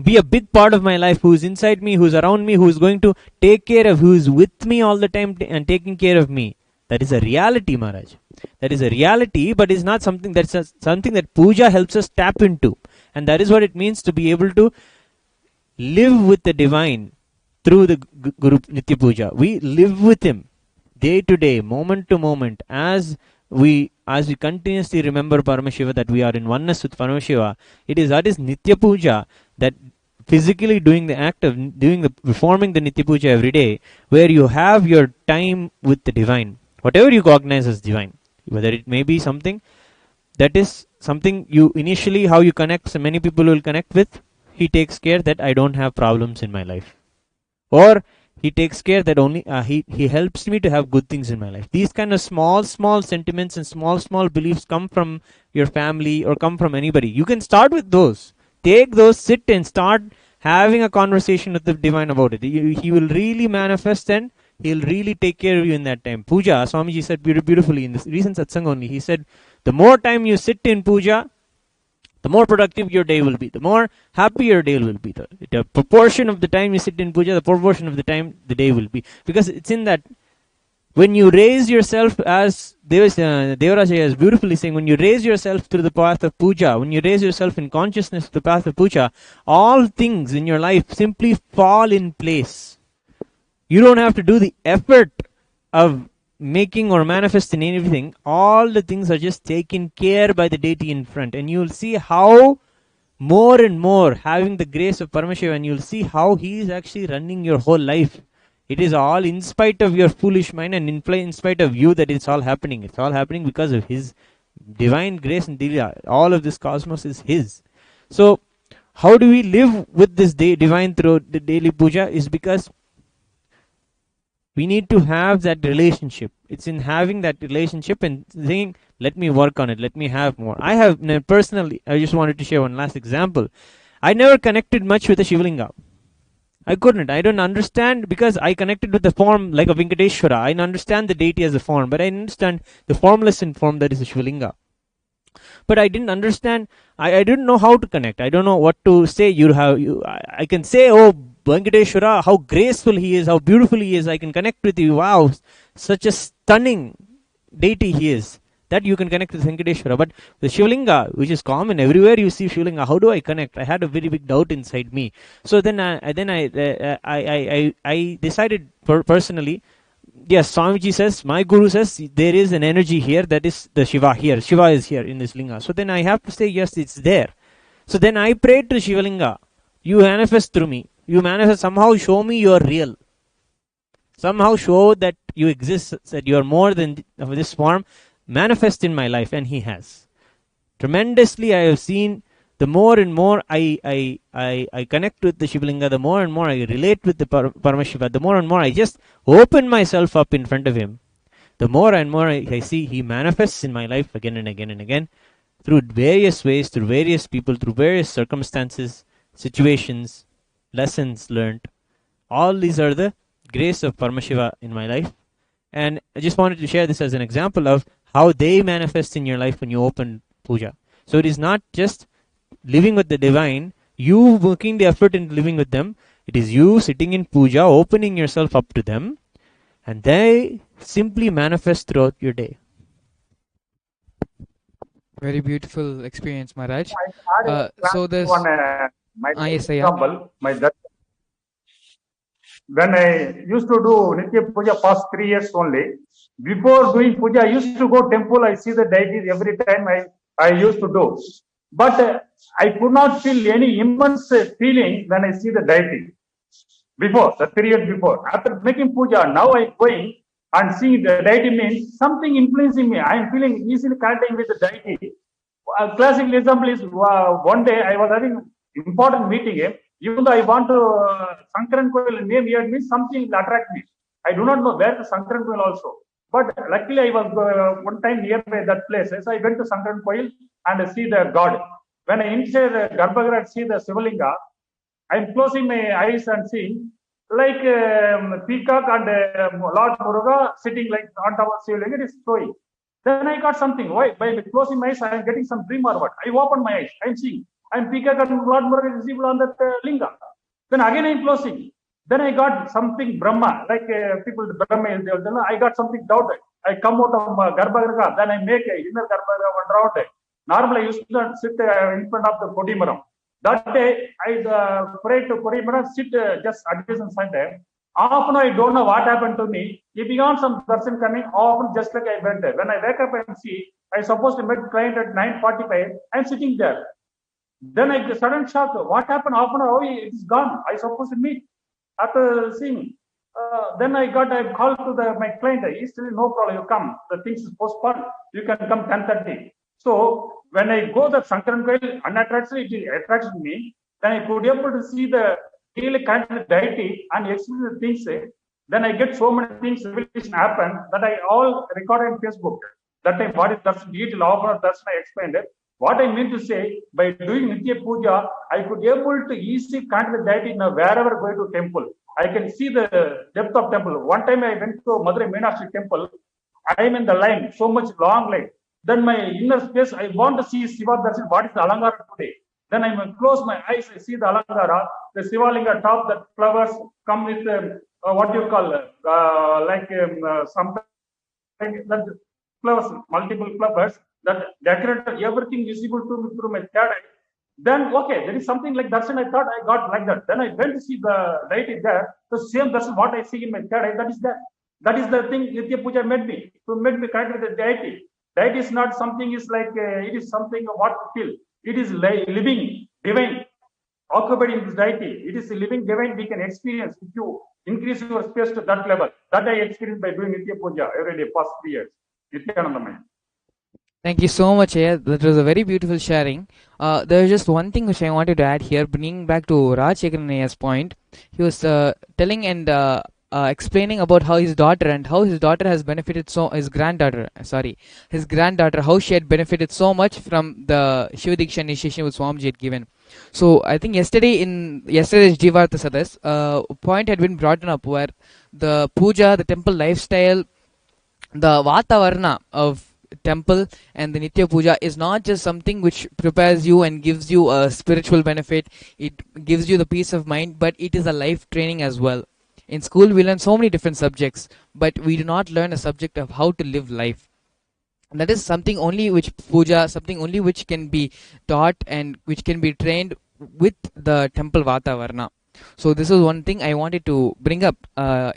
be a big part of my life, who's inside me, who's around me, who's going to take care of, who's with me all the time and taking care of me. That is a reality, Maharaj. That is a reality, but it's not something something that puja helps us tap into. And that is what it means to be able to live with the divine through the Guru Nitya Puja. We live with him day to day, moment to moment, as we continuously remember Paramashiva, that we are in oneness with Paramashiva. That is Nitya Puja, that physically doing the act of performing the Nitya Puja every day, where you have your time with the divine, whatever you cognize as divine, whether it may be something that is something you initially, how you connect, so many people will connect with. He takes care that I don't have problems in my life, or he takes care that only he helps me to have good things in my life. These kind of small sentiments and small beliefs come from your family or come from anybody. You can start with those. Take those, sit and start having a conversation with the divine about it. He will really manifest and he'll really take care of you in that time. Puja, Swamiji said beautifully in this recent satsang only. He said, the more time you sit in puja, the more productive your day will be, the more happy your day will be. The proportion of the time you sit in puja, the proportion of the time the day will be. Because it's in that, when you raise yourself, as Devaraja is beautifully saying, when you raise yourself through the path of puja, when you raise yourself in consciousness to the path of puja, all things in your life simply fall in place. You don't have to do the effort of making or manifesting anything. All the things are just taken care by the deity in front, and you'll see how more and more having the grace of Paramashiva, and you'll see how he is actually running your whole life It is all in spite of your foolish mind and in spite of you that it's all happening. It's all happening because of His divine grace and Divya. All of this cosmos is His. So, how do we live with this divine through the daily puja? Is because we need to have that relationship. It's in having that relationship and saying, let me work on it, let me have more. I have personally, I just wanted to share one last example. I never connected much with the Shivalinga. I couldn't. I don't understand, because I connected with the form like a Venkateshwara. I understand the deity as a form, but I understand the formless in form that is a Shivalinga. But I didn't understand. I didn't know how to connect. I don't know what to say. I can say, oh, Venkateshwara, how graceful he is, how beautiful he is. I can connect with you. Wow, such a stunning deity he is. That you can connect with Venkateshwara. But the Shivalinga, which is common everywhere you see Shivalinga, how do I connect? I had a very big doubt inside me. So then I decided personally. Yes, Swamiji says, my Guru says, there is an energy here, that is the Shiva here. Shiva is here in this linga. So then I have to say, yes, it's there. So then I prayed to Shivalinga, you manifest through me. You manifest, somehow show me you are real. Somehow show that you exist, that you are more than this form. Manifest in my life, and He has. Tremendously I have seen, the more and more I connect with the Shivalinga, the more and more I relate with the Paramashiva, the more and more I just open myself up in front of Him, the more and more I see He manifests in my life again and again and again, through various ways, through various people, through various circumstances, situations, lessons learned. All these are the grace of Paramashiva in my life. And I just wanted to share this as an example of how they manifest in your life when you open puja. So it is not just living with the divine, you working the effort in living with them. It is you sitting in puja, opening yourself up to them, and they simply manifest throughout your day. Very beautiful experience, Maharaj. I had So there's one my yes, I am. example. When I used to do Nitya Puja past 3 years only, before doing puja, I used to go temple. I see the deities every time I used to do. But I could not feel any immense feeling when I see the deity. Before, the period before. After making puja, now I'm going and seeing the deity means something influencing me. I am feeling easily connecting with the deity. A classical example is one day I was having important meeting. Even though I want to Sankaran Koil name here means something will attract me. I do not know where the Sankaran Koil also. But luckily I was one time nearby that place. So I went to Sankaran Koil and see the God. When I enter the Garbhagriha and see the Shivalinga, I am closing my eyes and seeing like peacock and Lord Muruga sitting like on top of Shivalinga. It is showing. Then I got something. Why? By closing my eyes, I am getting some dream or what? I open my eyes. I am seeing. I am peacock and Lord Muruga is visible on that linga. Then again I am closing. Then I got something Brahma, like people, Brahma, I got something doubted. I come out of Garbhagriha, then I make a inner Garbhagriha one round. Normally I used to sit in front of the Kodimaram. That day I prayed to Kodimaram, sit just adjacent side. Often I don't know what happened to me. If beyond some person coming, often just like I went there. When I wake up and see, I supposed to meet client at 9:45, I'm sitting there. Then I get sudden shock. What happened? Often, oh, it is gone. I supposed to meet. After seeing, then I called to my client. He said, no problem, you come. The things is postponed. You can come 10:30. So when I go the Sankaran Koil, unattracted, it attracts me. Then I could be able to see the really kind of deity and experience the things. Then I get so many things, revelation happen that I all recorded on Facebook. That time, what is darshan, detail offer darshan, I explained it. What I mean to say, by doing Nitya Puja, I could be able to easily connect the deity wherever going to temple. I can see the depth of temple. One time I went to Madurai Meenakshi temple. I am in the line, so much long line. Then my inner space, I want to see Shiva darshan, what is the Alangara today. Then I close my eyes, I see the Alangara, the Shivalinga top, that flowers come with, what you call, something, flowers, multiple flowers, that decorated everything visible to me through my third eye. Then, okay, there is something like darshan, I thought I got like that. Then I went to see the deity there. The same darshan, what I see in my third eye, that is there. That is the thing Nitya Puja made me, to make me connect with the deity. Deity is not something, is like, it is something of what to feel. It is living, divine. occupied in this deity. It is a living divine we can experience if you increase your space to that level. That I experienced by doing Nitya Puja every day past 3 years. Nityanandamaya. Thank you so much, Ayah. That was a very beautiful sharing. There's just one thing which I wanted to add here, bringing back to Rajshekharanaya's point. He was telling and explaining about how his daughter and how his daughter has benefited his granddaughter, how she had benefited so much from the Shiva Diksha initiation which Swamiji had given. So I think yesterday's Jivartha Sadas, a point had been brought up where the puja, the temple lifestyle, the Vatavarna of temple and the Nitya Puja is not just something which prepares you and gives you a spiritual benefit, it gives you the peace of mind, but it is a life training as well. In school we learn so many different subjects, but we do not learn a subject of how to live life. And that is something only which puja, something only which can be taught and which can be trained with the temple Vatavarna. So this is one thing I wanted to bring up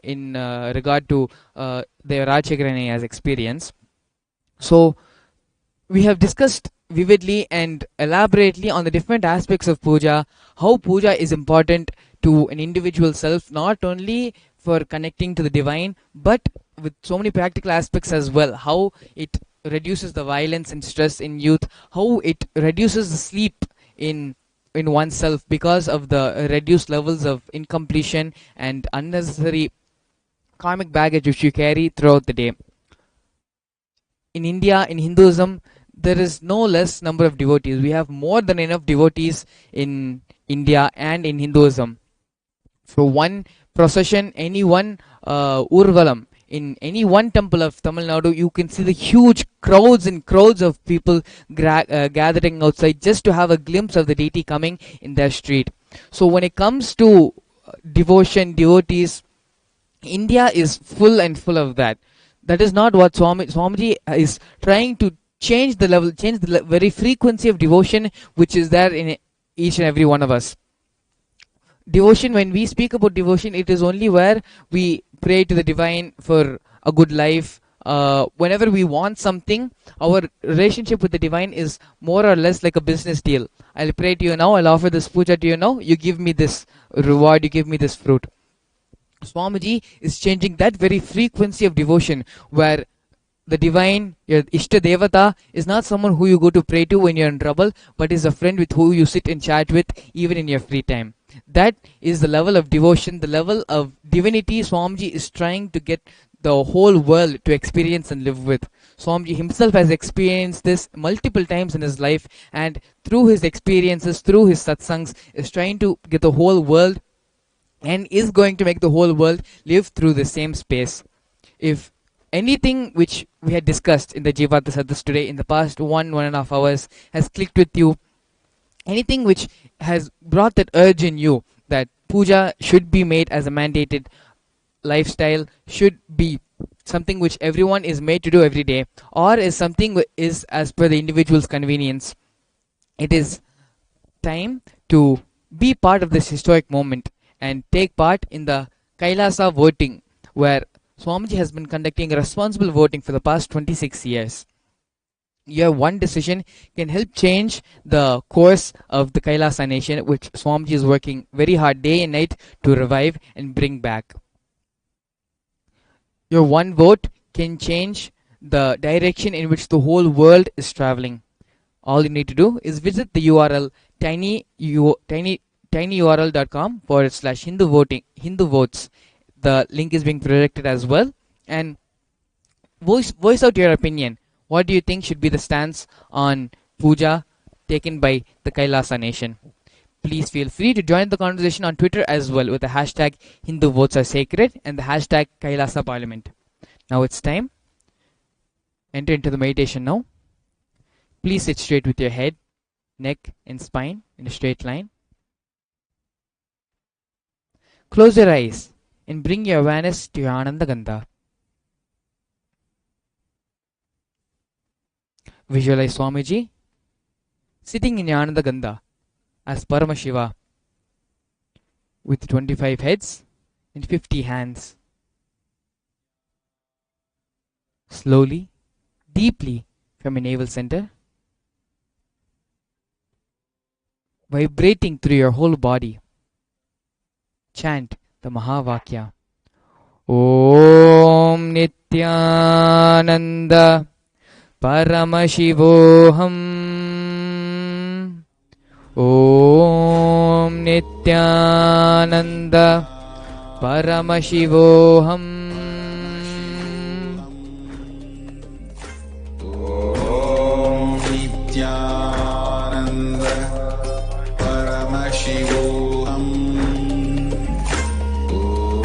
in regard to the Rajshekharanaya's experience. So we have discussed vividly and elaborately on the different aspects of puja, how puja is important to an individual self, not only for connecting to the divine, but with so many practical aspects as well, how it reduces the violence and stress in youth, how it reduces the sleep in oneself because of the reduced levels of incompletion and unnecessary karmic baggage which you carry throughout the day. In India, in Hinduism, there is no less number of devotees. We have more than enough devotees in India and in Hinduism. For one procession, any one Urvalam, in any one temple of Tamil Nadu, you can see the huge crowds and crowds of people gathering outside just to have a glimpse of the deity coming in their street. So when it comes to devotion, devotees, India is full and full of that. That is not what Swamiji is trying to change the level, change the very frequency of devotion which is there in each and every one of us. Devotion, when we speak about devotion, it is only where we pray to the divine for a good life. Whenever we want something, our relationship with the divine is more or less like a business deal. I'll pray to you now, I'll offer this puja to you now, you give me this reward, you give me this fruit. Swamiji is changing that very frequency of devotion where the divine, your Ishta Devata, is not someone who you go to pray to when you're in trouble, but is a friend with who you sit and chat with even in your free time. That is the level of devotion, the level of divinity Swamiji is trying to get the whole world to experience and live with. Swamiji himself has experienced this multiple times in his life, and through his experiences, through his satsangs, is trying to get the whole world and is going to make the whole world live through the same space. If anything which we had discussed in the Jivartha Sadhas today in the past 1.5 hours has clicked with you, anything which has brought that urge in you that puja should be made as a mandated lifestyle, should be something which everyone is made to do every day, or is something is as per the individual's convenience, it is time to be part of this historic moment and take part in the Kailasa voting, where Swamiji has been conducting responsible voting for the past 26 years. Your one decision can help change the course of the Kailasa nation, which Swamiji is working very hard day and night to revive and bring back. Your one vote can change the direction in which the whole world is traveling. All you need to do is visit the URL tinyurl.com/Hindu votes. The link is being projected as well, and voice out your opinion. What do you think should be the stance on puja taken by the Kailasa nation? Please feel free to join the conversation on Twitter as well with the hashtag Hindu votes are sacred and the hashtag Kailasa Parliament. Now it's time. Enter into the meditation now. Please sit straight with your head, neck and spine in a straight line. Close your eyes and bring your awareness to your Ananda Gandha. Visualize Swamiji sitting in your Ananda Gandha as Paramashiva with 25 heads and 50 hands. Slowly, deeply from your navel center, vibrating through your whole body. Chant the Mahavakya. Om Nithyananda Paramashivoham. Om Nithyananda Paramashivoham. Om Nithyananda Paramashivoham.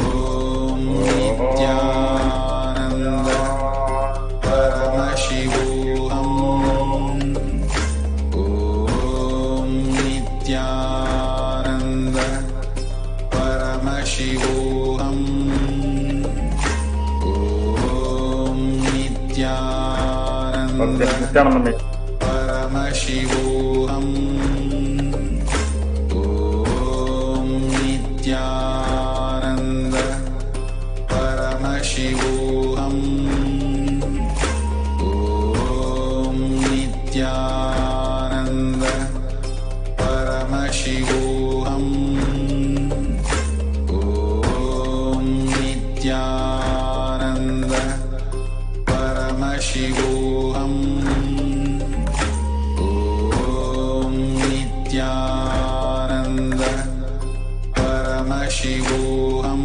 Om Nithyananda Paramashivoham. Om Nithyananda Paramashivoham. Om Nithyananda Paramashivoham. Om Nithyananda Paramashivoham. Om Nithyananda Paramashivoham. Om Nithyananda Paramashivoham. Om Nithyananda Paramashivoham. Om Nithyananda Paramashivoham.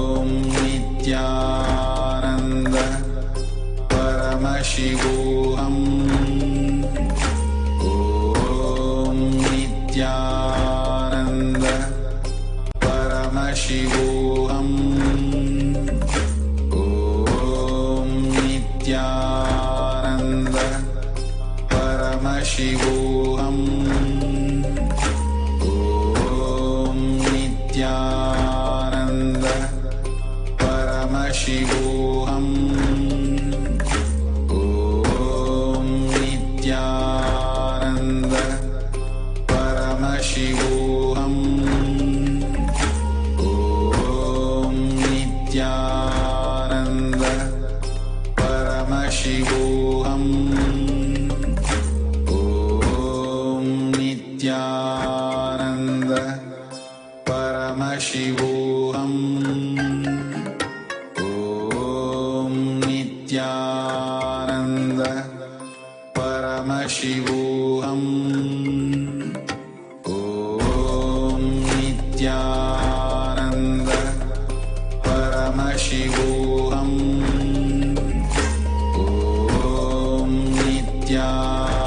Om Nithyananda Paramashivoham. Om Nithyananda Paramashivoham. Om Nithyananda Paramashivoham. Om Nithyananda Paramashivoham. Om Nithyananda Paramashivoham. Om Nithyananda Paramashivoham. Om Nithyananda Paramashivoham. Om Nithyananda Paramashivoham. Om Nithyananda